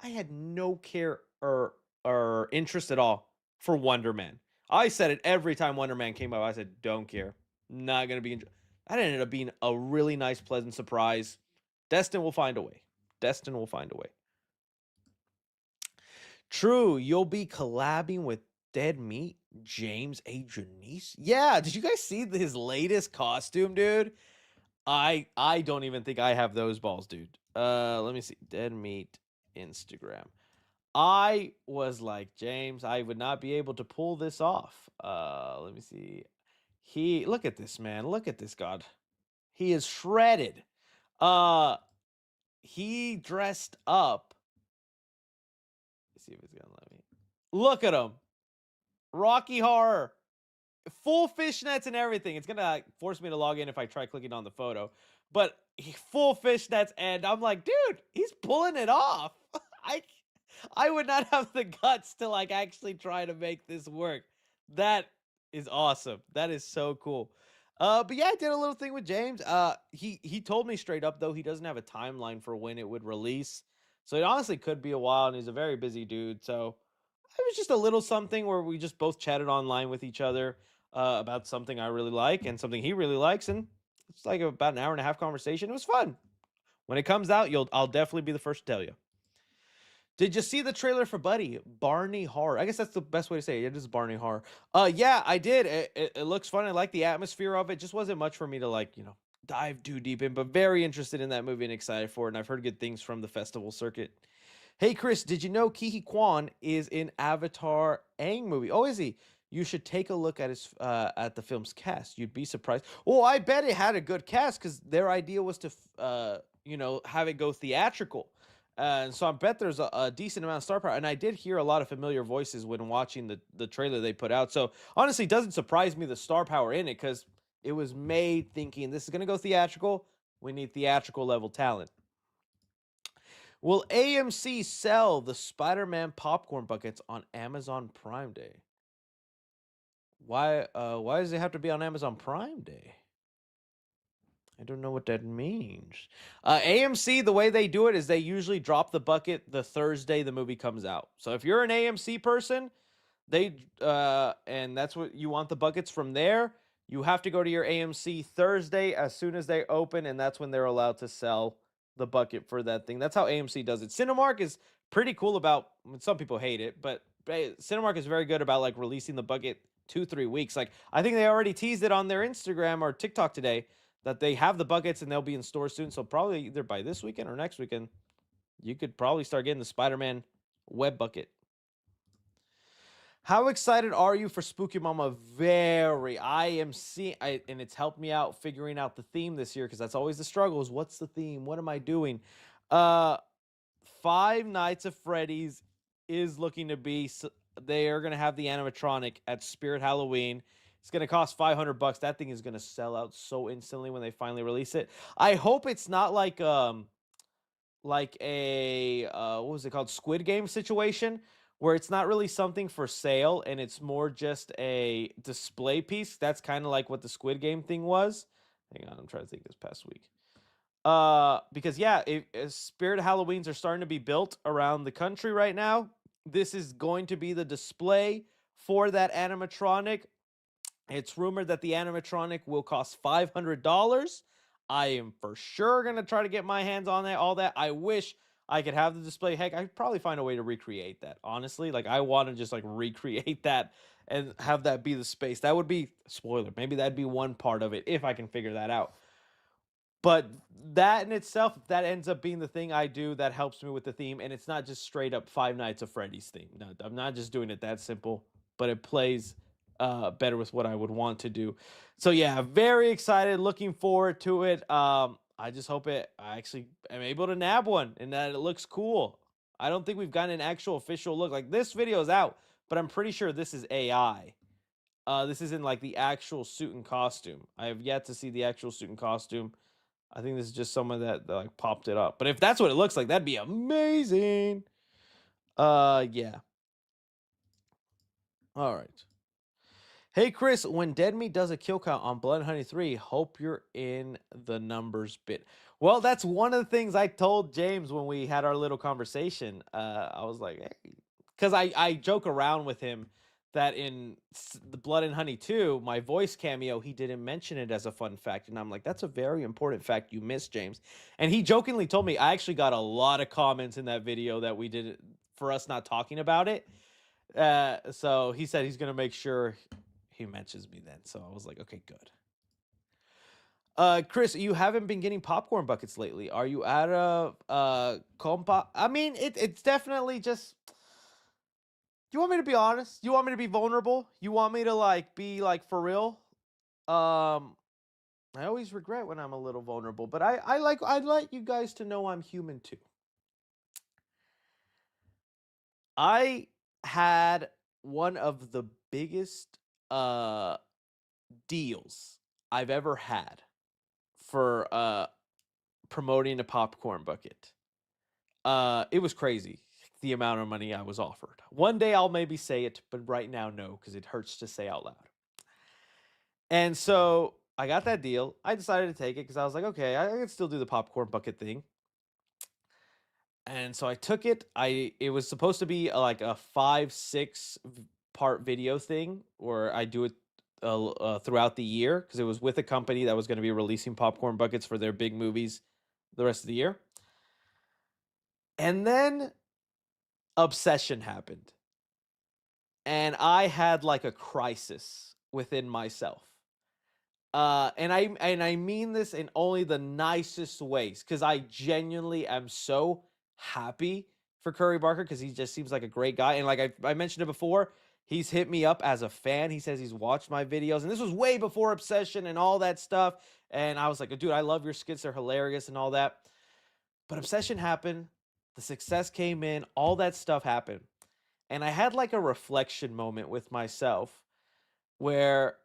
I had no care or interest at all for Wonder Man. I said it every time Wonder Man came up. I said, don't care. Not going to be. That ended up being a really nice, pleasant surprise. Destin will find a way. Destin will find a way. True, you'll be collabing with Dead Meat, James A. Janice. Yeah, did you guys see his latest costume, dude? I don't even think I have those balls, dude. Let me see. Dead Meat Instagram. I was like, James, I would not be able to pull this off. Let me see. Look at this, man. Look at this god. He is shredded. He dressed up. Let's see if it's gonna let me. Look at him. Rocky Horror. Full fishnets and everything. It's gonna force me to log in if I try clicking on the photo. But full fishnets, and I'm like, dude, he's pulling it off. I would not have the guts to like actually try to make this work. That is awesome. That is so cool. But yeah, I did a little thing with James. He told me straight up though he doesn't have a timeline for when it would release. So it honestly could be a while, and he's a very busy dude. So it was just a little something where we just both chatted online with each other about something I really like and something he really likes, and it's like about an hour and a half conversation. It was fun. When it comes out, I'll definitely be the first to tell you. Did you see the trailer for Buddy? Barney Horror. I guess that's the best way to say it. It is Barney Horror. Yeah, I did. It looks fun. I like the atmosphere of it. Just wasn't much for me to like, dive too deep in, but very interested in that movie and excited for it. And I've heard good things from the festival circuit. Hey, Chris, did you know Ki Kwan is in Avatar Aang movie? Oh, is he? You should take a look at at the film's cast. You'd be surprised. Well, I bet it had a good cast, because their idea was to, have it go theatrical. And so I bet there's a decent amount of star power. And I did hear a lot of familiar voices when watching the trailer they put out. So honestly, it doesn't surprise me the star power in it, because it was made thinking this is going to go theatrical. We need theatrical level talent. Will AMC sell the Spider-Man popcorn buckets on Amazon Prime Day? Why does it have to be on Amazon Prime Day? I don't know what that means. AMC, the way they do it is they usually drop the bucket the Thursday the movie comes out. So if you're an AMC person, and that's what you want the buckets from there, you have to go to your AMC Thursday as soon as they open, and that's when they're allowed to sell the bucket for that thing. That's how AMC does it. Cinemark is pretty cool about, some people hate it, but Cinemark is very good about like releasing the bucket 2-3 weeks. Like, I think they already teased it on their Instagram or TikTok today that they have the buckets and they'll be in stores soon. So probably either by this weekend or next weekend, you could probably start getting the Spider-Man web bucket. How excited are you for Spooky Mama? Very. And it's helped me out figuring out the theme this year, because that's always the struggle is, what's the theme? What am I doing? Five Nights at Freddy's is looking to be, they are going to have the animatronic at Spirit Halloween. It's going to cost $500. That thing is going to sell out so instantly when they finally release it. I hope it's not like like a what was it called, Squid Game situation, where it's not really something for sale and it's more just a display piece. That's kind of like what the Squid Game thing was. Hang on, I'm trying to think this past week. Because yeah, Spirit Halloweens are starting to be built around the country right now. This is going to be the display for that animatronic. It's rumored that the animatronic will cost $500. I am for sure gonna try to get my hands on that. All that. I wish I could have the display. Heck, I'd probably find a way to recreate that. Honestly, like I want to just like recreate that and have that be the space. That would be spoiler. Maybe that'd be one part of it if I can figure that out. But that in itself, if that ends up being the thing I do, that helps me with the theme, and it's not just straight up Five Nights at Freddy's theme. No, I'm not just doing it that simple, but it plays better with what I would want to do. So yeah, very excited, looking forward to it. I just hope I actually am able to nab one and that it looks cool. I don't think we've gotten an actual official look. Like this video is out, but I'm pretty sure this is AI. This isn't like the actual suit and costume. I have yet to see the actual suit and costume. I think this is just someone that like popped it up. But if that's what it looks like, that'd be amazing. Yeah. All right. Hey Chris, when Dead Meat does a kill count on Blood and Honey 3, hope you're in the numbers bit. Well, that's one of the things I told James when we had our little conversation. I was like, hey, because I joke around with him that in the Blood and Honey 2, my voice cameo, he didn't mention it as a fun fact. And I'm like, that's a very important fact you missed, James. And he jokingly told me I actually got a lot of comments in that video that we did for us not talking about it. So he said he's going to make sure he mentions me then. So I was like, okay, good. Chris, you haven't been getting popcorn buckets lately. Are you out of compa? I mean, it's definitely just. You want me to be honest? You want me to be vulnerable? You want me to like be like for real? I always regret when I'm a little vulnerable, but I'd like you guys to know I'm human too. I had one of the biggest deals I've ever had for promoting a popcorn bucket. It was crazy the amount of money I was offered. One day I'll maybe say it, but right now no, because it hurts to say out loud. And so I got that deal. I decided to take it because I was like, okay, I can still do the popcorn bucket thing. And so I took it. It was supposed to be like a 5-6 part video thing where I do it throughout the year because it was with a company that was going to be releasing popcorn buckets for their big movies the rest of the year. And then Obsession happened. And I had like a crisis within myself. And I mean this in only the nicest ways because I genuinely am so happy for Curry Barker because he just seems like a great guy. And like I mentioned it before, he's hit me up as a fan. He says he's watched my videos, and this was way before Obsession and all that stuff. And I was like, dude, I love your skits. They're hilarious and all that. But Obsession happened. The success came in. All that stuff happened. And I had like a reflection moment with myself where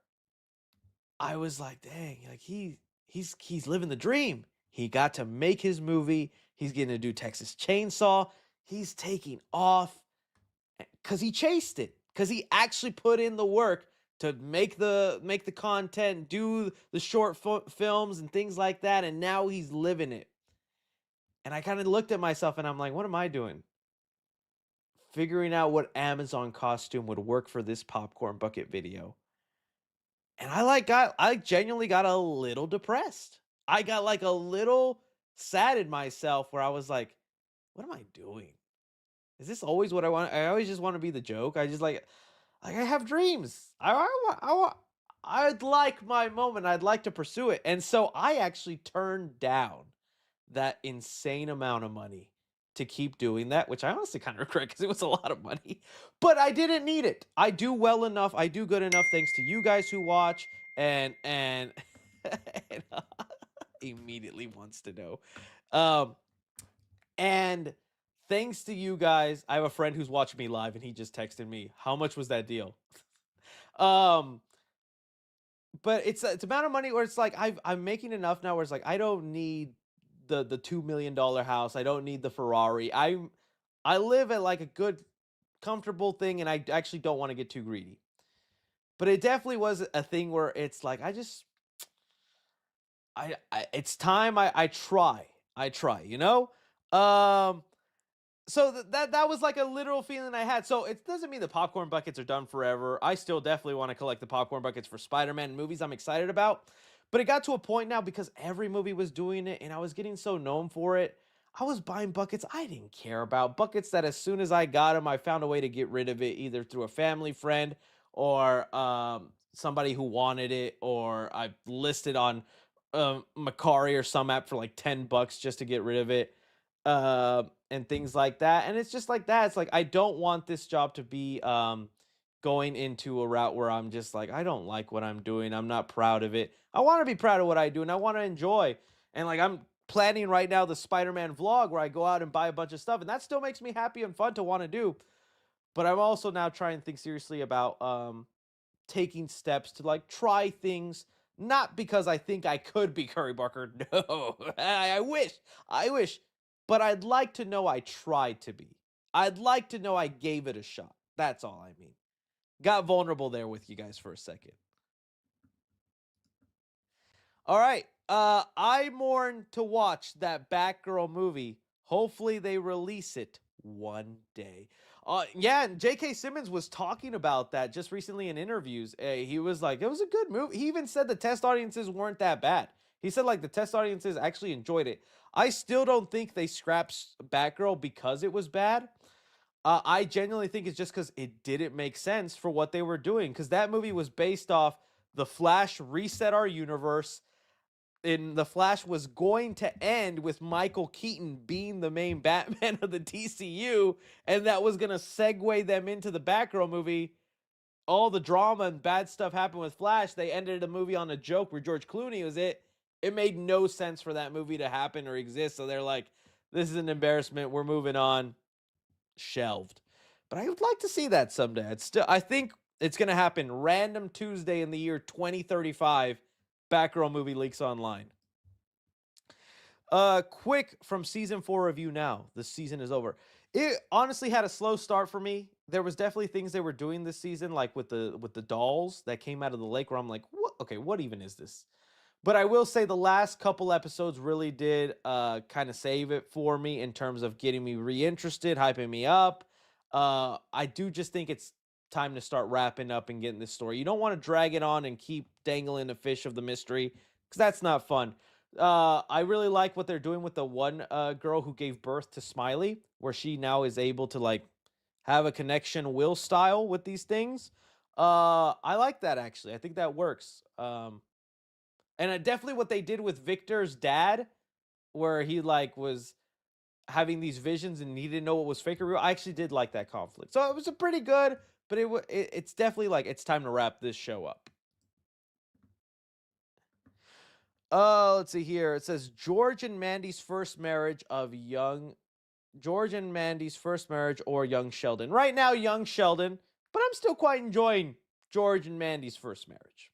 I was like, dang, like he's living the dream. He got to make his movie. He's getting to do Texas Chainsaw. He's taking off because he chased it. Because he actually put in the work to make the content, do the short films and things like that. And now he's living it. And I kind of looked at myself and I'm like, what am I doing? Figuring out what Amazon costume would work for this popcorn bucket video. And I genuinely got a little depressed. I got like a little sad in myself where I was like, what am I doing? Is this always what I want? I always just want to be the joke. I just like I have dreams. I'd like my moment. I'd like to pursue it. And so I actually turned down that insane amount of money to keep doing that, which I honestly kind of regret because it was a lot of money, but I didn't need it. I do well enough. I do good enough thanks to you guys who watch and immediately wants to know. And thanks to you guys, I have a friend who's watching me live and he just texted me, how much was that deal? But it's amount of money where it's like I'm making enough now where it's like I don't need the $2 million house. I don't need the Ferrari. I live at like a good, comfortable thing, and I actually don't want to get too greedy. But it definitely was a thing where it's like I it's time I try. I try, you know? Um so that was like a literal feeling I had. So it doesn't mean the popcorn buckets are done forever. I still definitely want to collect the popcorn buckets for Spider-Man movies I'm excited about. But it got to a point now because every movie was doing it and I was getting so known for it. I was buying buckets I didn't care about. Buckets that as soon as I got them, I found a way to get rid of it either through a family friend or somebody who wanted it, or I listed on Macari or some app for like $10 just to get rid of it. And things like that. And it's just like that. It's like I don't want this job to be going into a route where I'm just like, I don't like what I'm doing. I'm not proud of it. I want to be proud of what I do and I want to enjoy. And like I'm planning right now the Spider-Man vlog where I go out and buy a bunch of stuff, and that still makes me happy and fun to want to do. But I'm also now trying to think seriously about taking steps to like try things, not because I think I could be Curry Barker. No, I wish, but I'd like to know I tried to be. I'd like to know I gave it a shot. That's all I mean. Got vulnerable there with you guys for a second. All right. I mourn to watch that Batgirl movie. Hopefully they release it one day. Yeah, and J.K. Simmons was talking about that just recently in interviews. He was like, it was a good movie. He even said the test audiences weren't that bad. He said like the test audiences actually enjoyed it. I still don't think they scrapped Batgirl because it was bad. I genuinely think it's just because it didn't make sense for what they were doing. Because that movie was based off the Flash reset our universe, and the Flash was going to end with Michael Keaton being the main Batman of the DCU, and that was going to segue them into the Batgirl movie. All the drama and bad stuff happened with Flash. They ended the movie on a joke where George Clooney was it. It made no sense for that movie to happen or exist, so they're like, this is an embarrassment. We're moving on. Shelved. But I would like to see that someday. I think it's going to happen random Tuesday in the year 2035. Batgirl movie leaks online. Quick from season 4 review now. The season is over. It honestly had a slow start for me. There was definitely things they were doing this season, like with the dolls that came out of the lake, where I'm like, what? Okay, what even is this? But I will say the last couple episodes really did kind of save it for me in terms of getting me reinterested, hyping me up. I do just think it's time to start wrapping up and getting this story. You don't want to drag it on and keep dangling the fish of the mystery, because that's not fun. I really like what they're doing with the one girl who gave birth to Smiley, where she now is able to like have a connection will style with these things. I like that actually. I think that works. And definitely what they did with Victor's dad, where he like was having these visions and he didn't know what was fake or real. I actually did like that conflict. So it was a pretty good, but it's definitely like it's time to wrap this show up. Let's see here. It says George and Mandy's first marriage or young Sheldon. Right now, young Sheldon, but I'm still quite enjoying George and Mandy's first marriage.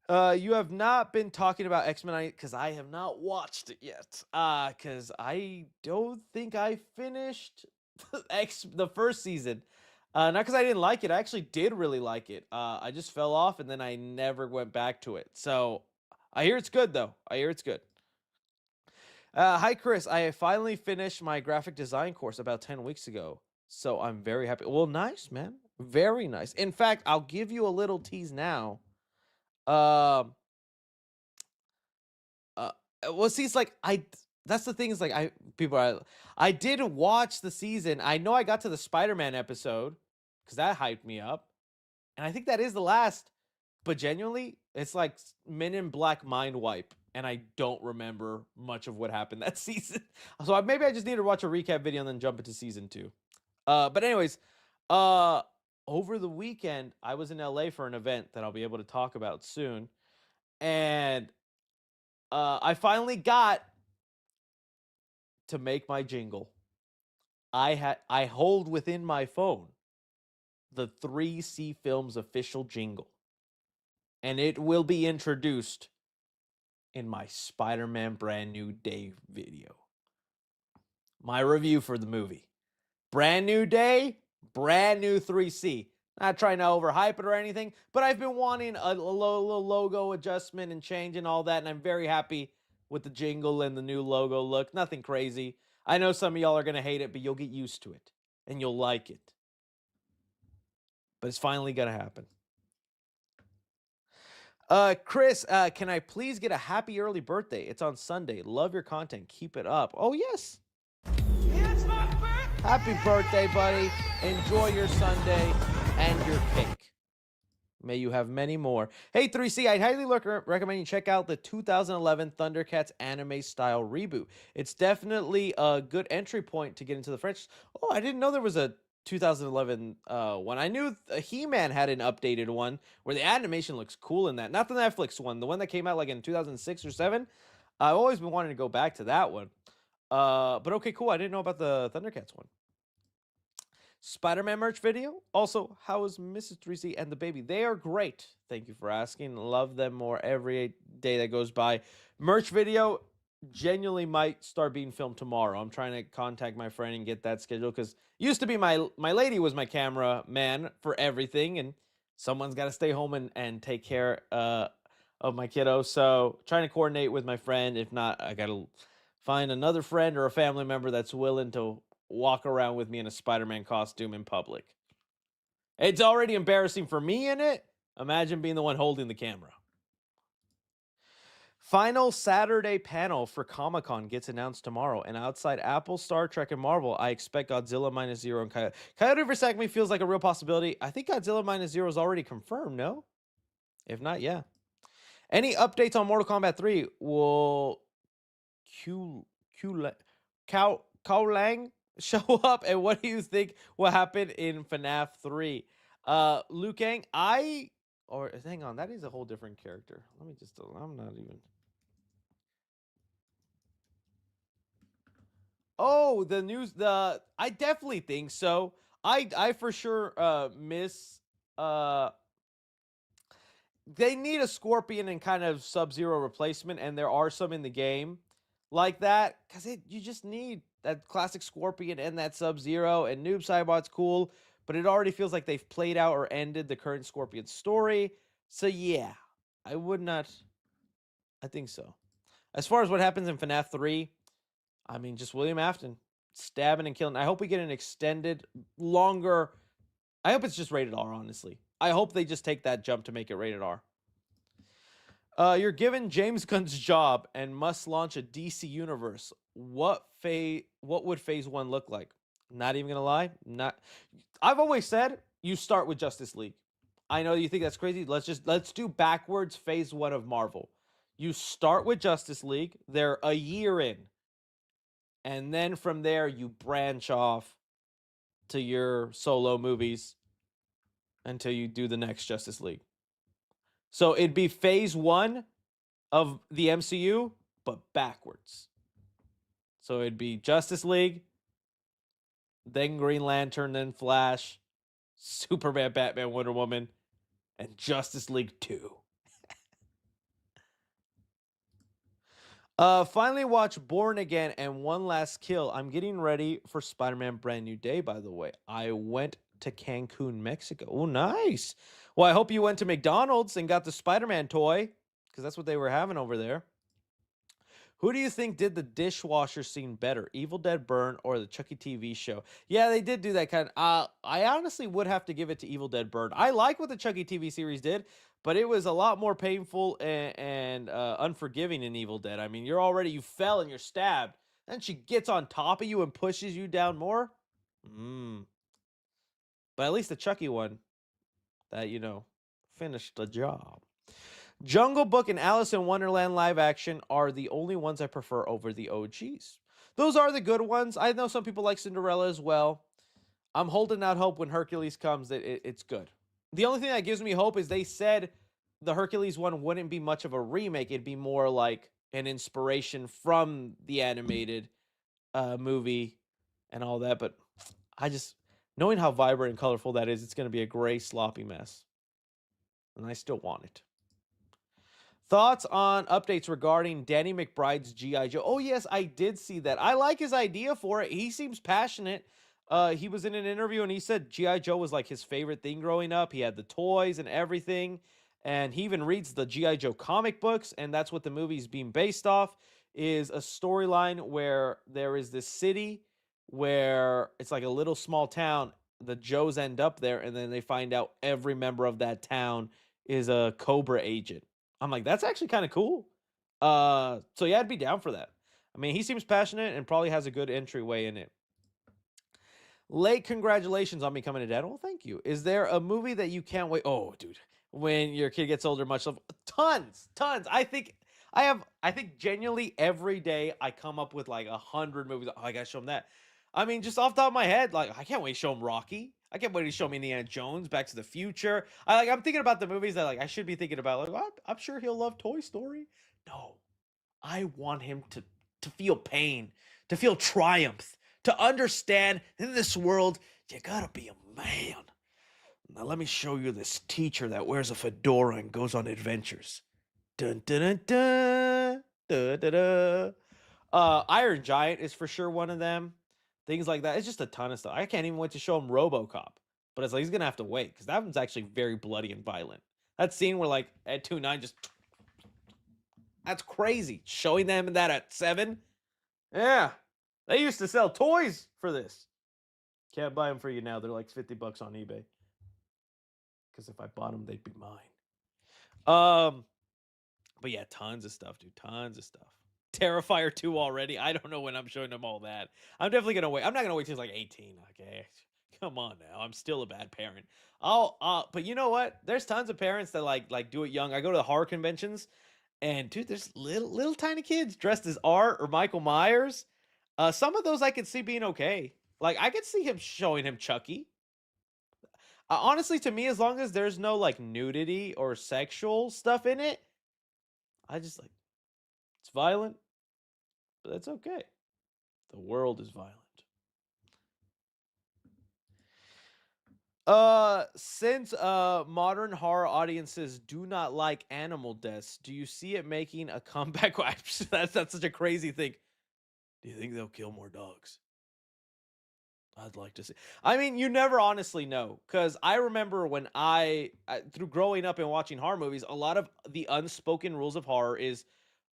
You have not been talking about X-Men because I have not watched it yet. Because I don't think I finished the first season. Not because I didn't like it. I actually did really like it. I just fell off and then I never went back to it. So I hear it's good though. I hear it's good. Hi Chris, I finally finished my graphic design course about 10 weeks ago. So I'm very happy. Well, nice, man. Very nice. In fact, I'll give you a little tease now. Well, see, it's like that's the thing is like I did watch the season. I know I got to the Spider-Man episode because that hyped me up, and I think that is the last. But genuinely, it's like Men in Black mind wipe, and I don't remember much of what happened that season. So maybe I just need to watch a recap video and then jump into season 2. But anyways, over the weekend I was in LA for an event that I'll be able to talk about soon. And I finally got to make my jingle. I hold within my phone the 3C Films official jingle, and it will be introduced in my Spider-Man Brand New Day video. My review for the movie. Brand new day, brand new 3C. Not trying to overhype it or anything, but I've been wanting a little logo adjustment and change and all that, and I'm very happy with the jingle and the new logo look. Nothing crazy. I know some of y'all are going to hate it, but you'll get used to it, and you'll like it. But it's finally going to happen. Chris, can I please get a happy early birthday? It's on Sunday. Love your content. Keep it up. Oh, yes. It's my birthday! Happy birthday, buddy. Enjoy your Sunday and your cake. May you have many more. Hey, 3C, I'd highly recommend you check out the 2011 Thundercats anime-style reboot. It's definitely a good entry point to get into the franchise. Oh, I didn't know there was a 2011 one. I knew He-Man had an updated one where the animation looks cool in that. Not the Netflix one, the one that came out like in 2006 or 7. I've always been wanting to go back to that one. But okay, cool. I didn't know about the Thundercats one. Spider-Man merch video. Also, how is Mrs. 3C and the baby? They are great. Thank you for asking. Love them more every day that goes by. Merch video genuinely might start being filmed tomorrow. I'm trying to contact my friend and get that scheduled because used to be my lady was my camera man for everything, and someone's got to stay home and take care of my kiddo. So trying to coordinate with my friend. If not, I got to find another friend or a family member that's willing to walk around with me in a Spider-Man costume in public. It's already embarrassing for me in it. Imagine being the one holding the camera. Final Saturday panel for Comic-Con gets announced tomorrow. And outside Apple, Star Trek, and Marvel, I expect Godzilla Minus Zero and Coyote. Coyote vs. Acme feels like a real possibility. I think Godzilla Minus Zero is already confirmed, no? If not, yeah. Any updates on Mortal Kombat 3? Will Kao Lang show up, and what do you think will happen in FNAF 3? Liu Kang, hang on, that is a whole different character. I'm not even. Oh, the news, I definitely think so. I for sure miss they need a Scorpion and kind of Sub-Zero replacement, and there are some in the game like that, because you just need that classic Scorpion and that Sub-Zero, and Noob Saibot's cool, but it already feels like they've played out or ended the current Scorpion story. So yeah, I think so. As far as what happens in FNAF 3, I mean, just William Afton stabbing and killing. I hope we get an extended, longer. I hope it's just rated R, honestly. I hope they just take that jump to make it rated R. You're given James Gunn's job and must launch a DC universe. What would phase 1 look like? Not even gonna lie. I've always said you start with Justice League. I know you think that's crazy. Let's do backwards phase 1 of Marvel. You start with Justice League. They're a year in. And then from there, you branch off to your solo movies until you do the next Justice League. So it'd be phase 1 of the MCU, but backwards. So it'd be Justice League, then Green Lantern, then Flash, Superman, Batman, Wonder Woman, and Justice League 2. Finally watch Born Again and One Last Kill. I'm getting ready for Spider-Man Brand New Day, by the way. I went to Cancun, Mexico. Oh, nice. Well, I hope you went to McDonald's and got the Spider-Man toy, because that's what they were having over there. Who do you think did the dishwasher scene better, Evil Dead Burn or the Chucky TV show? Yeah, they did do that kind of. I honestly would have to give it to Evil Dead Burn. I like what the Chucky TV series did, but it was a lot more painful and unforgiving in Evil Dead. I mean, you fell and you're stabbed. Then she gets on top of you and pushes you down more. But at least the Chucky one, that, finished the job. Jungle Book and Alice in Wonderland live action are the only ones I prefer over the OGs. Those are the good ones. I know some people like Cinderella as well. I'm holding out hope when Hercules comes that it's good. The only thing that gives me hope is they said the Hercules one wouldn't be much of a remake. It'd be more like an inspiration from the animated movie and all that. But knowing how vibrant and colorful that is, it's going to be a gray, sloppy mess. And I still want it. Thoughts on updates regarding Danny McBride's G.I. Joe? Oh, yes, I did see that. I like his idea for it. He seems passionate. He was in an interview and he said G.I. Joe was like his favorite thing growing up. He had the toys and everything. And he even reads the G.I. Joe comic books. And that's what the movie's being based off, is a storyline where there is this city where it's like a little small town. The Joes end up there and then they find out every member of that town is a Cobra agent. I'm like, that's actually kind of cool. So yeah, I'd be down for that. I mean, he seems passionate and probably has a good entryway in it. Late congratulations on becoming a dad. Well, thank you. Is there a movie that you can't wait? Oh, dude, when your kid gets older, much love. Tons. I think genuinely every day I come up with like 100 movies. Oh, I gotta show him that. I mean, just off the top of my head, like I can't wait to show him Rocky. I can't wait to show him Indiana Jones, Back to the Future. I'm thinking about the movies that like I should be thinking about. Like, well, I'm sure he'll love Toy Story. No, I want him to feel pain, to feel triumph, to understand in this world you gotta be a man. Now let me show you this teacher that wears a fedora and goes on adventures. Dun dun dun dun dun dun dun. Iron Giant is for sure one of them. Things like that. It's just a ton of stuff. I can't even wait to show him RoboCop, but it's like he's gonna have to wait because that one's actually very bloody and violent. That scene where like at 2-9 just that's crazy. Showing them that at 7, yeah, they used to sell toys for this. Can't buy them for you now. They're like $50 on eBay. Because if I bought them, they'd be mine. But yeah, tons of stuff, dude. Tons of stuff. Terrifier 2 already. I don't know when I'm showing them all that. I'm definitely gonna wait. I'm not gonna wait till he's like 18. Okay, come on now. I'm still a bad parent. But you know what? There's tons of parents that like do it young. I go to the horror conventions, and dude, there's little tiny kids dressed as Art or Michael Myers. Some of those I could see being okay. Like I could see him showing him Chucky. Honestly, to me, as long as there's no like nudity or sexual stuff in it, I just like it's violent, but that's okay. The world is violent. Since modern horror audiences do not like animal deaths, do you see it making a comeback? That's such a crazy thing. Do you think they'll kill more dogs? I'd like to see. I mean, you never honestly know, because I remember when through growing up and watching horror movies, a lot of the unspoken rules of horror is,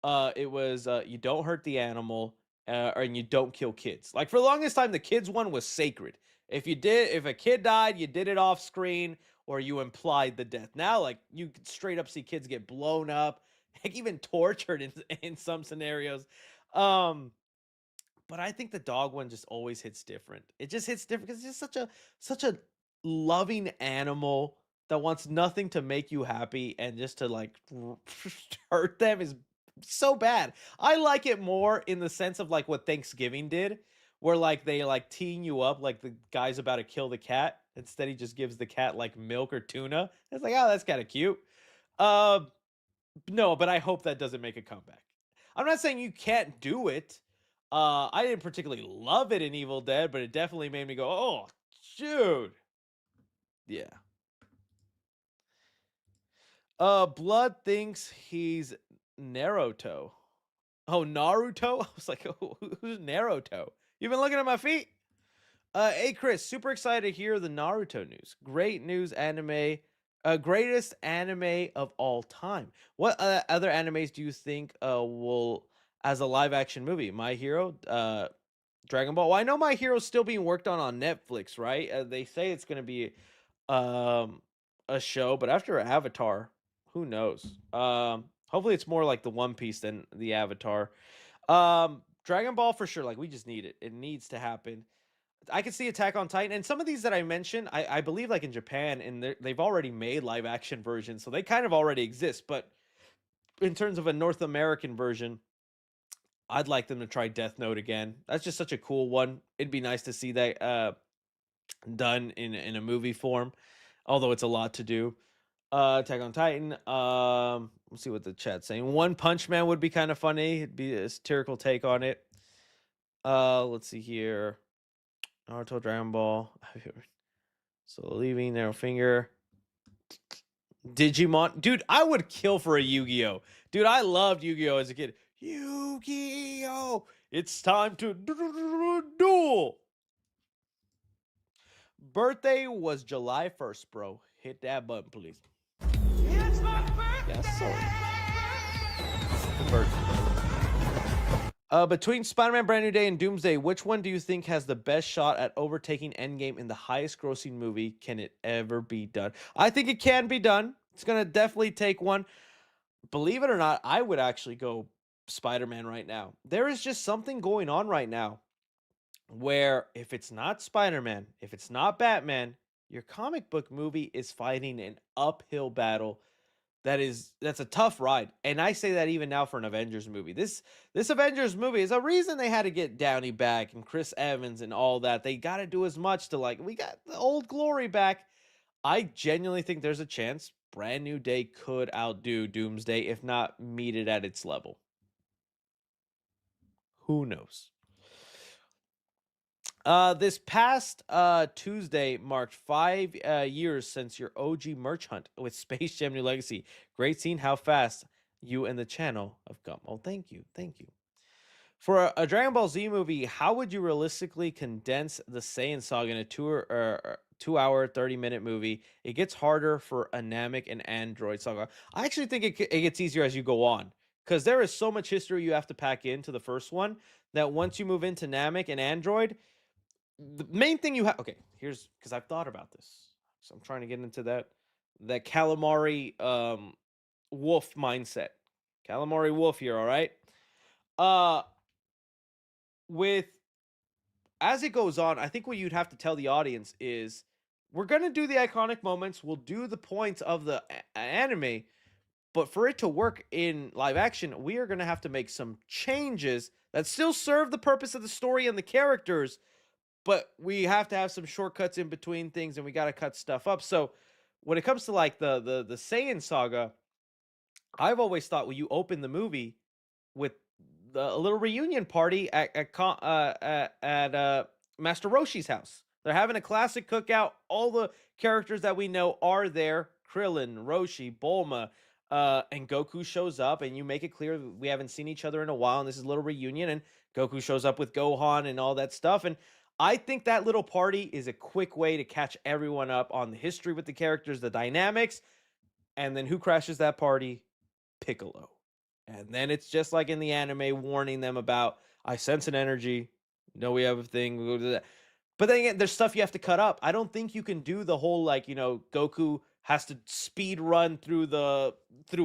you don't hurt the animal, and you don't kill kids. Like for the longest time, the kids one was sacred. If a kid died, you did it off screen or you implied the death. Now, like you could straight up see kids get blown up, like even tortured in some scenarios. But I think the dog one just always hits different. It just hits different because it's just such a loving animal that wants nothing to make you happy and just to like hurt them is so bad. I like it more in the sense of like what Thanksgiving did, where like they like teeing you up like the guy's about to kill the cat. Instead, he just gives the cat like milk or tuna. It's like, oh, that's kind of cute. No, but I hope that doesn't make a comeback. I'm not saying you can't do it. I didn't particularly love it in Evil Dead, but it definitely made me go, oh, dude. Yeah. Blood thinks he's Naruto. Oh, Naruto? I was like, oh, who's Naruto? You've been looking at my feet? Hey, Chris, super excited to hear the Naruto news. Great news anime. Greatest anime of all time. What other animes do you think will, as a live action movie? My Hero, Dragon Ball. Well, I know My Hero's still being worked on Netflix, right? They say it's going to be a show, but after Avatar, who knows? Hopefully it's more like the One Piece than the Avatar. Dragon Ball for sure. Like we just need it. It needs to happen. I can see Attack on Titan, and some of these that I mentioned, I believe like in Japan, and they've already made live action versions, so they kind of already exist. But in terms of a North American version, I'd like them to try Death Note again. That's just such a cool one. It'd be nice to see that done in a movie form, although it's a lot to do. Attack on Titan. Let's see what the chat's saying. One Punch Man would be kind of funny. It'd be a satirical take on it. Let's see here. Naruto, Dragon Ball. So leaving Narrow Finger. Digimon, dude, I would kill for a Yu-Gi-Oh. Dude, I loved Yu-Gi-Oh as a kid. Yu-Gi-Oh, it's time to duel. Birthday was July 1st, bro. Hit that button, please. It's my birthday. Yes, sir. Birthday. Between Spider-Man Brand New Day and Doomsday, which one do you think has the best shot at overtaking Endgame in the highest grossing movie? Can it ever be done? I think it can be done. It's going to definitely take one. Believe it or not, I would actually go Spider-Man right now. There is just something going on right now where if it's not Spider-Man, if it's not Batman, your comic book movie is fighting an uphill battle that's a tough ride. And I say that even now for an Avengers movie. This Avengers movie is a reason they had to get Downey back and Chris Evans and all that. They got to do as much to like, we got the old glory back. I genuinely think there's a chance Brand New Day could outdo Doomsday, if not meet it at its level. Who knows? This past Tuesday marked 5 years since your OG merch hunt with Space Jam New Legacy. Great seeing how fast you and the channel have come. Oh, thank you. Thank you. For a Dragon Ball Z movie, how would you realistically condense the Saiyan saga in a 2 hour, 30-minute movie? It gets harder for a Namek and Android saga. I actually think it gets easier as you go on, because there is so much history you have to pack into the first one that once you move into Namek and Android, the main thing you have, okay, here's, because I've thought about this, so I'm trying to get into that calamari wolf mindset. Calamari wolf here, all right? With as it goes on, I think what you'd have to tell the audience is we're gonna do the iconic moments, we'll do the points of the anime, but for it to work in live action, we are gonna have to make some changes that still serve the purpose of the story and the characters, but we have to have some shortcuts in between things, and we got to cut stuff up. So when it comes to like the Saiyan saga, I've always thought when you open the movie with a little reunion party at Master Roshi's house. They're having a classic cookout. All the characters that we know are there. Krillin, Roshi, Bulma, and Goku shows up, and you make it clear we haven't seen each other in a while, and this is a little reunion, and Goku shows up with Gohan and all that stuff. And I think that little party is a quick way to catch everyone up on the history with the characters, the dynamics, and then who crashes that party? Piccolo. And then it's just like in the anime, warning them about, I sense an energy. No, we have a thing. We'll do that. But then again, there's stuff you have to cut up. I don't think you can do the whole, like, Goku has to speed run through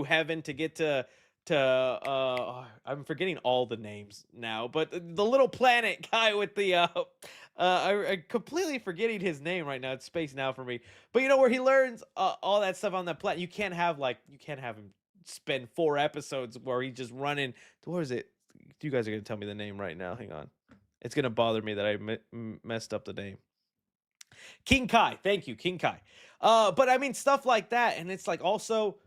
heaven to get to I'm forgetting all the names now, but the little planet guy with the I'm completely forgetting his name right now. It's space now for me. But where he learns all that stuff on that planet. You can't have him spend 4 episodes where he's just running. What is it? You guys are gonna tell me the name right now. Hang on. It's gonna bother me that I messed up the name. King Kai. Thank you, King Kai. But I mean stuff like that, and it's like also,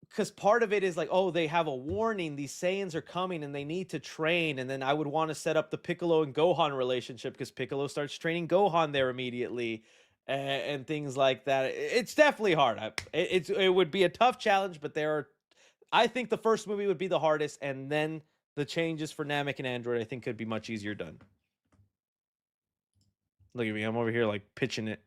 because part of it is like, oh, they have a warning. These Saiyans are coming and they need to train. And then I would want to set up the Piccolo and Gohan relationship because Piccolo starts training Gohan there immediately and things like that. It's definitely hard. It would be a tough challenge, but I think the first movie would be the hardest. And then the changes for Namek and Android, I think, could be much easier done. Look at me. I'm over here like pitching it.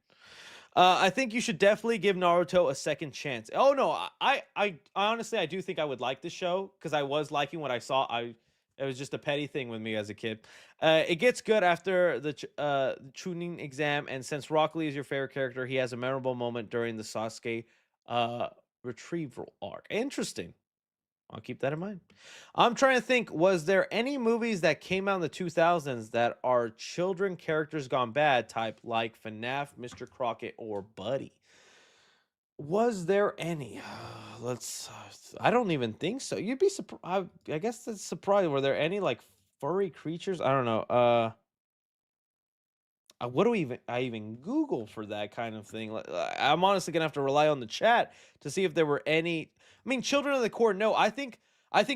I think you should definitely give Naruto a second chance. Oh no, I honestly I do think I would like the show because I was liking what I saw. It was just a petty thing with me as a kid. It gets good after the tuning exam, and since Rock Lee is your favorite character, he has a memorable moment during the Sasuke retrieval arc. Interesting. I'll keep that in mind. I'm trying to think, was there any movies that came out in the 2000s that are children characters gone bad type, like FNAF, Mr. Crockett, or Buddy? Was there any? I don't even think so. You'd be surprised. I guess that's surprising. Were there any like furry creatures? I don't know. What do I even Google for that kind of thing? I'm honestly gonna have to rely on the chat to see if there were any. I mean, Children of the Corn. No, I think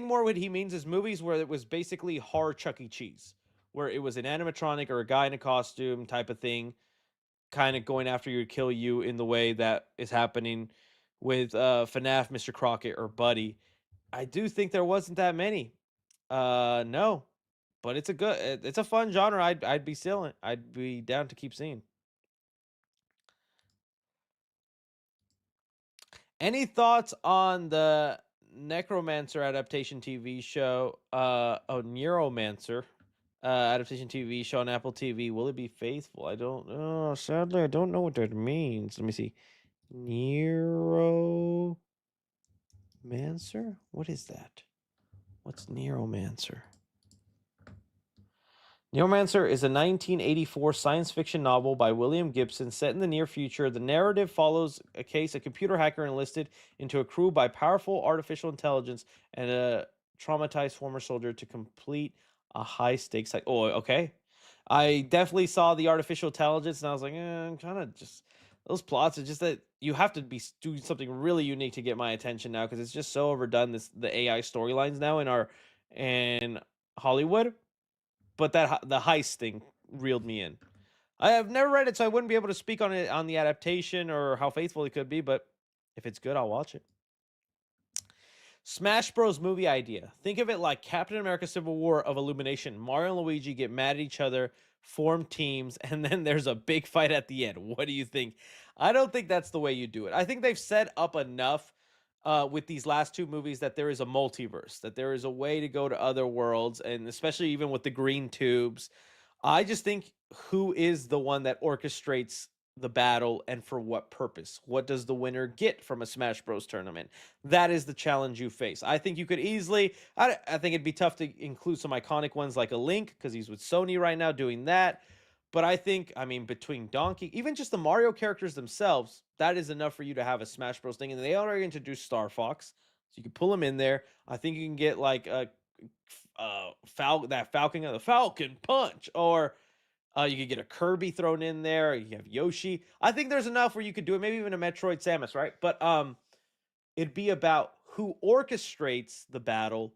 more what he means is movies where it was basically horror Chuck E. Cheese, where it was an animatronic or a guy in a costume type of thing. kind of going after you to kill you in the way that is happening with FNAF, Mr. Crockett, or Buddy. I do think there wasn't that many. No, but it's a fun genre. I'd be still I'd be down to keep seeing. Any thoughts on the Necromancer adaptation TV show? Neuromancer adaptation TV show on Apple TV. Will it be faithful? I don't know. Sadly, I don't know what that means. Let me see. Neuromancer? What is that? What's Neuromancer? Neuromancer is a 1984 science fiction novel by William Gibson set in the near future. The narrative follows a case a computer hacker enlisted into a crew by powerful artificial intelligence and a traumatized former soldier to complete a high stakes. Oh, okay. I definitely saw the artificial intelligence and I was like, kind of just those plots are just that you have to be doing something really unique to get my attention now because it's just so overdone. The AI storylines now in Hollywood, but the heist thing reeled me in. I have never read it, so I wouldn't be able to speak on it on the adaptation or how faithful it could be. But if it's good, I'll watch it. Smash Bros. Movie idea. Think of it like Captain America: Civil War of Illumination. Mario and Luigi get mad at each other, form teams, and then there's a big fight at the end. What do you think? I don't think that's the way you do it. I think they've set up enough with these last two movies that there is a multiverse, that there is a way to go to other worlds, and especially even with the green tubes. I just think who is the one that orchestrates the battle and for what purpose? What does the winner get from a Smash Bros tournament? That is the challenge you face. I think you could easily, I think it'd be tough to include some iconic ones like a Link because he's with Sony right now doing that. But I think, I mean, between Donkey, even just the Mario characters themselves, that is enough for you to have a Smash Bros thing. And they already introduced Star Fox, so you can pull him in there. I think you can get like a Falcon Punch, or you could get a Kirby thrown in there. You have Yoshi. I think there's enough where you could do it. Maybe even a Metroid Samus, right? But it'd be about who orchestrates the battle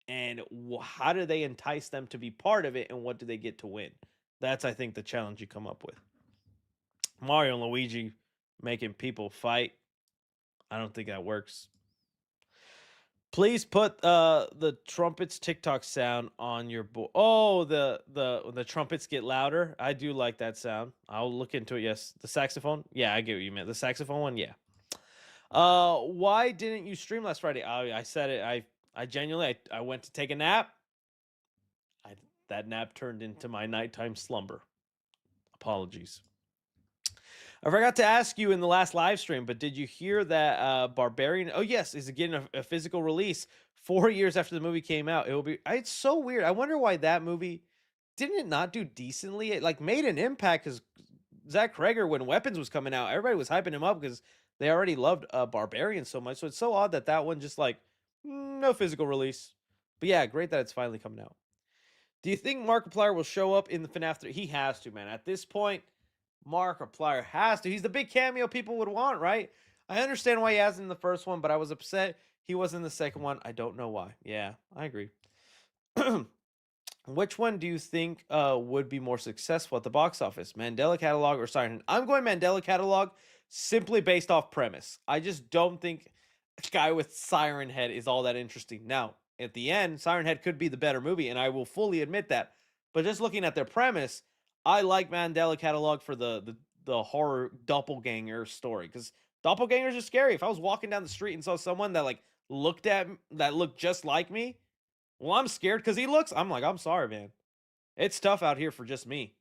and how do they entice them to be part of it, and what do they get to win? That's, I think, the challenge you come up with. Mario and Luigi making people fight. I don't think that works. Please put the trumpets TikTok sound on your board. Oh, the trumpets get louder. I do like that sound. I'll look into it. Yes, the saxophone. Yeah, I get what you meant. The saxophone one. Yeah. Why didn't you stream last Friday? I said it. I genuinely I went to take a nap. That nap turned into my nighttime slumber. Apologies. I forgot to ask you in the last live stream, but did you hear that Barbarian? Oh yes, is getting a physical release 4 years after the movie came out. It will be. It's so weird. I wonder why that movie didn't it not do decently. It like made an impact because Zach Kreger, when Weapons was coming out, everybody was hyping him up because they already loved Barbarian so much. So it's so odd that one just like no physical release. But yeah, great that it's finally coming out. Do you think Markiplier will show up in the FNAF 3? He has to, man. At this point, Markiplier has to. He's the big cameo people would want, right? I understand why he hasn't in the first one, but I was upset he wasn't in the second one. I don't know why. Yeah, I agree. Which one do you think would be more successful at the box office? Mandela Catalog or Siren Head? I'm going Mandela Catalog simply based off premise. I just don't think a guy with Siren Head is all that interesting. Now, at the end, Siren Head could be the better movie, and I will fully admit that. But just looking at their premise, I like Mandela Catalog for the horror doppelganger story, because doppelgangers are scary. If I was walking down the street and saw someone that looked just like me, well, I'm scared because I'm like, I'm sorry, man. It's tough out here for just me.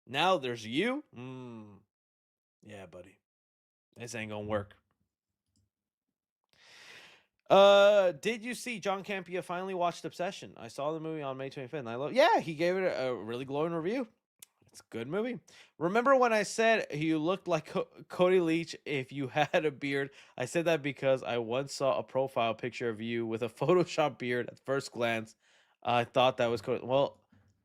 Now there's you. Yeah, buddy. This ain't gonna work. Did you see John Campea finally watched Obsession? I saw the movie on May 25th, and he gave it a really glowing review. It's a good movie. Remember when I said you looked like Cody Leach if you had a beard? I said that because I once saw a profile picture of you with a Photoshop beard at first glance. I thought that was Cody. Well,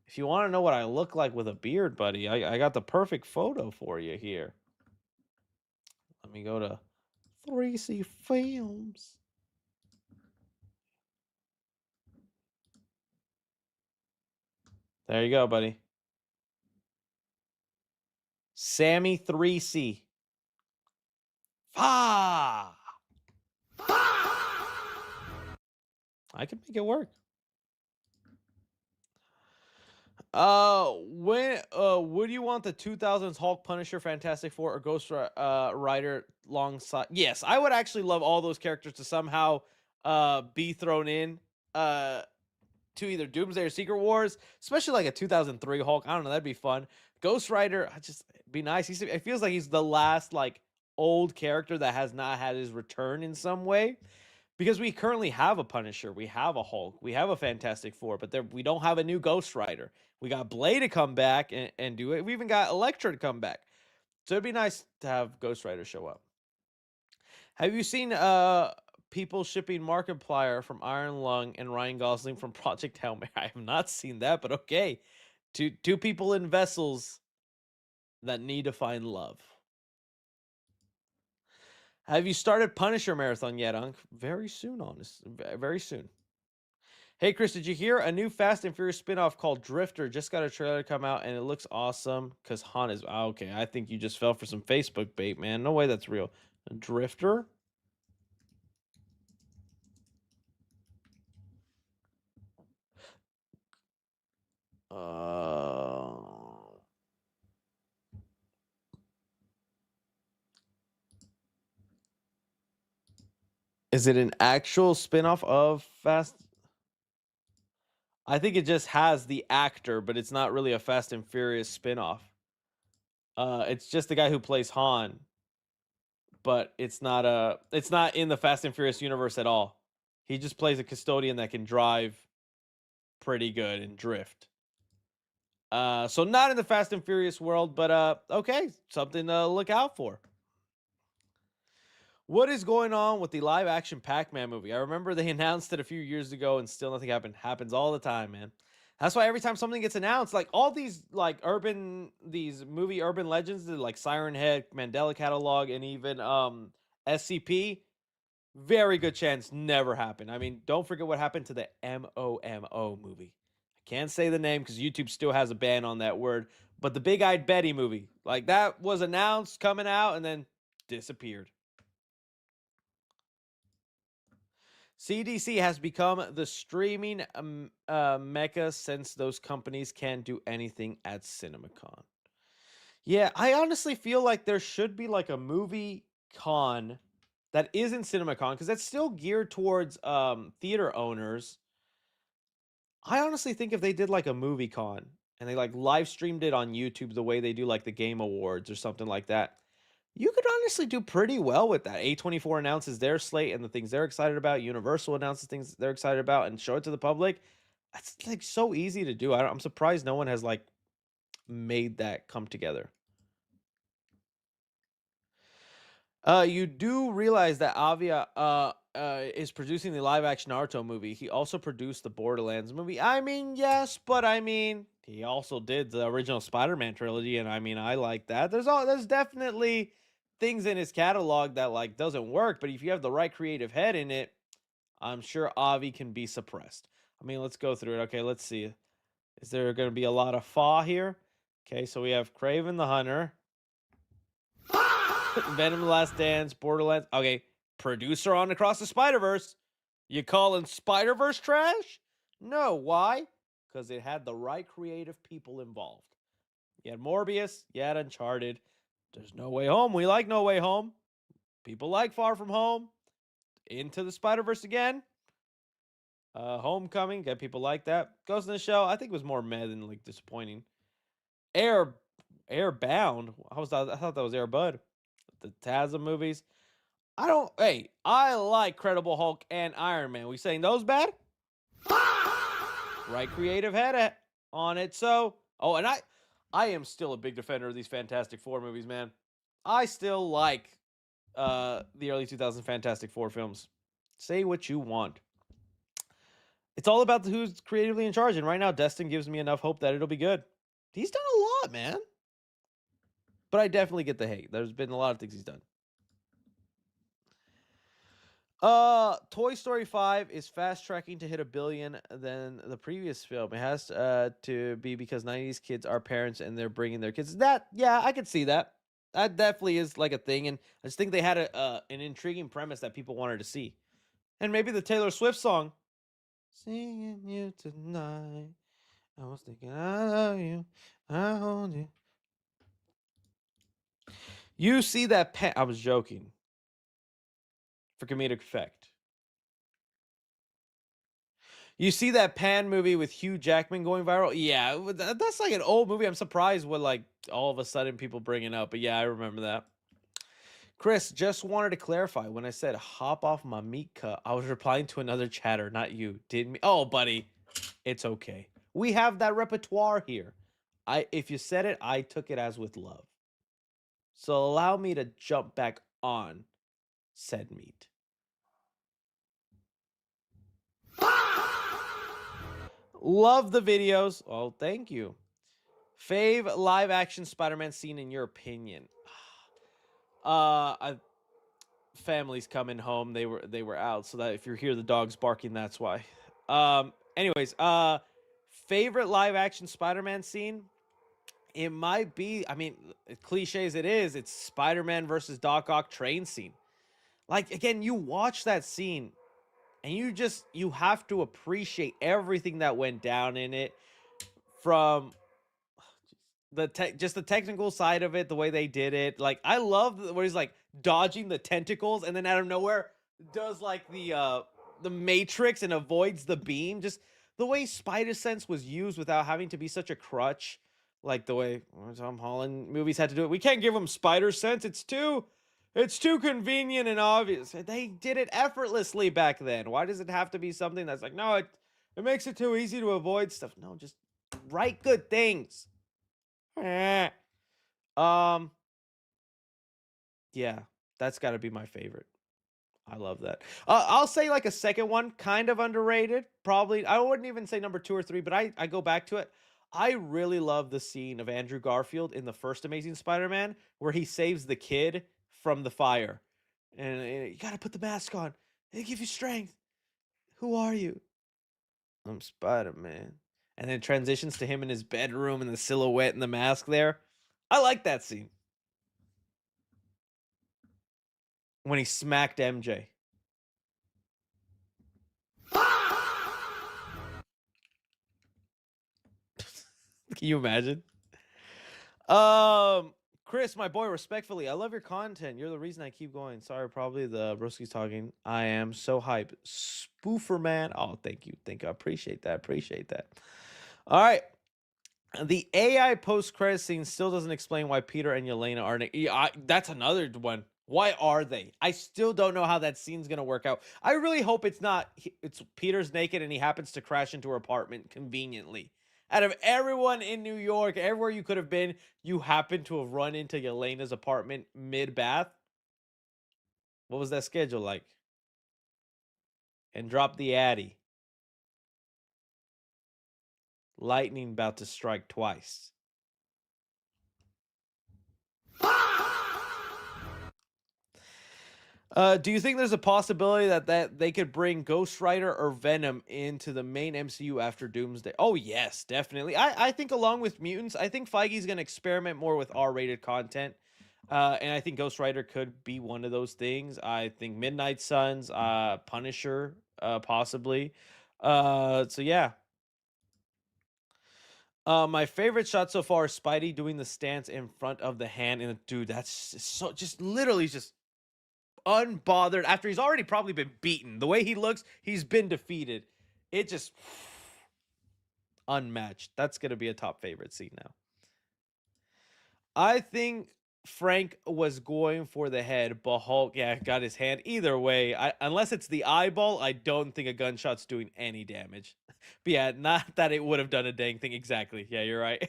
if you want to know what I look like with a beard, buddy, I got the perfect photo for you here. Let me go to 3C Films. There you go, buddy. Sammy 3C. Fa. I could make it work. When would you want the 2000s Hulk, Punisher, Fantastic Four, or Ghost Rider alongside? Yes, I would actually love all those characters to somehow be thrown in to either Doomsday or Secret Wars, especially like a 2003 Hulk. I don't know, that'd be fun. Ghost Rider, it'd be nice. It feels like he's the last like old character that has not had his return in some way. Because we currently have a Punisher, we have a Hulk, we have a Fantastic Four, but we don't have a new Ghost Rider. We got Blade to come back and do it. We even got Elektra to come back. So it'd be nice to have Ghost Rider show up. Have you seen people shipping Markiplier from Iron Lung and Ryan Gosling from Project Hail Mary? I have not seen that, but okay. Two people in vessels that need to find love. Have you started Punisher Marathon yet, Unc? Very soon, very soon. Hey, Chris, did you hear a new Fast and Furious spinoff called Drifter? Just got a trailer come out, and it looks awesome because Han is... okay, I think you just fell for some Facebook bait, man. No way that's real. A Drifter? Is it an actual spinoff of Fast? I think it just has the actor, but it's not really a Fast and Furious spinoff. It's just the guy who plays Han, but it's not in the Fast and Furious universe at all. He just plays a custodian that can drive pretty good and drift. So not in the Fast and Furious world, but okay, something to look out for. What is going on with the live action Pac-Man movie? I remember they announced it a few years ago and still nothing happened. Happens all the time, man. That's why every time something gets announced, like all these these movie urban legends, like Siren Head, Mandela Catalog, and even SCP, very good chance never happened. I mean, don't forget what happened to the MOMO movie. I can't say the name because YouTube still has a ban on that word, but the Big-Eyed Betty movie, like that was announced coming out and then disappeared. CDC has become the streaming mecca since those companies can't do anything at CinemaCon. Yeah, I honestly feel like there should be like a movie con that isn't CinemaCon because that's still geared towards theater owners. I honestly think if they did like a movie con and they like live streamed it on YouTube the way they do like the Game Awards or something like that, you could honestly do pretty well with that. A24 announces their slate and the things they're excited about. Universal announces things they're excited about and show it to the public. That's like so easy to do. I'm surprised no one has like made that come together. You do realize that Avia is producing the live action Naruto movie. He also produced the Borderlands movie. I mean, yes, but I mean, he also did the original Spider-Man trilogy, and I mean, I like that. There's definitely things in his catalog that like doesn't work, but if you have the right creative head in it, I'm sure Avi can be suppressed. I mean, let's go through it. Okay, let's see. Is there going to be a lot of Fa here? Okay, so we have Kraven the Hunter, Venom the Last Dance, Borderlands. Okay, producer on Across the Spider-Verse. You calling Spider-Verse trash? No, why? Because it had the right creative people involved. You had Morbius, you had Uncharted. There's No Way Home. We like No Way Home. People like Far From Home. Into the Spider-Verse again. Homecoming. Got people like that. Ghost in the Shell. I think it was more meh than like disappointing. Airbound. I thought that was Air Bud. The Tazza movies. I like Credible Hulk and Iron Man. We saying those bad? Right creative head on it. So, and I am still a big defender of these Fantastic Four movies, man. I still like the early 2000s Fantastic Four films. Say what you want. It's all about who's creatively in charge. And right now, Destin gives me enough hope that it'll be good. He's done a lot, man. But I definitely get the hate. There's been a lot of things he's done. Toy Story 5 is fast tracking to hit 1 billion than the previous film. It has to be because 90s kids are parents and they're bringing their kids. Yeah, I could see that. That definitely is like a thing, and I just think they had an intriguing premise that people wanted to see. And maybe the Taylor Swift song, "Singing You Tonight." I was thinking, I love you, I hold you. You see that I was joking for comedic effect. You see that Pan movie with Hugh Jackman going viral? Yeah, that's like an old movie. I'm surprised what like all of a sudden people bring it up, but yeah, I remember that. Chris, just wanted to clarify. When I said hop off my meat cut, I was replying to another chatter, not you. Didn't me? Oh, buddy, it's okay. We have that repertoire here. If you said it, I took it as with love. So allow me to jump back on said meat. Love the videos. Oh, thank you. Fave live action Spider-Man scene in your opinion? Family's coming home. They were out, so that if you hear the dogs barking, that's why. Anyways, favorite live action Spider-Man scene? It might be, I mean, cliche as it is, it's Spider-Man versus Doc Ock train scene. Like, again, you watch that scene and you have to appreciate everything that went down in it, from the technical side of it, the way they did it. Like, I love where he's like dodging the tentacles and then out of nowhere does like the Matrix and avoids the beam. Just the way Spider Sense was used without having to be such a crutch, like the way Tom Holland movies had to do it. We can't give him Spider Sense. It's too convenient and obvious. They did it effortlessly back then. Why does it have to be something that's like, no, it makes it too easy to avoid stuff? No, just write good things. Yeah, that's got to be my favorite. I love that. I'll say like a second one, kind of underrated. Probably, I wouldn't even say number 2 or 3, but I go back to it. I really love the scene of Andrew Garfield in the first Amazing Spider-Man where he saves the kid from the fire. And you got to put the mask on. They give you strength. Who are you? I'm Spider-Man. And then transitions to him in his bedroom and the silhouette and the mask there. I like that scene. When he smacked MJ. Can you imagine? Chris, my boy, respectfully, I love your content. You're the reason I keep going. Sorry, probably the broski's talking. I am so hyped. Spoofer man. Oh, thank you. I appreciate that. All right. The AI post-credit scene still doesn't explain why Peter and Yelena are... that's another one. Why are they? I still don't know how that scene's going to work out. I really hope it's not... It's Peter's naked and he happens to crash into her apartment conveniently. Out of everyone in New York, everywhere you could have been, you happen to have run into Yelena's apartment mid-bath. What was that schedule like? And drop the Addy. Lightning about to strike twice. Do you think there's a possibility that they could bring Ghost Rider or Venom into the main MCU after Doomsday? Oh, yes, definitely. I think along with mutants, I think Feige's going to experiment more with R-rated content. And I think Ghost Rider could be one of those things. I think Midnight Suns, Punisher, possibly. So, yeah. My favorite shot so far is Spidey doing the stance in front of the hand. And dude, that's so just literally just unbothered after he's already probably been beaten. The way he looks, he's been defeated. It just unmatched. That's going to be a top favorite scene now. I think Frank was going for the head, but Hulk, yeah, got his hand. Either way, unless it's the eyeball, I don't think a gunshot's doing any damage. But yeah, not that it would have done a dang thing. Exactly. Yeah, you're right.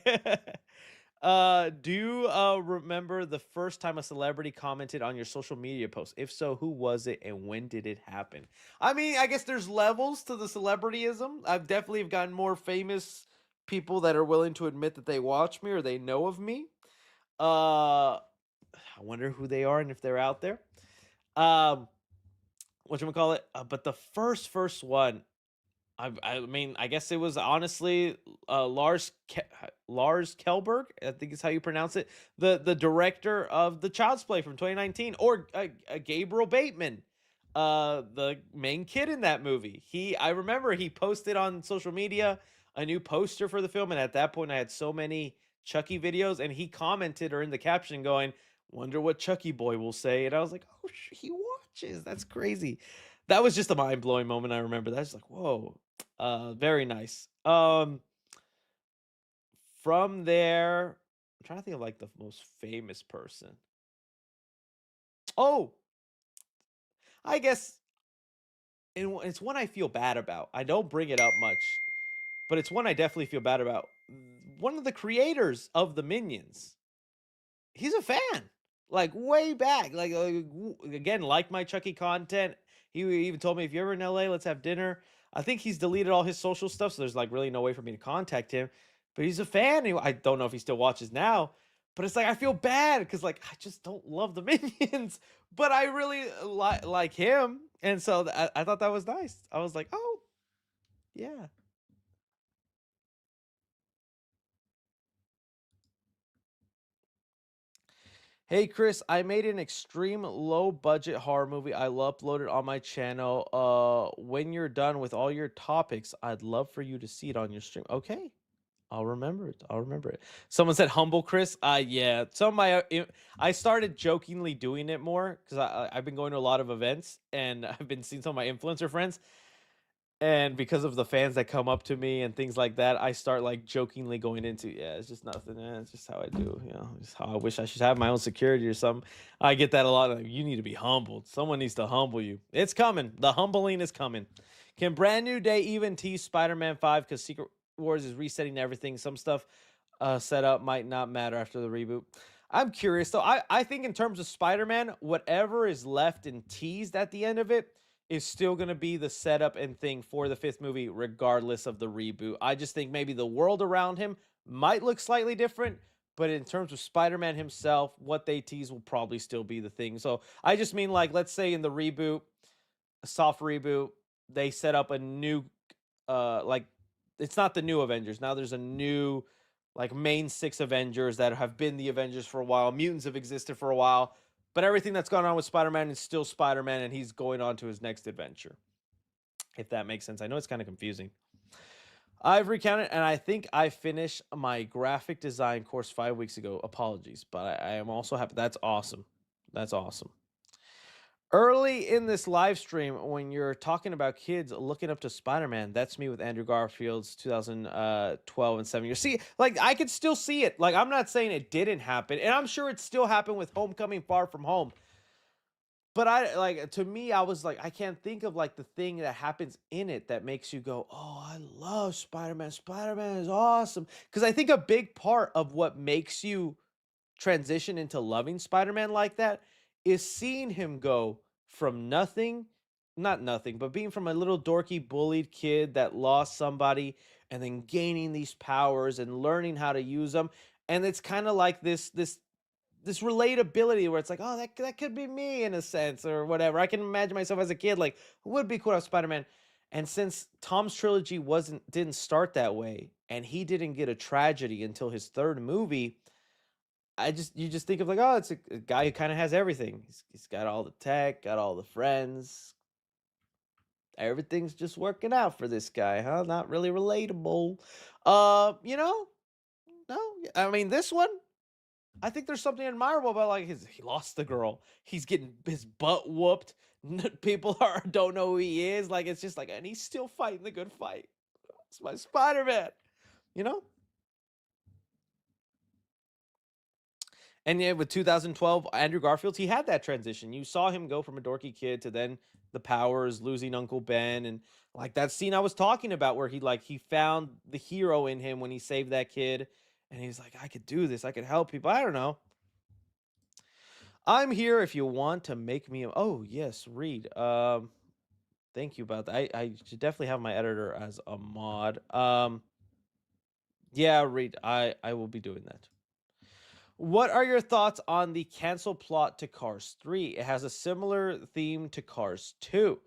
Do you remember the first time a celebrity commented on your social media post? If so, who was it and when did it happen? I mean, I guess there's levels to the celebrityism. I've definitely gotten more famous people that are willing to admit that they watch me or they know of me. I wonder who they are and if they're out there. whatchamacallit, but the first one, I mean, I guess it was honestly Lars Kelberg, I think is how you pronounce it, the director of the Child's Play from 2019, or Gabriel Bateman, the main kid in that movie. I remember he posted on social media a new poster for the film, and at that point I had so many Chucky videos, and he commented or in the caption going, "Wonder what Chucky boy will say," and I was like, "Oh, he watches. That's crazy." That was just a mind blowing moment. I remember that. I was like, "Whoa." Very nice. From there, I'm trying to think of like the most famous person. Oh, I guess it's one I feel bad about. I don't bring it up much, but it's one I definitely feel bad about. One of the creators of the Minions, he's a fan, like way back. Like again, like my Chucky content. He even told me, if you're ever in LA, let's have dinner. I think he's deleted all his social stuff, so there's like really no way for me to contact him. But he's a fan. I don't know if he still watches now, but it's like I feel bad because like I just don't love the Minions, but I really like him, and so I thought that was nice. I was like, oh yeah. Hey Chris, I made an extreme low budget horror movie. I'll upload it on my channel. When you're done with all your topics, I'd love for you to see it on your stream. Okay. I'll remember it. I'll remember it. Someone said humble Chris. Yeah. Some of my I started jokingly doing it more because I've been going to a lot of events and I've been seeing some of my influencer friends. And because of the fans that come up to me and things like that, I start like jokingly going into, yeah, it's just nothing. It's just how I do, just how I wish I should have my own security or something. I get that a lot. Like, you need to be humbled. Someone needs to humble you. It's coming. The humbling is coming. Can Brand New Day even tease Spider-Man 5? Because Secret Wars is resetting everything. Some stuff set up might not matter after the reboot. I'm curious though. I think in terms of Spider-Man, whatever is left and teased at the end of it is still going to be the setup and thing for the fifth movie, regardless of the reboot. I just think maybe the world around him might look slightly different, but in terms of Spider-Man himself, what they tease will probably still be the thing. So I just mean, like, let's say in the reboot, a soft reboot, they set up a new, like, it's not the new Avengers. Now there's a new, like, main six Avengers that have been the Avengers for a while. Mutants have existed for a while. But everything that's gone on with Spider-Man is still Spider-Man, and he's going on to his next adventure. If that makes sense. I know it's kind of confusing. I've recounted, and I think I finished my graphic design course 5 weeks ago. Apologies, but I am also happy. That's awesome. That's awesome. Early in this live stream, when you're talking about kids looking up to Spider-Man, that's me with Andrew Garfield's 2012 and 7 years. See, like, I could still see it. Like, I'm not saying it didn't happen, and I'm sure it still happened with Homecoming Far From Home. But to me, I was like, I can't think of like the thing that happens in it that makes you go, oh, I love Spider-Man. Spider-Man is awesome. Because I think a big part of what makes you transition into loving Spider-Man like that is seeing him go from nothing, not nothing, but being from a little dorky bullied kid that lost somebody and then gaining these powers and learning how to use them. And it's kind of like this relatability where it's like, oh, that could be me in a sense or whatever. I can imagine myself as a kid, like, it would be cool to have Spider-Man. And since Tom's trilogy didn't start that way, and he didn't get a tragedy until his third movie, you just think of like, oh, it's a guy who kind of has everything. He's got all the tech, got all the friends. Everything's just working out for this guy, huh? Not really relatable. No, I mean, this one, I think there's something admirable about like he lost the girl. He's getting his butt whooped. People don't know who he is. Like, it's just like, and he's still fighting the good fight. It's my Spider-Man, you know? And yeah, with 2012, Andrew Garfield, he had that transition. You saw him go from a dorky kid to then the powers, losing Uncle Ben, and like that scene I was talking about where he found the hero in him when he saved that kid, and he's like, I could do this, I could help people. I don't know. I'm here if you want to make me. Oh yes, Reed. Thank you about that. I should definitely have my editor as a mod. Yeah, Reed. I will be doing that. What are your thoughts on the cancel plot to Cars 3? It has a similar theme to Cars 2.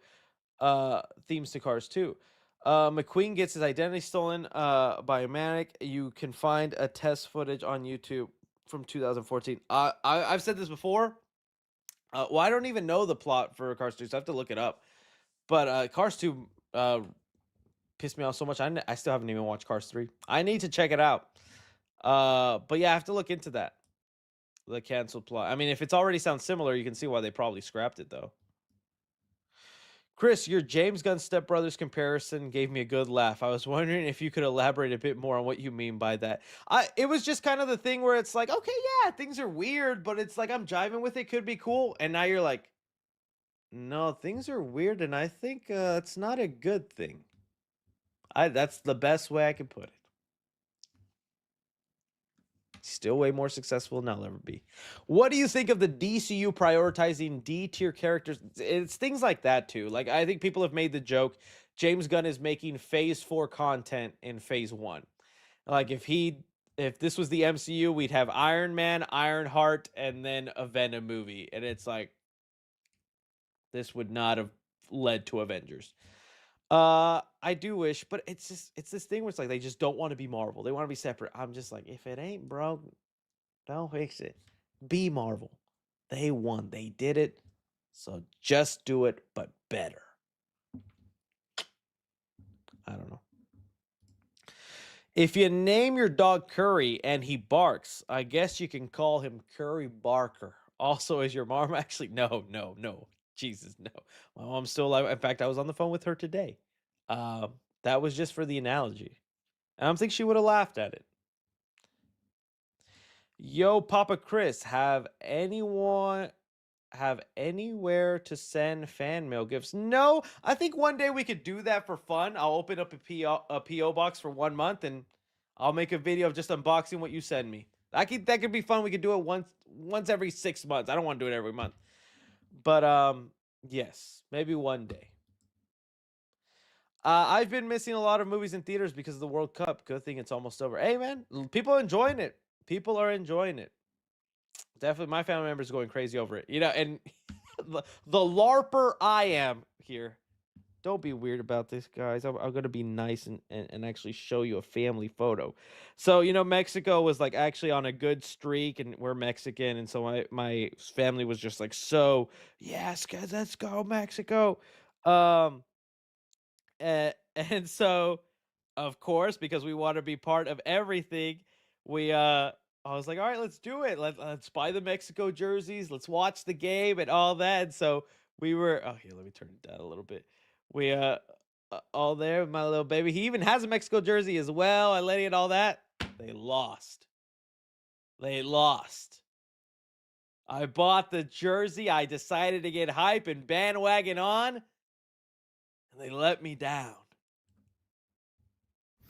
Themes to Cars 2. McQueen gets his identity stolen by a maniac. You can find a test footage on YouTube from 2014. I've said this before. Well, I don't even know the plot for Cars 2, so I have to look it up. But Cars 2 pissed me off so much. I still haven't even watched Cars 3. I need to check it out. But yeah, I have to look into that. The canceled plot. I mean, if it's already sounds similar, you can see why they probably scrapped it, though. Chris, your James Gunn Step Brothers comparison gave me a good laugh. I was wondering if you could elaborate a bit more on what you mean by that. It was just kind of the thing where it's like, okay, yeah, things are weird, but it's like I'm jiving with it, could be cool. And now you're like, no, things are weird, and I think it's not a good thing. That's the best way I can put it. Still way more successful than I'll ever be. What do you think of the DCU prioritizing D-tier characters? It's things like that too. Like, I think people have made the joke, James Gunn is making phase 4 content in phase 1. Like, if this was the MCU, we'd have Iron Man, Ironheart, and then a Venom movie. And it's like, this would not have led to Avengers. I do wish, but it's this thing where it's like they just don't want to be Marvel. They want to be separate. I'm just like, if it ain't broke, don't fix it. Be Marvel. They won. They did it. So just do it, but better. I don't know. If you name your dog Curry and he barks, I guess you can call him Curry Barker. Also, is your mom actually? No. Jesus, no. My mom's still alive. In fact, I was on the phone with her today. That was just for the analogy. I don't think she would have laughed at it. Yo, Papa Chris, have anywhere to send fan mail gifts? No, I think one day we could do that for fun. I'll open up a PO box for 1 month and I'll make a video of just unboxing what you send me. That could be fun. We could do it once every 6 months. I don't want to do it every month. But yes, maybe one day. I've been missing a lot of movies in theaters because of the World Cup. Good thing it's almost over. Hey, man, people are enjoying it. People are enjoying it. Definitely, my family members are going crazy over it. You know, and the LARPer I am here. Don't be weird about this, guys. I'm going to be nice and actually show you a family photo. So, you know, Mexico was like actually on a good streak and we're Mexican. And so my family was just like, so, yes, guys, let's go Mexico. And so, of course, because we want to be part of everything, I was like, all right, let's do it. Let's buy the Mexico jerseys. Let's watch the game and all that. And so we were, oh, here, let me turn it down a little bit. We, all there, my little baby. He even has a Mexico jersey as well. I let it all that. They lost. I bought the jersey. I decided to get hype and bandwagon on. And they let me down.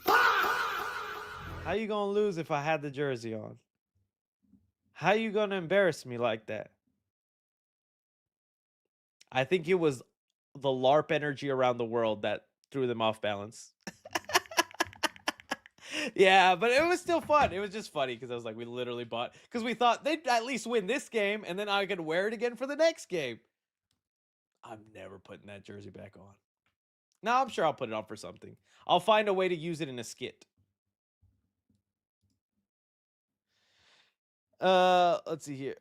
How you gonna lose if I had the jersey on? How you gonna embarrass me like that? I think it was the LARP energy around the world that threw them off balance. Yeah, but it was still fun. It was just funny because I was like, we literally bought, because we thought they'd at least win this game and then I could wear it again for the next game. I'm never putting that jersey back on. No, I'm sure I'll put it on for something. I'll find a way to use it in a skit. Let's see here.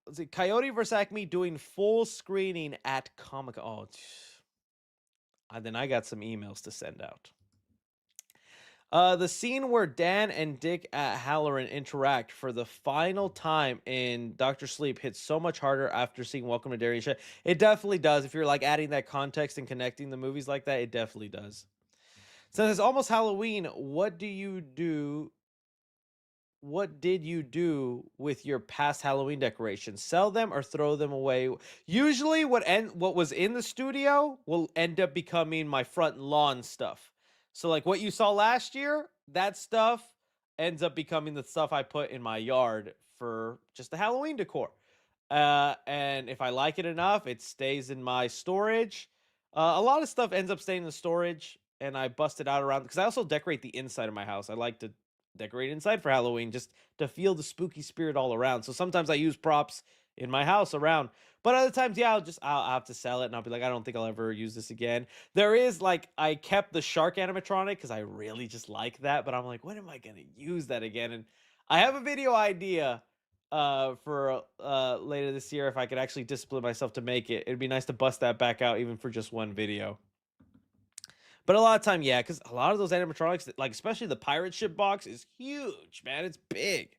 Let's see. Coyote vs. Acme doing full screening at Comic-Con. Oh, and then I got some emails to send out. The scene where Dan and Dick at Halloran interact for the final time in Dr. Sleep hits so much harder after seeing Welcome to Derry. It definitely does. If you're like adding that context and connecting the movies like that, it definitely does. So it's almost Halloween. What did you do with your past Halloween decorations? Sell them or throw them away? Usually what was in the studio will end up becoming my front lawn stuff. So like what you saw last year, that stuff ends up becoming the stuff I put in my yard for just the Halloween decor. And if I like it enough, it stays in my storage. A lot of stuff ends up staying in the storage and I bust it out around because I also decorate the inside of my house. I like to decorate inside for Halloween just to feel the spooky spirit all around. So sometimes I use props in my house around, but other times, yeah, I'll have to sell it and I'll be like, I don't think I'll ever use this again. There is like, I kept the shark animatronic because I really just like that, but I'm like, when am I gonna use that again? And I have a video idea for later this year. If I could actually discipline myself to make it, it'd be nice to bust that back out even for just one video. But a lot of time, yeah, because a lot of those animatronics, like especially the pirate ship box, is huge, man. It's big.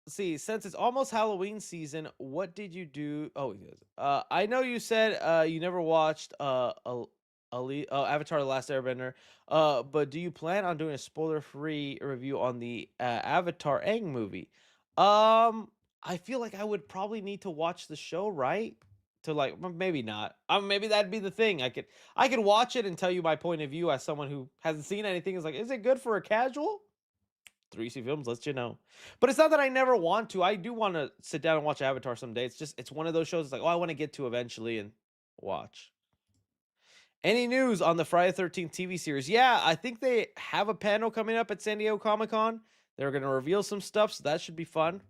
See, since it's almost Halloween season, what did you do? Oh, yes. I know you said you never watched Avatar: The Last Airbender. But do you plan on doing a spoiler-free review on the Avatar Aang movie? I feel like I would probably need to watch the show, right? To like, maybe not. Maybe that'd be the thing. I could watch it and tell you my point of view as someone who hasn't seen anything. Is like, is it good for a casual? 3C Films lets you know. But it's not that I never want to. I do want to sit down and watch Avatar someday. It's just, it's one of those shows. It's like, oh, I want to get to eventually and watch. Any news on the Friday 13th TV series? Yeah, I think they have a panel coming up at San Diego Comic-Con. They're going to reveal some stuff, so that should be fun.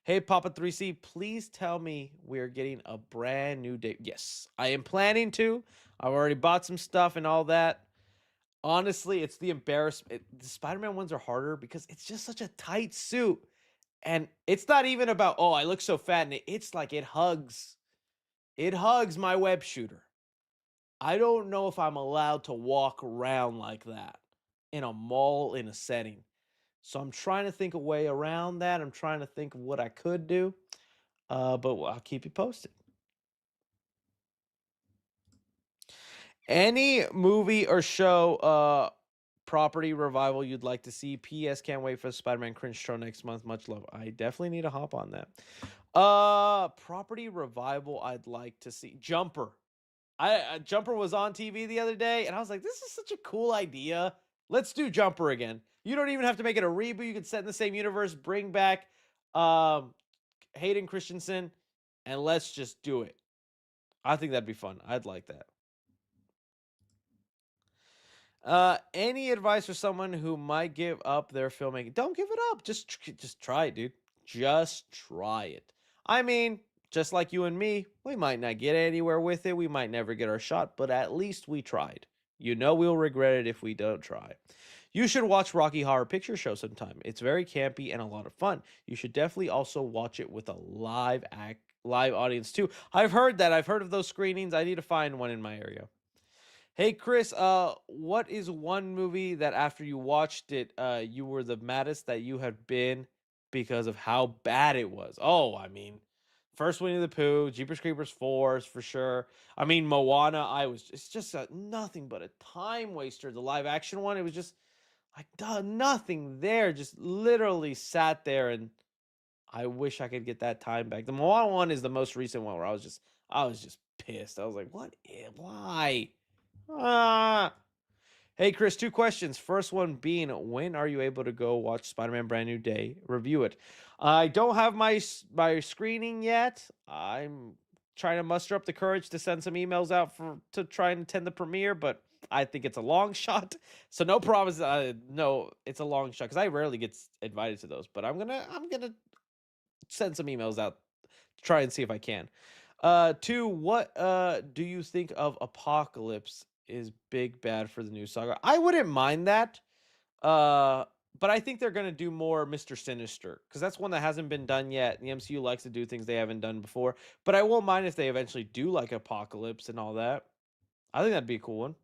Hey, Papa 3C, please tell me we're getting a brand new date. Yes, I am planning to. I've already bought some stuff and all that. Honestly, it's the embarrassment. The Spider-Man ones are harder because it's just such a tight suit. And it's not even about, oh, I look so fat. And it's like it hugs. It hugs my web shooter. I don't know if I'm allowed to walk around like that in a mall in a setting. So I'm trying to think a way around that. I'm trying to think of what I could do. But I'll keep you posted. Any movie or show property revival you'd like to see? PS, can't wait for the Spider-Man cringe show next month. Much love. I definitely need to hop on that. Property revival I'd like to see. Jumper. Jumper was on TV the other day, and I was like, this is such a cool idea. Let's do Jumper again. You don't even have to make it a reboot. You can set in the same universe, bring back Hayden Christensen, and let's just do it. I think that'd be fun. I'd like that. Any advice for someone who might give up their filmmaking? Don't give it up. Just try it, dude. Just try it. I mean, just like you and me, we might not get anywhere with it. We might never get our shot, but at least we tried. You know we'll regret it if we don't try. You should watch Rocky Horror Picture Show sometime. It's very campy and a lot of fun. You should definitely also watch it with a live audience too. I've heard that. I've heard of those screenings. I need to find one in my area. Hey Chris, what is one movie that after you watched it, you were the maddest that you had been because of how bad it was? Oh, I mean, first Winnie the Pooh, Jeepers Creepers 4 for sure. I mean, Moana, it's just nothing but a time waster. The live action one, it was just like nothing there. Just literally sat there, and I wish I could get that time back. The Moana one is the most recent one where I was just pissed. I was like, why? Hey Chris, 2 questions. First one being, when are you able to go watch Spider-Man Brand New Day? Review it. I don't have my screening yet. I'm trying to muster up the courage to send some emails out to try and attend the premiere, but I think it's a long shot. So no promise. No, it's a long shot because I rarely get invited to those. But I'm gonna send some emails out to try and see if I can. 2, what do you think of Apocalypse is big bad for the new saga? I wouldn't mind that. But I think they're going to do more Mr. Sinister because that's one that hasn't been done yet. The MCU likes to do things they haven't done before. But I won't mind if they eventually do like Apocalypse and all that. I think that'd be a cool one.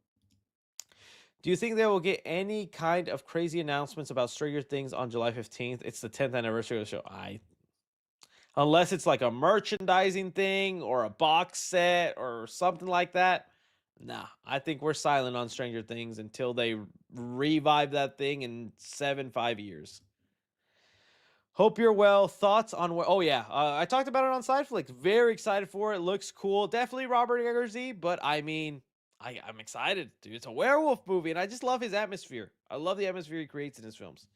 Do you think they will get any kind of crazy announcements about Stranger Things on July 15th? It's the 10th anniversary of the show. Unless it's like a merchandising thing or a box set or something like that. Nah, I think we're silent on Stranger Things until they revive that thing in 5 years. Hope you're well. Thoughts on what? Oh, yeah. I talked about it on Sideflix. Very excited for it. Looks cool. Definitely Robert Eggers-y, but I mean, I'm excited, dude. It's a werewolf movie, and I just love his atmosphere. I love the atmosphere he creates in his films.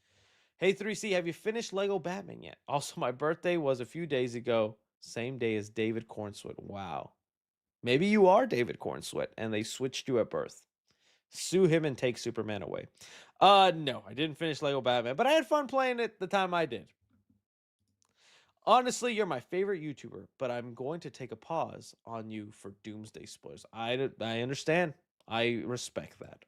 Hey, 3C, have you finished Lego Batman yet? Also, my birthday was a few days ago. Same day as David Cornsweet. Wow. Maybe you are David Cornsweet, and they switched you at birth. Sue him and take Superman away. No, I didn't finish Lego Batman, but I had fun playing it the time I did. Honestly, you're my favorite YouTuber, but I'm going to take a pause on you for Doomsday spoilers. I understand. I respect that.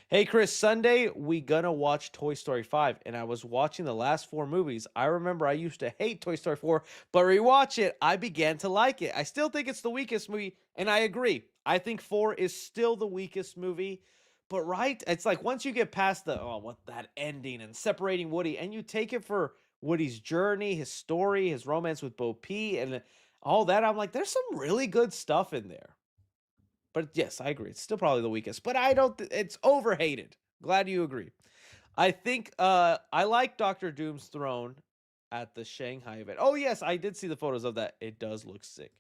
Hey, Chris, Sunday we gonna watch Toy Story 5, and I was watching the last 4 movies. I remember I used to hate Toy Story 4, but rewatch it, I began to like it. I still think it's the weakest movie, and I agree. I think 4 is still the weakest movie, but right? It's like once you get past that ending and separating Woody, and you take it for Woody's journey, his story, his romance with Bo P, and all that, I'm like, there's some really good stuff in there. But yes, I agree. It's still probably the weakest, but I don't. It's overhated. Glad you agree. I think I like Doctor Doom's throne at the Shanghai event. Oh yes, I did see the photos of that. It does look sick.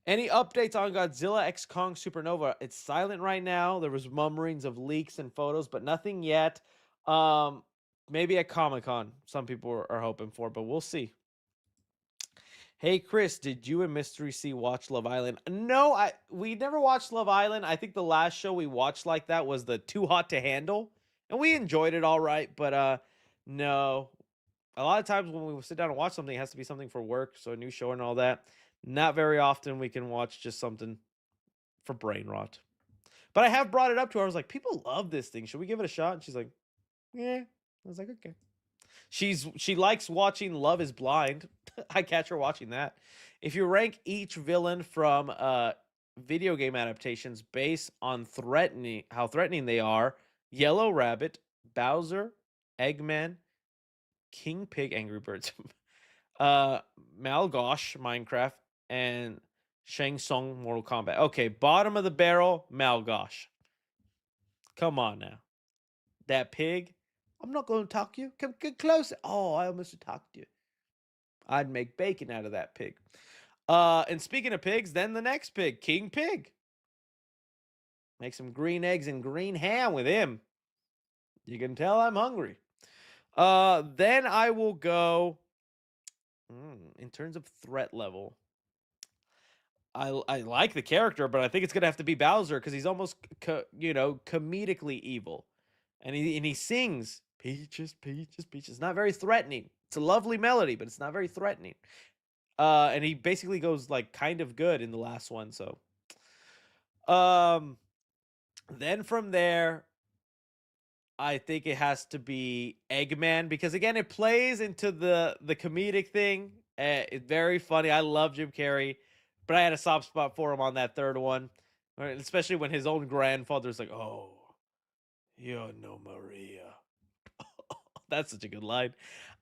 Any updates on Godzilla X Kong Supernova? It's silent right now. There was murmurings of leaks and photos, but nothing yet. Maybe at Comic-Con, some people are hoping for, but we'll see. Hey Chris, did you and Mystery C watch Love Island? No, we never watched Love Island. I think the last show we watched like that was the Too Hot to Handle, and we enjoyed it all right, but no. A lot of times when we sit down and watch something, it has to be something for work, so a new show and all that. Not very often we can watch just something for brain rot. But I have brought it up to her. I was like, people love this thing. Should we give it a shot? And she's like, yeah. I was like, okay. She likes watching Love is Blind. I catch her watching that. If you rank each villain from video game adaptations based on how threatening they are, Yellow Rabbit, Bowser, Eggman, King Pig, Angry Birds, Malgosh, Minecraft, and Shang Tsung, Mortal Kombat. Okay, bottom of the barrel, Malgosh. Come on now. That pig. I'm not going to talk you. Come get closer. Oh, I almost attacked you. I'd make bacon out of that pig. And speaking of pigs, then the next pig, King Pig. Make some green eggs and green ham with him. You can tell I'm hungry. Then I will go in terms of threat level. I like the character, but I think it's gonna have to be Bowser because he's almost comedically evil, and he sings peaches, peaches, peaches. Not very threatening. It's a lovely melody, but it's not very threatening. And he basically goes like kind of good in the last one. So, then from there, I think it has to be Eggman because again, it plays into the comedic thing. It's very funny. I love Jim Carrey, but I had a soft spot for him on that third one, especially when his own grandfather's like, "Oh, you're no Maria." That's such a good line.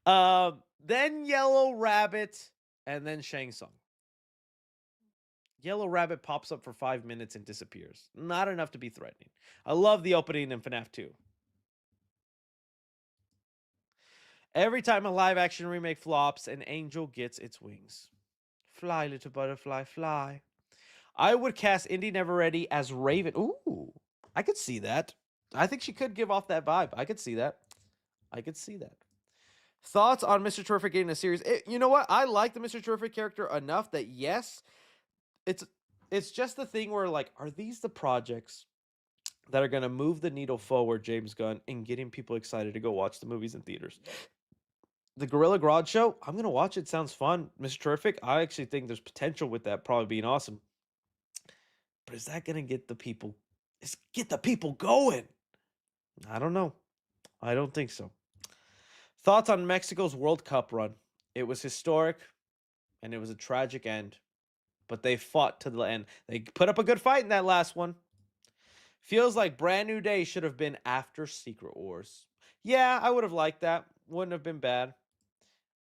Then Yellow Rabbit, and then Shang Tsung. Yellow Rabbit pops up for 5 minutes and disappears. Not enough to be threatening. I love the opening in FNAF 2. Every time a live action remake flops, an angel gets its wings. Fly, little butterfly, fly. I would cast Indy Never Ready as Raven. Ooh, I could see that. I think she could give off that vibe. I could see that. Thoughts on Mr. Terrific getting a series? You know what? I like the Mr. Terrific character enough that yes, it's just the thing where like, are these the projects that are going to move the needle forward, James Gunn, in getting people excited to go watch the movies in theaters? The Gorilla Grodd show, I'm going to watch it. Sounds fun. Mr. Terrific, I actually think there's potential with that probably being awesome. But is that going to get the people going? I don't know. I don't think so. Thoughts on Mexico's World Cup run? It was historic, and it was a tragic end. But they fought to the end. They put up a good fight in that last one. Feels like Brand New Day should have been after Secret Wars. Yeah, I would have liked that. Wouldn't have been bad.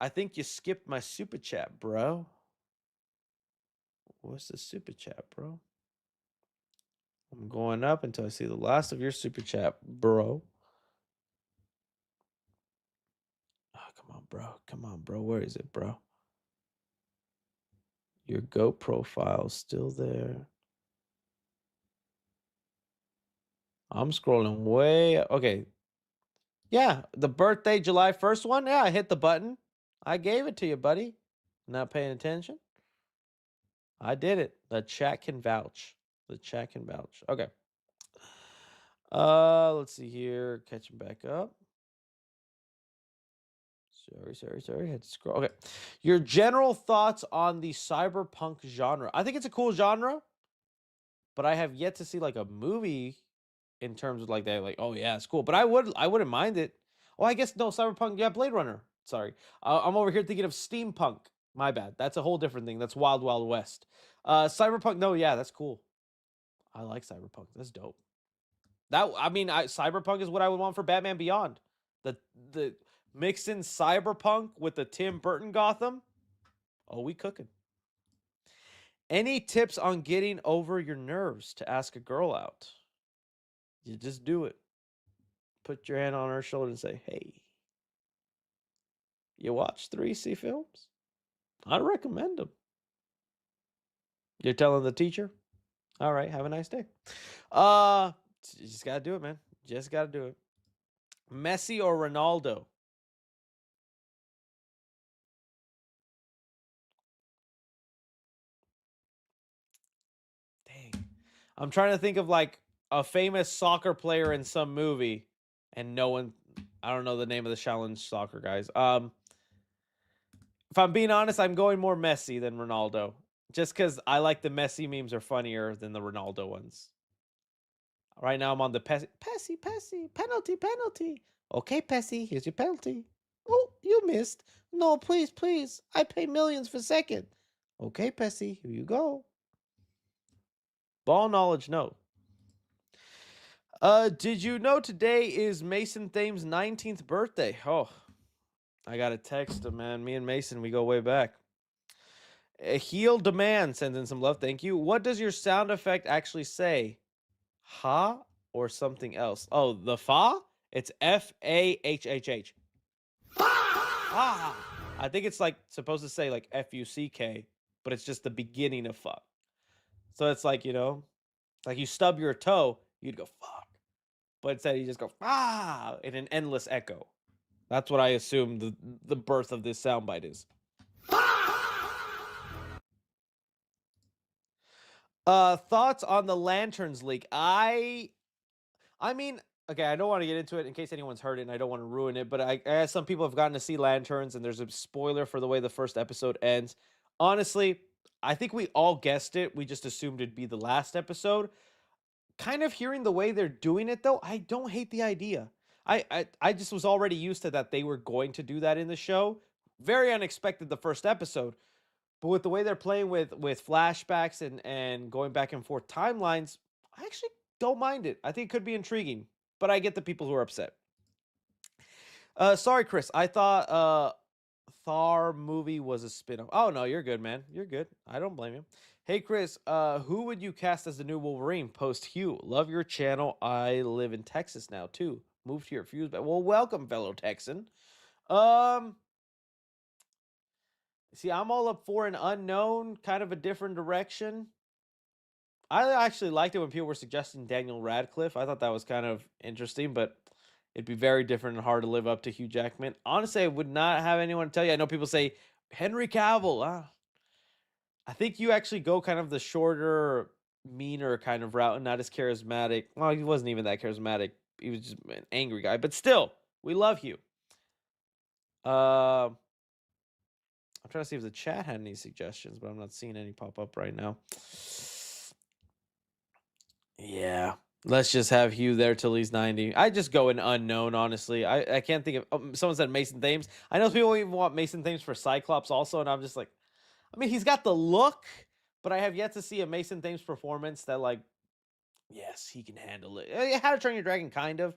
I think you skipped my super chat, bro. What's the super chat, bro? I'm going up until I see the last of your super chat, bro. Oh, come on, bro. Where is it, bro? Your GOAT profile's still there. I'm scrolling way. Okay. Yeah, the birthday July 1st one. Yeah, I hit the button. I gave it to you, buddy. Not paying attention? I did it. The chat can vouch. Okay. Let's see here. Catching back up. Sorry. Had to scroll. Okay. Your general thoughts on the cyberpunk genre. I think it's a cool genre, but I have yet to see like a movie in terms of like that. Like, oh yeah, it's cool. But I wouldn't mind it. Oh, I guess no, cyberpunk, yeah, Blade Runner. Sorry. I'm over here thinking of steampunk. My bad. That's a whole different thing. That's Wild Wild West. Cyberpunk, no, yeah, that's cool. I like cyberpunk. That's dope. Cyberpunk is what I would want for Batman Beyond. The mix in cyberpunk with the Tim Burton Gotham. Oh, we cooking. Any tips on getting over your nerves to ask a girl out? You just do it. Put your hand on her shoulder and say, "Hey, you watch 3C films? I recommend them." You're telling the teacher? All right, have a nice day. You just gotta do it, man. Just gotta do it. Messi or Ronaldo? Dang. I'm trying to think of like a famous soccer player in some movie, and no one. I don't know the name of the challenge soccer guys. If I'm being honest, I'm going more Messi than Ronaldo, just because I like the Messi memes are funnier than the Ronaldo ones. Right now, I'm on the Pessi, penalty. Okay, Pessi, here's your penalty. Oh, you missed. No, please. I pay millions for second. Okay, Pessi, here you go. Ball knowledge, no. Did you know today is Mason Thames' 19th birthday? Oh, I got a text him, man. Me and Mason, we go way back. A Heel Demand sends in some love. Thank you. What does your sound effect actually say? Ha or something else? Oh, the fa? It's FAHHH. Ah. I think it's like supposed to say like FUCK, but it's just the beginning of fuck. So it's like, like you stub your toe, you'd go fuck. But instead you just go ah in an endless echo. That's what I assume the birth of this soundbite is. Thoughts on the Lanterns leak? I mean, okay, I don't want to get into it in case anyone's heard it, and I don't want to ruin it. But I some people have gotten to see Lanterns, and there's a spoiler for the way the first episode ends. Honestly, I think we all guessed it. We just assumed it'd be the last episode. Kind of hearing the way they're doing it, though, I don't hate the idea. I just was already used to that they were going to do that in the show. Very unexpected the first episode. But with the way they're playing with flashbacks and going back and forth timelines, I actually don't mind it. I think it could be intriguing, but I get the people who are upset. Sorry, Chris. I thought Thor movie was a spin-off. Oh no, you're good, man. You're good. I don't blame you. Hey Chris, who would you cast as the new Wolverine post Hugh? Love your channel. I live in Texas now too. Moved here a few years back. Well, welcome, fellow Texan. See, I'm all up for an unknown, kind of a different direction. I actually liked it when people were suggesting Daniel Radcliffe. I thought that was kind of interesting, but it'd be very different and hard to live up to Hugh Jackman. Honestly, I would not have anyone tell you. I know people say Henry Cavill. I think you actually go kind of the shorter, meaner kind of route and not as charismatic. Well, he wasn't even that charismatic. He was just an angry guy, but still, we love Hugh. I'm trying to see if the chat had any suggestions, but I'm not seeing any pop up right now. Yeah, let's just have Hugh there till he's 90. I just go an unknown, honestly. I can't think of. Someone said Mason Thames. I know people even want Mason Thames for Cyclops also, and I'm just like, I mean, he's got the look, but I have yet to see a Mason Thames performance that, like, yes, he can handle it. How to Train Your Dragon, kind of,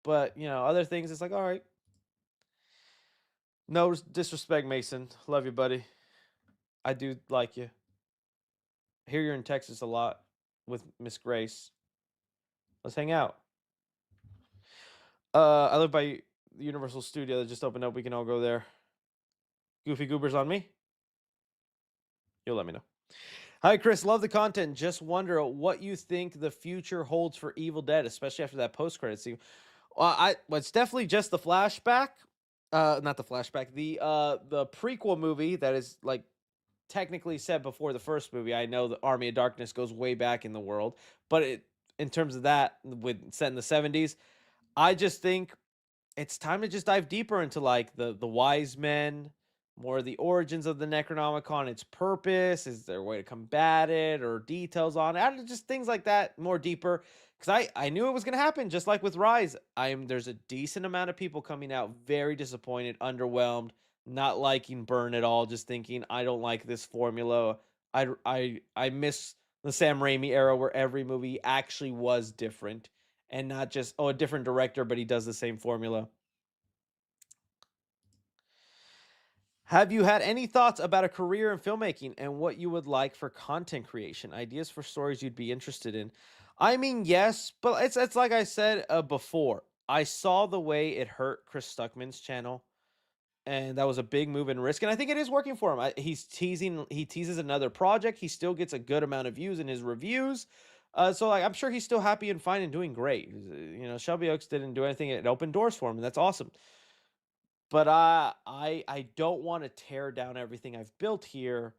but other things, it's like, all right. No disrespect, Mason. Love you, buddy. I do like you. I hear you're in Texas a lot with Miss Grace. Let's hang out. I live by the Universal Studio that just opened up. We can all go there. Goofy Goobers on me? You'll let me know. Hi, Chris. Love the content. Just wonder what you think the future holds for Evil Dead, especially after that post-credit scene. It's definitely just the flashback. Not the flashback. The prequel movie that is like technically set before the first movie. I know the Army of Darkness goes way back in the world, but in terms of that, with set in the 70s. I just think it's time to just dive deeper into like the wise men, more of the origins of the Necronomicon, its purpose. Is there a way to combat it, or details on it? I don't know, just things like that, more deeper. Because I knew it was gonna happen, just like with Rise. There's a decent amount of people coming out very disappointed, underwhelmed, not liking Burn at all, just thinking I don't like this formula. I miss the Sam Raimi era where every movie actually was different and not just, oh, a different director, but he does the same formula. Have you had any thoughts about a career in filmmaking and what you would like for content creation? Ideas for stories you'd be interested in? I mean, yes, but it's like I said before. I saw the way it hurt Chris Stuckman's channel, and that was a big move and risk. And I think it is working for him. He teases another project. He still gets a good amount of views in his reviews. So like, I'm sure he's still happy and fine and doing great. You know, Shelby Oaks didn't do anything. It opened doors for him, and that's awesome. But I don't want to tear down everything I've built here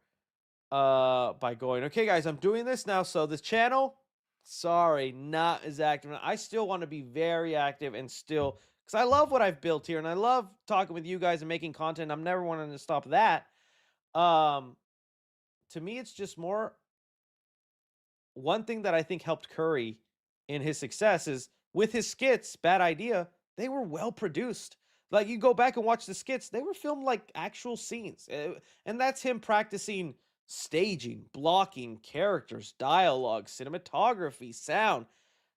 by going, okay, guys, I'm doing this now. So this channel, sorry, not as active. I still want to be very active and still, because I love what I've built here and I love talking with you guys and making content. I'm never wanting to stop that. To me, it's just more, one thing that I think helped Curry in his success is with his skits, Bad Idea, they were well produced. Like, you go back and watch the skits, they were filmed like actual scenes. And that's him practicing staging, blocking, characters, dialogue, cinematography, sound.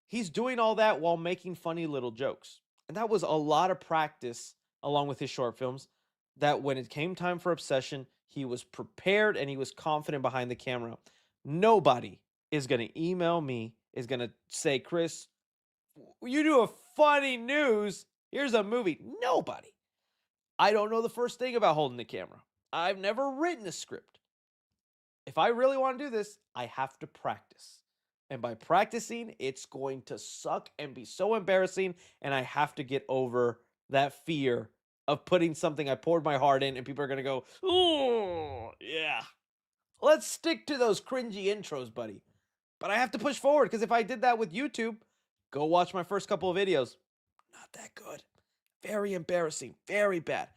He's doing all that while making funny little jokes. And that was a lot of practice along with his short films, that when it came time for Obsession, he was prepared and he was confident behind the camera. Nobody is going to email me, is going to say, Chris, you do a funny news. Here's a movie. Nobody. I don't know the first thing about holding the camera. I've never written a script. If I really want to do this, I have to practice. And by practicing, it's going to suck and be so embarrassing. And I have to get over that fear of putting something I poured my heart in and people are going to go, oh, yeah. Let's stick to those cringy intros, buddy. But I have to push forward, because if I did that with YouTube, go watch my first couple of videos. Not that good. Very embarrassing. Very bad.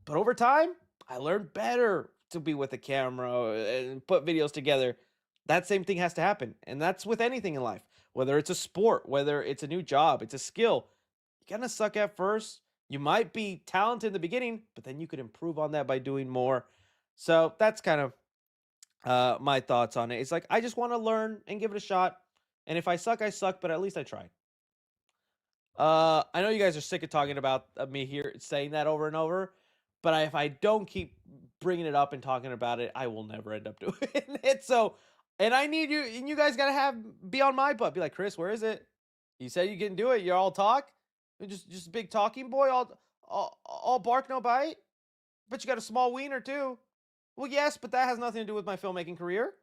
But over time, I learned better to be with the camera and put videos together. That same thing has to happen. And that's with anything in life. Whether it's a sport, whether it's a new job, it's a skill. You're going to suck at first. You might be talented in the beginning, but then you could improve on that by doing more. So that's kind of my thoughts on it. It's like, I just want to learn and give it a shot. And if I suck, I suck, but at least I tried. I know you guys are sick of talking about me here saying that over and over, but if I don't keep bringing it up and talking about it, I will never end up doing it. So, and I need you, and you guys gotta be on my butt. Be like, Chris, where is it? You said you can do it. You're all talk, you're just a big talking boy, all bark no bite. But you got a small wiener too. Well, yes, but that has nothing to do with my filmmaking career.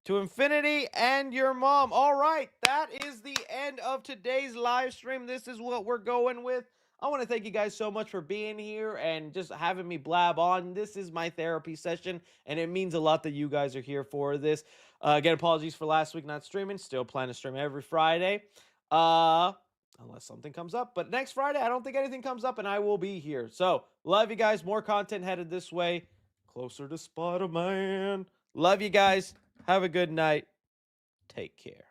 To infinity and your mom. All right, that is the end of today's live stream. This is what we're going with. I want to thank you guys so much for being here and just having me blab on. This is my therapy session, and it means a lot that you guys are here for this. Again, apologies for last week not streaming. Still plan to stream every Friday, unless something comes up. But next Friday, I don't think anything comes up, and I will be here. So, love you guys. More content headed this way. Closer to Spider-Man. Love you guys. Have a good night. Take care.